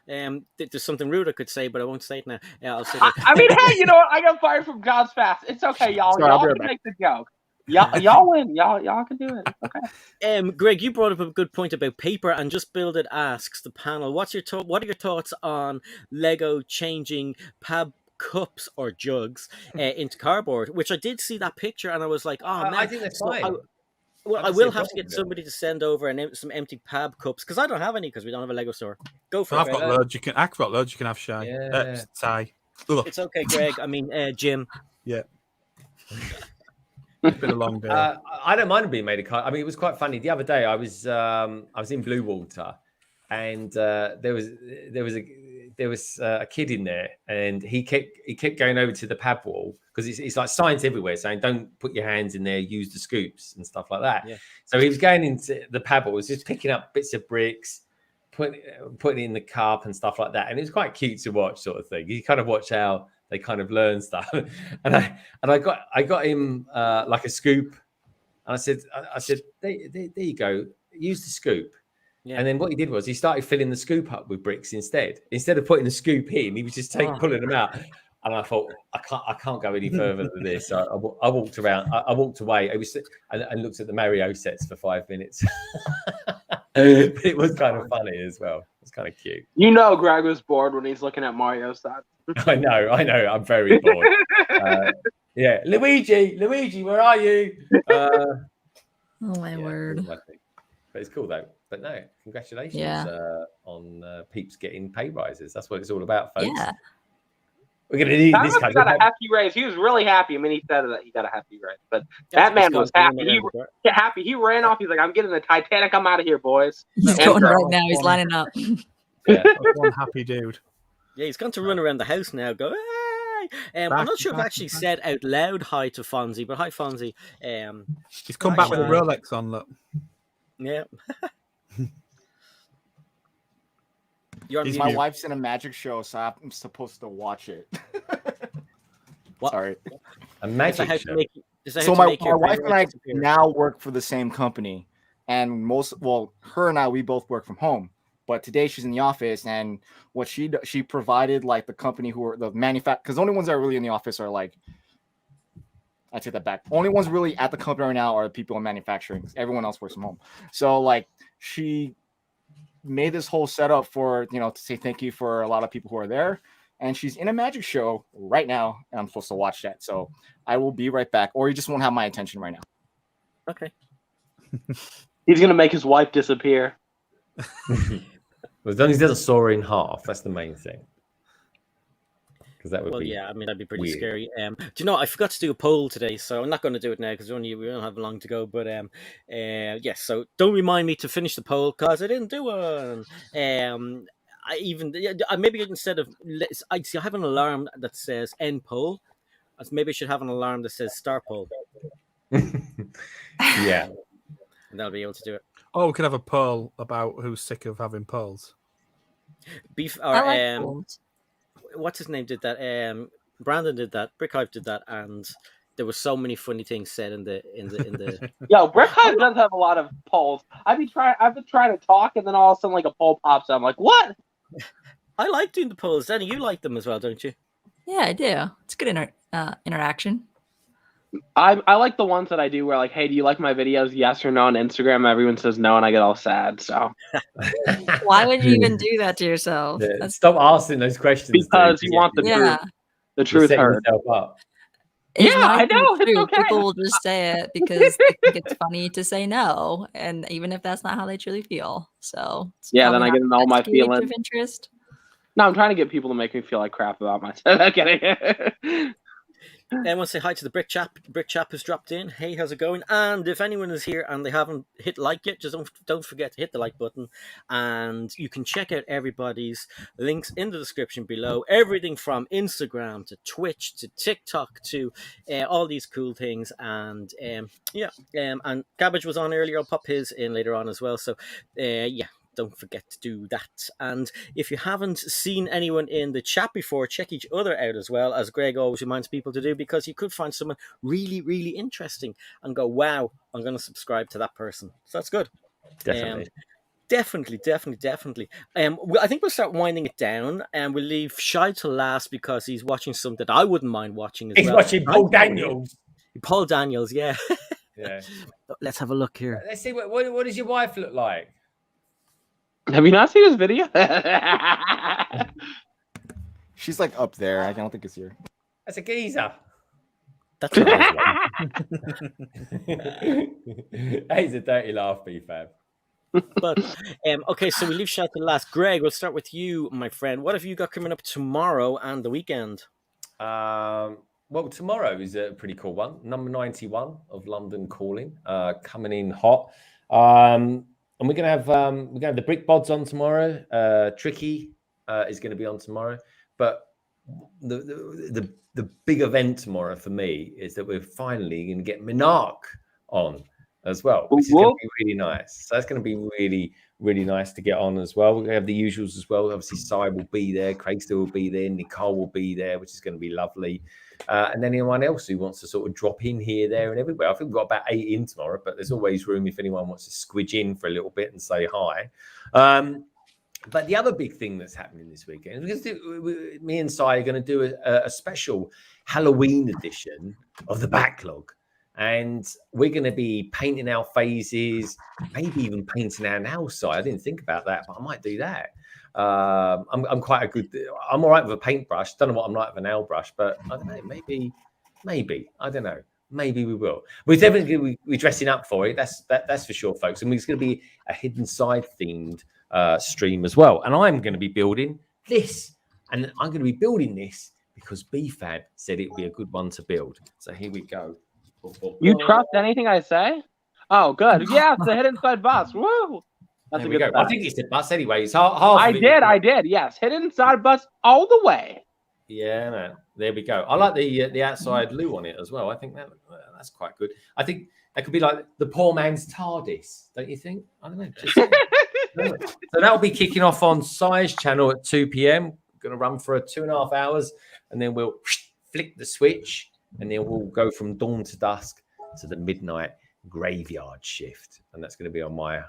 There's something rude I could say, but I won't say it now. Yeah, I'll say that. I mean, hey, you know what? I got fired from jobs fast. It's okay, y'all. Sorry, y'all can make the joke. Y'all win. Y'all can do it. Okay. Greg, you brought up a good point about paper, and Just Build It asks the panel, what are your thoughts on Lego changing PAB cups or jugs into cardboard? Which I did see that picture, and I was like, oh man, I think that's fine. I will have to get somebody to send over some empty PAB cups, because I don't have any, because we don't have a Lego store. Go for it. I've got loads. I've got loads. You can have Shy. Ty. It's okay, Greg. I mean, Jim. Yeah. It's been a long day. I don't mind being made a card. I mean, it was quite funny. The other day, I was in Blue Water, and there was a kid in there, and he kept going over to the pad wall, because it's like signs everywhere saying don't put your hands in there, use the scoops and stuff like that. Yeah. So he was going into the pad wall, was just picking up bits of bricks, putting it in the cup and stuff like that, and it was quite cute to watch, sort of thing. You kind of watch how they kind of learn stuff. And I got him like a scoop, and I said, there you go, use the scoop. Yeah. And then what he did was he started filling the scoop up with bricks instead of putting the scoop in. He was just pulling them out. And I thought, I can't go any further than this. So I walked around. I walked away. I was and looked at the Mario sets for 5 minutes. But it was kind of funny as well. It was kind of cute. You know, Greg was bored when he's looking at Mario sets. I know. I'm very bored. Yeah, Luigi, where are you? Oh my word! But it's cool though. But no, congratulations on peeps getting pay rises. That's what it's all about, folks. Yeah. We're going to need this kind got a hefty raise. He was really happy. I mean, he said that he got a hefty raise, but that man was happy. He ran off. He's like, I'm getting the Titanic. I'm out of here, boys. He's going right now. He's lining up. Yeah, one happy dude. Yeah, he's going to run around the house now. Go, hey! I'm not sure if I actually said out loud hi to Fonzie, but hi, Fonzie. He's come back with a Rolex on, look. Yeah. My wife's in a magic show, so I'm supposed to watch it. Sorry. A magic show? So my wife and I now work for the same company. And her and I, we both work from home. But today she's in the office, and what she provided, like, the company who are the because the only ones that are really in the office are, like, I take that back. Only ones really at the company right now are the people in manufacturing. Everyone else works from home. So, like, she made this whole setup for, to say thank you for a lot of people who are there. And she's in a magic show right now, and I'm supposed to watch that. So I will be right back, or you just won't have my attention right now. Okay. He's going to make his wife disappear. As long as he doesn't saw her in half, that's the main thing. Because that would be yeah, I mean, that'd be pretty weird. Scary. Do you know, I forgot to do a poll today, so I'm not going to do it now because we don't have long to go. But yes, so don't remind me to finish the poll because I didn't do one. Maybe instead of I have an alarm that says end poll. Maybe I should have an alarm that says start poll. Yeah, and that'll be able to do it. Oh, we could have a poll about who's sick of having polls. What's his name did that? Brandon did that. Brickhive did that, and there were so many funny things said in the. Yo, Brickhive does have a lot of polls. I've been trying to talk, and then all of a sudden, like, a poll pops up. I'm like, what? I like doing the polls. Danny, you like them as well, don't you? Yeah, I do. It's good interaction. I like the ones that I do where like, hey, do you like my videos? Yes or no on Instagram. Everyone says no, and I get all sad. So Why would you even do that to yourself? Yeah, stop asking those questions. because dude. you want the truth. Yeah. The You're truth setting hurt. yourself up. It Yeah, might I be know, it's true. okay. People will just say it because they think it's funny to say no, and even if that's not how they truly feel. So it's Yeah, then probably I not get in the all my best gauge feelings. of interest. No, I'm trying to get people to make me feel like crap about myself. I'm kidding. Anyone say hi to the Brick Chap? Brick Chap has dropped in. Hey, how's it going? And if anyone is here and they haven't hit like yet, just don't forget to hit the like button. And you can check out everybody's links in the description below. Everything from Instagram to Twitch to TikTok to all these cool things. And and Cabbage was on earlier. I'll pop his in later on as well. So yeah. Don't forget to do that. And if you haven't seen anyone in the chat before, check each other out as well, as Greg always reminds people to do, because you could find someone really, really interesting and go, wow, I'm going to subscribe to that person. So that's good. Definitely. Definitely. I think we'll start winding it down, and we'll leave Shy to last because he's watching something that I wouldn't mind watching as He's well. watching Paul Daniels. Paul Daniels, yeah. Yeah. Let's have a look here. Let's see what does your wife look like? Have you not seen his video? She's like up there. I don't think it's here. That's a geezer. That's what I That is a dirty laugh, BFAB. But okay, so we leave Shy to last. Greg, we'll start with you, my friend. What have you got coming up tomorrow and the weekend? Well, tomorrow is a pretty cool one. Number 91 of London Calling, coming in hot. And we're gonna have the Brick Bods on tomorrow. Tricky is going to be on tomorrow. But the big event tomorrow for me is that we're finally going to get Minark on as well, which is going to be really nice. So that's going to be really, really nice to get on as well. We're going to have the usuals as well. Obviously, Cy will be there, Craig still will be there, Nicole will be there, which is going to be lovely. And then anyone else who wants to sort of drop in here, there, and everywhere. I think we've got about 8 in tomorrow, but there's always room if anyone wants to squidge in for a little bit and say hi. But the other big thing that's happening this weekend, because me and Cy are going to do a special Halloween edition of the backlog. And we're going to be painting our faces, maybe even painting our nail side. I didn't think about that, but I might do that. I'm quite a good. I'm all right with a paintbrush. Don't know what I'm like with a nail brush, but I don't know. Maybe. I don't know. Maybe we will. We're definitely going to be dressing up for it. That's for sure, folks. And it's going to be a hidden side themed stream as well. And I'm going to be building this, and I'm going to be building this because BFAB said it would be a good one to build. So here we go. You trust anything I say? Oh, good. Yeah, it's the hidden side bus. Woo! That's there a we good go. I think it's the bus anyway. It's half of it. I did. Yes, hidden side bus all the way. Yeah, no. There we go. I like the outside loo on it as well. I think that's quite good. I think that could be like the poor man's TARDIS, don't you think? I don't know. So that'll be kicking off on Cy's channel at 2 p.m. Going to run for 2.5 hours, and then we'll flick the switch, and then we'll go from dawn to dusk to the midnight graveyard shift, and that's going to be on my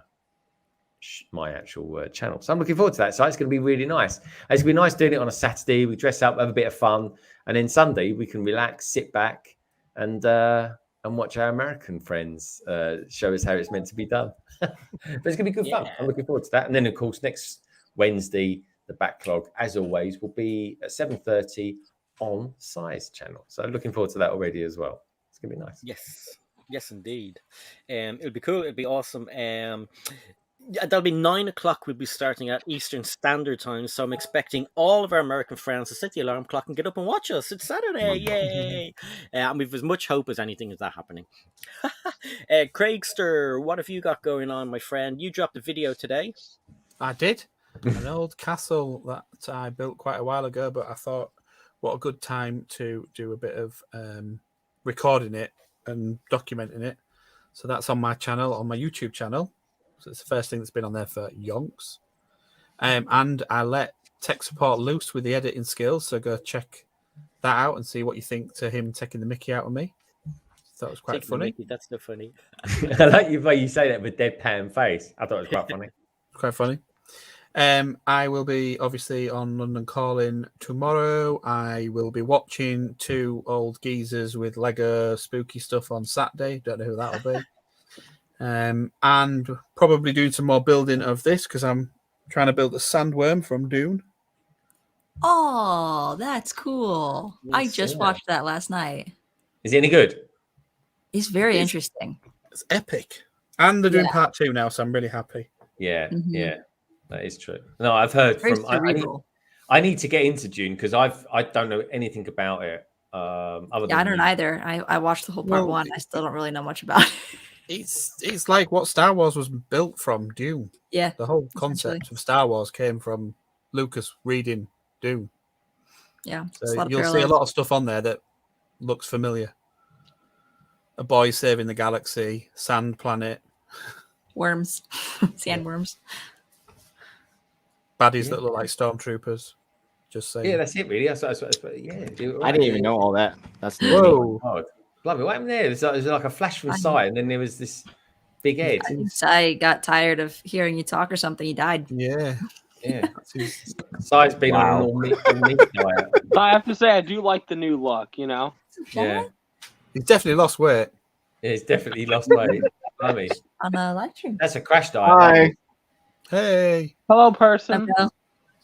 actual channel. So I'm looking forward to that. So it's going to be really nice. It's going to be nice doing it on a Saturday. We dress up, have a bit of fun, and then Sunday we can relax, sit back, and watch our American friends show us how it's meant to be done. But it's going to be good fun. I'm looking forward to that. And then, of course, next Wednesday, the backlog, as always, will be at 7:30 on Cy's channel. So looking forward to that already as well. It's going to be nice. Yes, indeed. It'll be cool. It'll be awesome. That'll be 9 o'clock. We'll be starting at Eastern Standard Time. So I'm expecting all of our American friends to set the alarm clock and get up and watch us. It's Saturday. Yay. And we've as much hope as anything is that happening. Craigster, what have you got going on, my friend? You dropped a video today. I did. An old castle that I built quite a while ago, but I thought, what a good time to do a bit of recording it and documenting it. So that's on my channel, on my YouTube channel. So it's the first thing that's been on there for yonks. And I let tech support loose with the editing skills. So go check that out and see what you think to him taking the mickey out of me. Thought it was quite funny. That's so funny. I like you say that with deadpan face. I thought it was quite funny. Quite funny. I will be obviously on London Calling tomorrow. I will be watching two old geezers with Lego spooky stuff on Saturday. Don't know who that'll be. And probably doing some more building of this because I'm trying to build a sandworm from Dune. Oh, that's cool. I just watched that last night. Is he any good? He's very interesting. It's epic. And they're doing part 2 now, so I'm really happy. Yeah, yeah, that is true. No, I've heard from. I need to get into Dune because I don't know anything about it. Other than I don't either. I watched the whole part 1. I still don't really know much about it. It's like what Star Wars was built from, Dune. Yeah, the whole concept of Star Wars came from Lucas reading Dune. Yeah, so you'll see a lot of stuff on there that looks familiar. A boy saving the galaxy, sand planet, worms, sandworms, baddies that look like stormtroopers. Just saying. Yeah, that's it, really. That's yeah. I didn't even know all that. That's whoa. Blimey, what happened there? It was like a flash from Sai, and then there was this big head. I think Sai got tired of hearing you talk or something. He died. Yeah. Yeah. Sai's been on an all meat diet. I have to say, I do like the new look, you know? Yeah. He's definitely lost weight. Yeah, he's definitely lost weight. Blimey. On a live stream. That's a crash diet. Hi. Hey. Hello, person.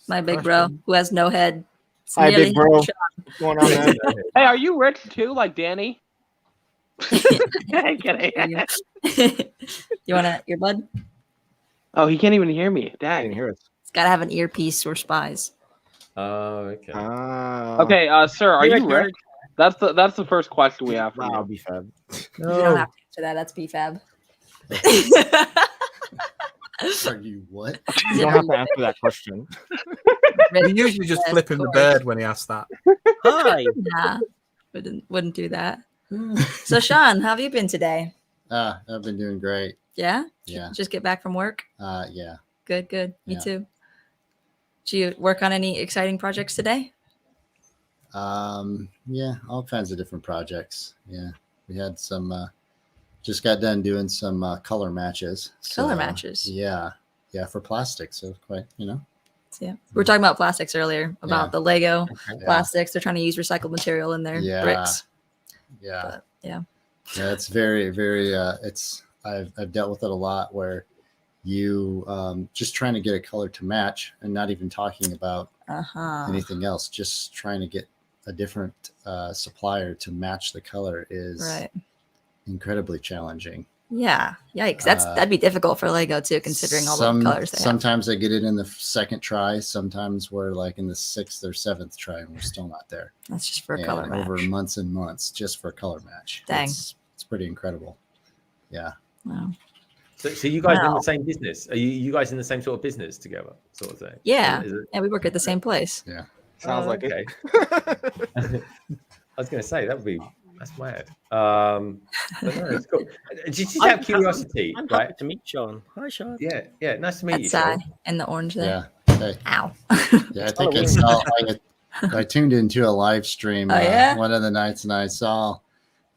My big bro who has no head. It's Hi, big bro. What's going on, man? Hey, are you rich too, like Danny? You want an earbud? Oh, he can't even hear me. I Dang. didn't hear it. It's got to have an earpiece or spies. Oh, okay. Okay, sir, are you rich? That's the first question we have for you. BFAB. No. You don't have to answer that. That's BFAB. Are you what? You don't have to answer that question. We usually just flip him the bird when he asks that. Hi. Nah, wouldn't do that. So, Sean, how have you been today? I've been doing great. Yeah? Yeah. Just get back from work? Yeah. Good. Me Yeah. too. Did you work on any exciting projects today? Yeah, all kinds of different projects. Yeah. We had some just got done doing some color matches. Color matches. Yeah. Yeah, for plastic. So quite, Yeah. We were talking about plastics earlier, about the Lego plastics. They're trying to use recycled material in their bricks. Yeah. But, yeah, it's very, very I've dealt with it a lot where you just trying to get a color to match and not even talking about anything else, just trying to get a different supplier to match the color is incredibly challenging. Yeah. Yikes. That'd be difficult for Lego too, considering all the colors they have. Sometimes I get it in the second try. Sometimes we're like in the 6th or 7th try and we're still not there. That's just for a color match. Over months and months just for a color match. Dang. It's pretty incredible. Yeah. Wow. So you guys in the same business? Are you guys in the same sort of business together, sort of thing? Yeah. Yeah, we work at the same place. Yeah. Sounds like it. I was going to say that's mad. But no, it's cool. Just out of curiosity, I'm happy to meet Sean. Hi, Sean. Yeah, nice to meet you. That's in the orange there. Yeah. Hey. Ow. Yeah, I think I tuned into a live stream one of the nights and I saw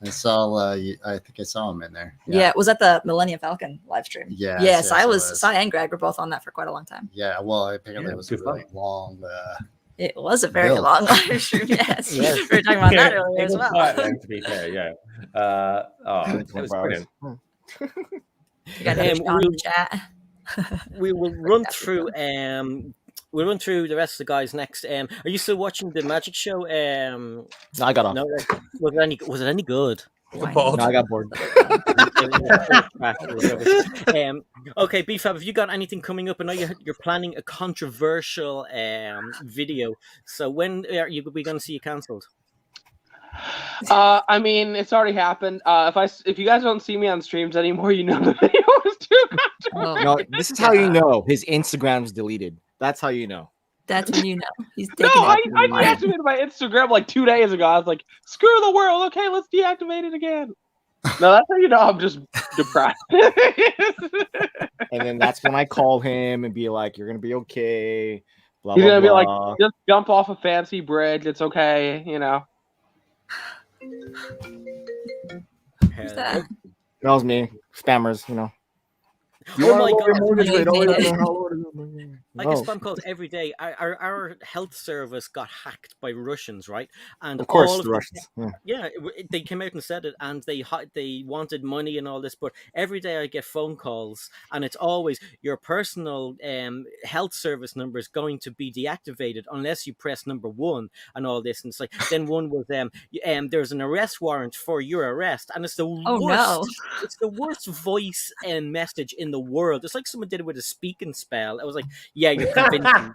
I think I saw him in there. Yeah, was that the Millennium Falcon live stream? Yeah. Yes, Sai and Greg were both on that for quite a long time. Yeah, well, apparently it was a really long. It was a very long live stream. Yes, we were talking about that earlier as well. To be fair, yeah. It was brilliant. You got Sean in the chat. We will run through. We'll run through the rest of the guys next. Are you still watching the Magic Show? I got off. No, was it any good? No, I got bored. Okay, BFAB, have you got anything coming up? I know you're planning a controversial video. So when are you going to see it cancelled? I mean, it's already happened. If you guys don't see me on streams anymore, you know the video was too controversial. No, this is how you know his Instagram's deleted. That's how you know. That's when you know he's No, taking I deactivated my Instagram like 2 days ago. I was like, screw the world. Okay, let's deactivate it again. No, that's how you know I'm just depressed. And then that's when I call him and be like, "You're gonna be okay." Blah, He's blah, gonna be blah. like, just jump off a fancy bridge. It's okay, you know. Who's that? That was me. Spammers, you know. Oh my god! I get spam calls every day. Our health service got hacked by Russians, right? And Of course, all of the Russians. Yeah. they came out and said it, and they wanted money and all this. But every day I get phone calls, and it's always your personal health service number is going to be deactivated unless you press number 1 and all this. And it's like then one was there's an arrest warrant for your arrest, and it's the worst. It's the worst voice and message in the world. It's like someone did it with a speaking spell. I was like, yeah, you're convincing.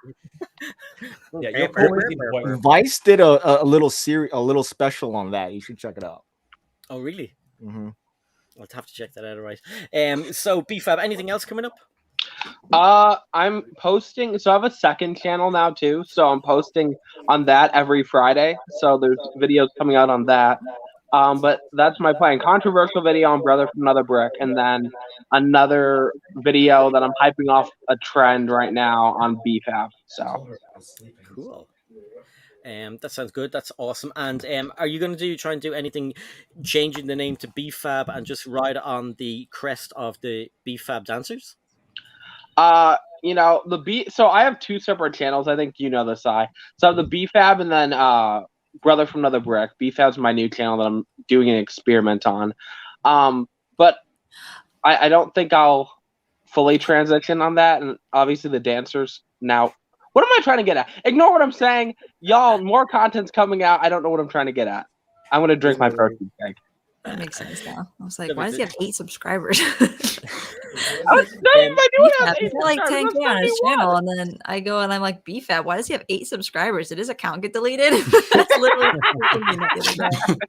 Yeah, Vice did a little little special on that. You should check it out. Oh, really? Mm-hmm. I'll have to check that out. All right. So BFAB, anything else coming up? I'm posting. So I have a second channel now too. So I'm posting on that every Friday. So there's videos coming out on that. But that's my plan. Controversial video on Brother from Another Brick, and then another video that I'm hyping off a trend right now on BFAB. So cool. That sounds good. That's awesome. And are you going to try and do anything, changing the name to BFAB and just ride on the crest of the BFAB dancers? You know, so I have 2 separate channels. I think you know this, I. So I have the BFAB and then Brother from Another Brick. BFAB's my new channel that I'm doing an experiment on. But I don't think I'll fully transition on that. And obviously the dancers now. What am I trying to get at? Ignore what I'm saying. Y'all, more content's coming out. I don't know what I'm trying to get at. I'm going to drink my protein shake. That makes sense now. I was like, why does he have 8 subscribers? I He's got like 10K on his channel, and then I go and I'm like, BFAB, why does he have 8 subscribers? Did his account get deleted? That's literally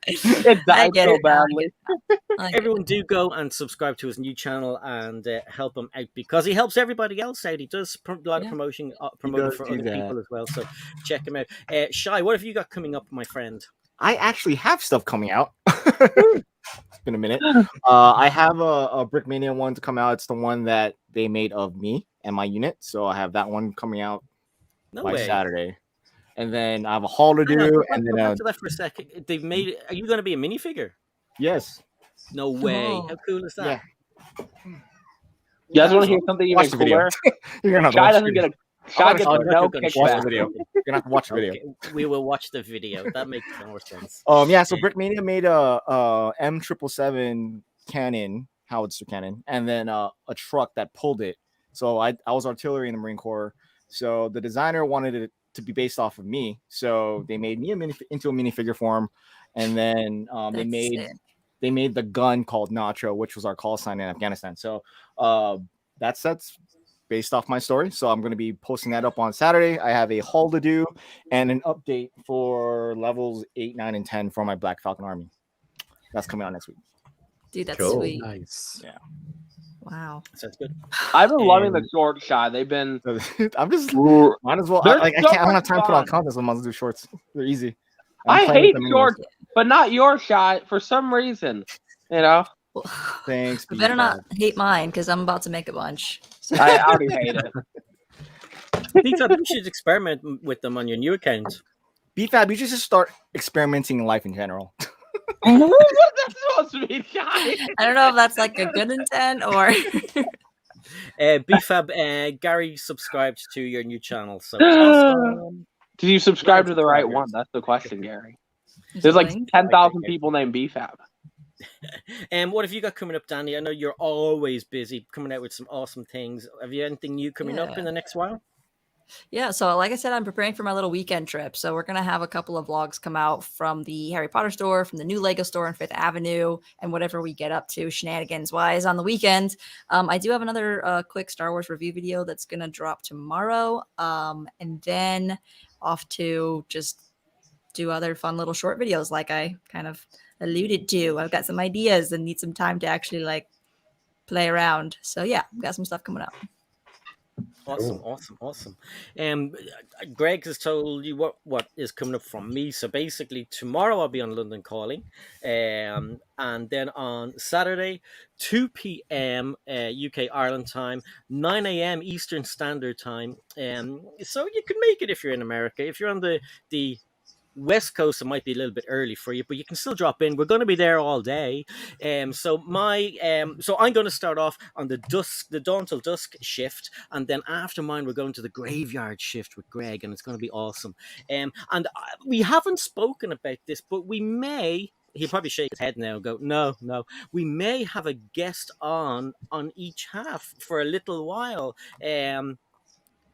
it died so badly. Everyone do go and subscribe to his new channel and help him out, because he helps everybody else out. He does a lot of promoting for other people as well. So check him out. Shy, what have you got coming up, my friend? I actually have stuff coming out. It's been a minute. I have a Brickmania one to come out. It's the one that they made of me and my unit. So I have that one coming out by Saturday. And then I have a haul to do. And then after that for a second, they've made. Are you going to be a minifigure? Yes. No way. How cool is that? Yeah. You guys want to hear something even cooler? You're gonna Shy doesn't get a. Shy gets no kickback. Watch the video. You're gonna have to watch the video. Okay. We will watch the video. That makes more sense. Yeah. So Brickmania made a M777 cannon, howitzer cannon, and then a truck that pulled it. So I was artillery in the Marine Corps. So the designer wanted it to be based off of me. So they made me into a minifigure form, and then they made the gun called Nacho, which was our call sign in Afghanistan. So that set's based off my story. So I'm going to be posting that up on Saturday. I have a haul to do and an update for levels 8, 9, and 10 for my Black Falcon army. That's coming out next week. Dude, that's sweet. Nice. Yeah. Wow. Sounds good. I've been loving the short, Shy. They've been. I'm just. Might as well. I don't have time to put on content, so I must do shorts. They're easy. I hate shorts, but not your Shy for some reason. You know. Thanks. You better not hate mine, because I'm about to make a bunch. So. I already hate it. BFAB, you should experiment with them on your new account. BFAB, you should just start experimenting in life in general. What's that supposed to be, Shy? I don't know if that's like a good intent or. BFAB, Gary subscribed to your new channel. So did you subscribe to the right one? That's the question, Gary. There's like 10,000 people named BFAB. And what have you got coming up, Danny? I know you're always busy coming out with some awesome things. Have you anything new coming up in the next while? Yeah, so like I said, I'm preparing for my little weekend trip. So we're going to have a couple of vlogs come out from the Harry Potter store, from the new Lego store on 5th Avenue, and whatever we get up to shenanigans-wise on the weekend. I do have another quick Star Wars review video that's going to drop tomorrow. And then off to just do other fun little short videos like I kind of alluded to. I've got some ideas and need some time to actually like play around. So yeah, I've got some stuff coming up. Awesome. Greg has told you what is coming up from me. So basically tomorrow I'll be on London Calling, and then on Saturday 2 p.m. UK Ireland time, 9 a.m. Eastern Standard Time. So you can make it if you're in America. If you're on the West Coast, it might be a little bit early for you, but you can still drop in. We're going to be there all day. So I'm going to start off on the dawn till dusk shift, and then after mine, we're going to the graveyard shift with Greg, and it's going to be awesome. We haven't spoken about this, but we may. He'll probably shake his head now and go, no. We may have a guest on each half for a little while.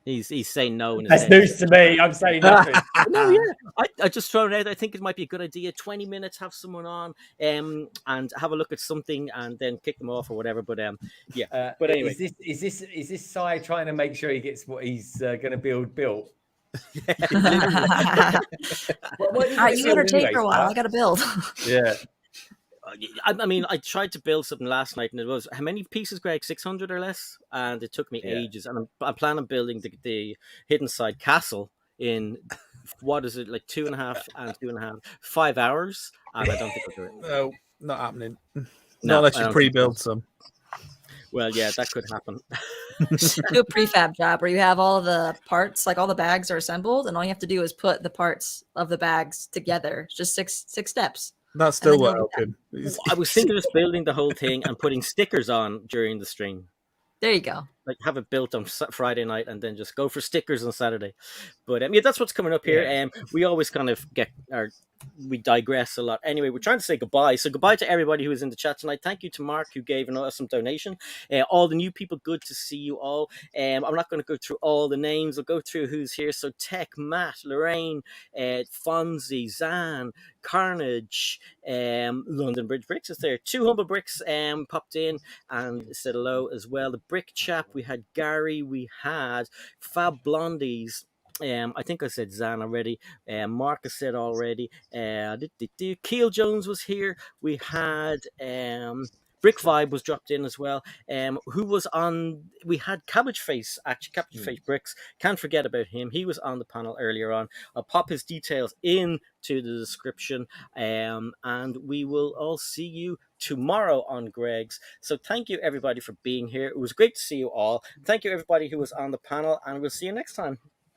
He's saying no. In his That's head. news to me. I'm saying nothing. No, yeah. I just thrown it out. I think it might be a good idea. 20 minutes, have someone on, and have a look at something, and then kick them off or whatever. But yeah. But anyway, is this Sai trying to make sure he gets what he's going to build built? All right, you entertain for a while. I got to build. Yeah. I mean, I tried to build something last night, and it was, how many pieces, Greg? 600 or less? And it took me ages. And I'm planning on building the Hidden Side Castle in, what is it, like 2.5 and 5 hours? And I don't think I'll do it. No, not happening. No, not unless you pre-build some. Well, yeah, that could happen. Do a prefab job where you have all the parts, like all the bags are assembled, and all you have to do is put the parts of the bags together. It's just six steps. That's still what helping. I was thinking of just building the whole thing and putting stickers on during the stream. There you go. Like have it built on Friday night and then just go for stickers on Saturday. But yeah, that's what's coming up here. We always kind of we digress a lot. Anyway, we're trying to say goodbye. So goodbye to everybody who was in the chat tonight. Thank you to Mark who gave an awesome donation. All the new people, good to see you all. I'm not going to go through all the names. I'll go through who's here. So Tech, Matt, Lorraine, Fonzie, Zan, Carnage, London Bridge Bricks is there. 2 Humble Bricks popped in and said hello as well. The Brick Chap, we had Gary, we had Fab Blondies. I think I said Zan already. Marcus said already. Keel Jones was here. We had Brick Vibe was dropped in as well. Who was on? We had CABBAGEFACE, actually, CABBAGEFACE Bricks. Can't forget about him. He was on the panel earlier on. I'll pop his details into the description, and we will all see you tomorrow on Greg's. So thank you everybody for being here. It was great to see you all. Thank you everybody who was on the panel, and we'll see you next time.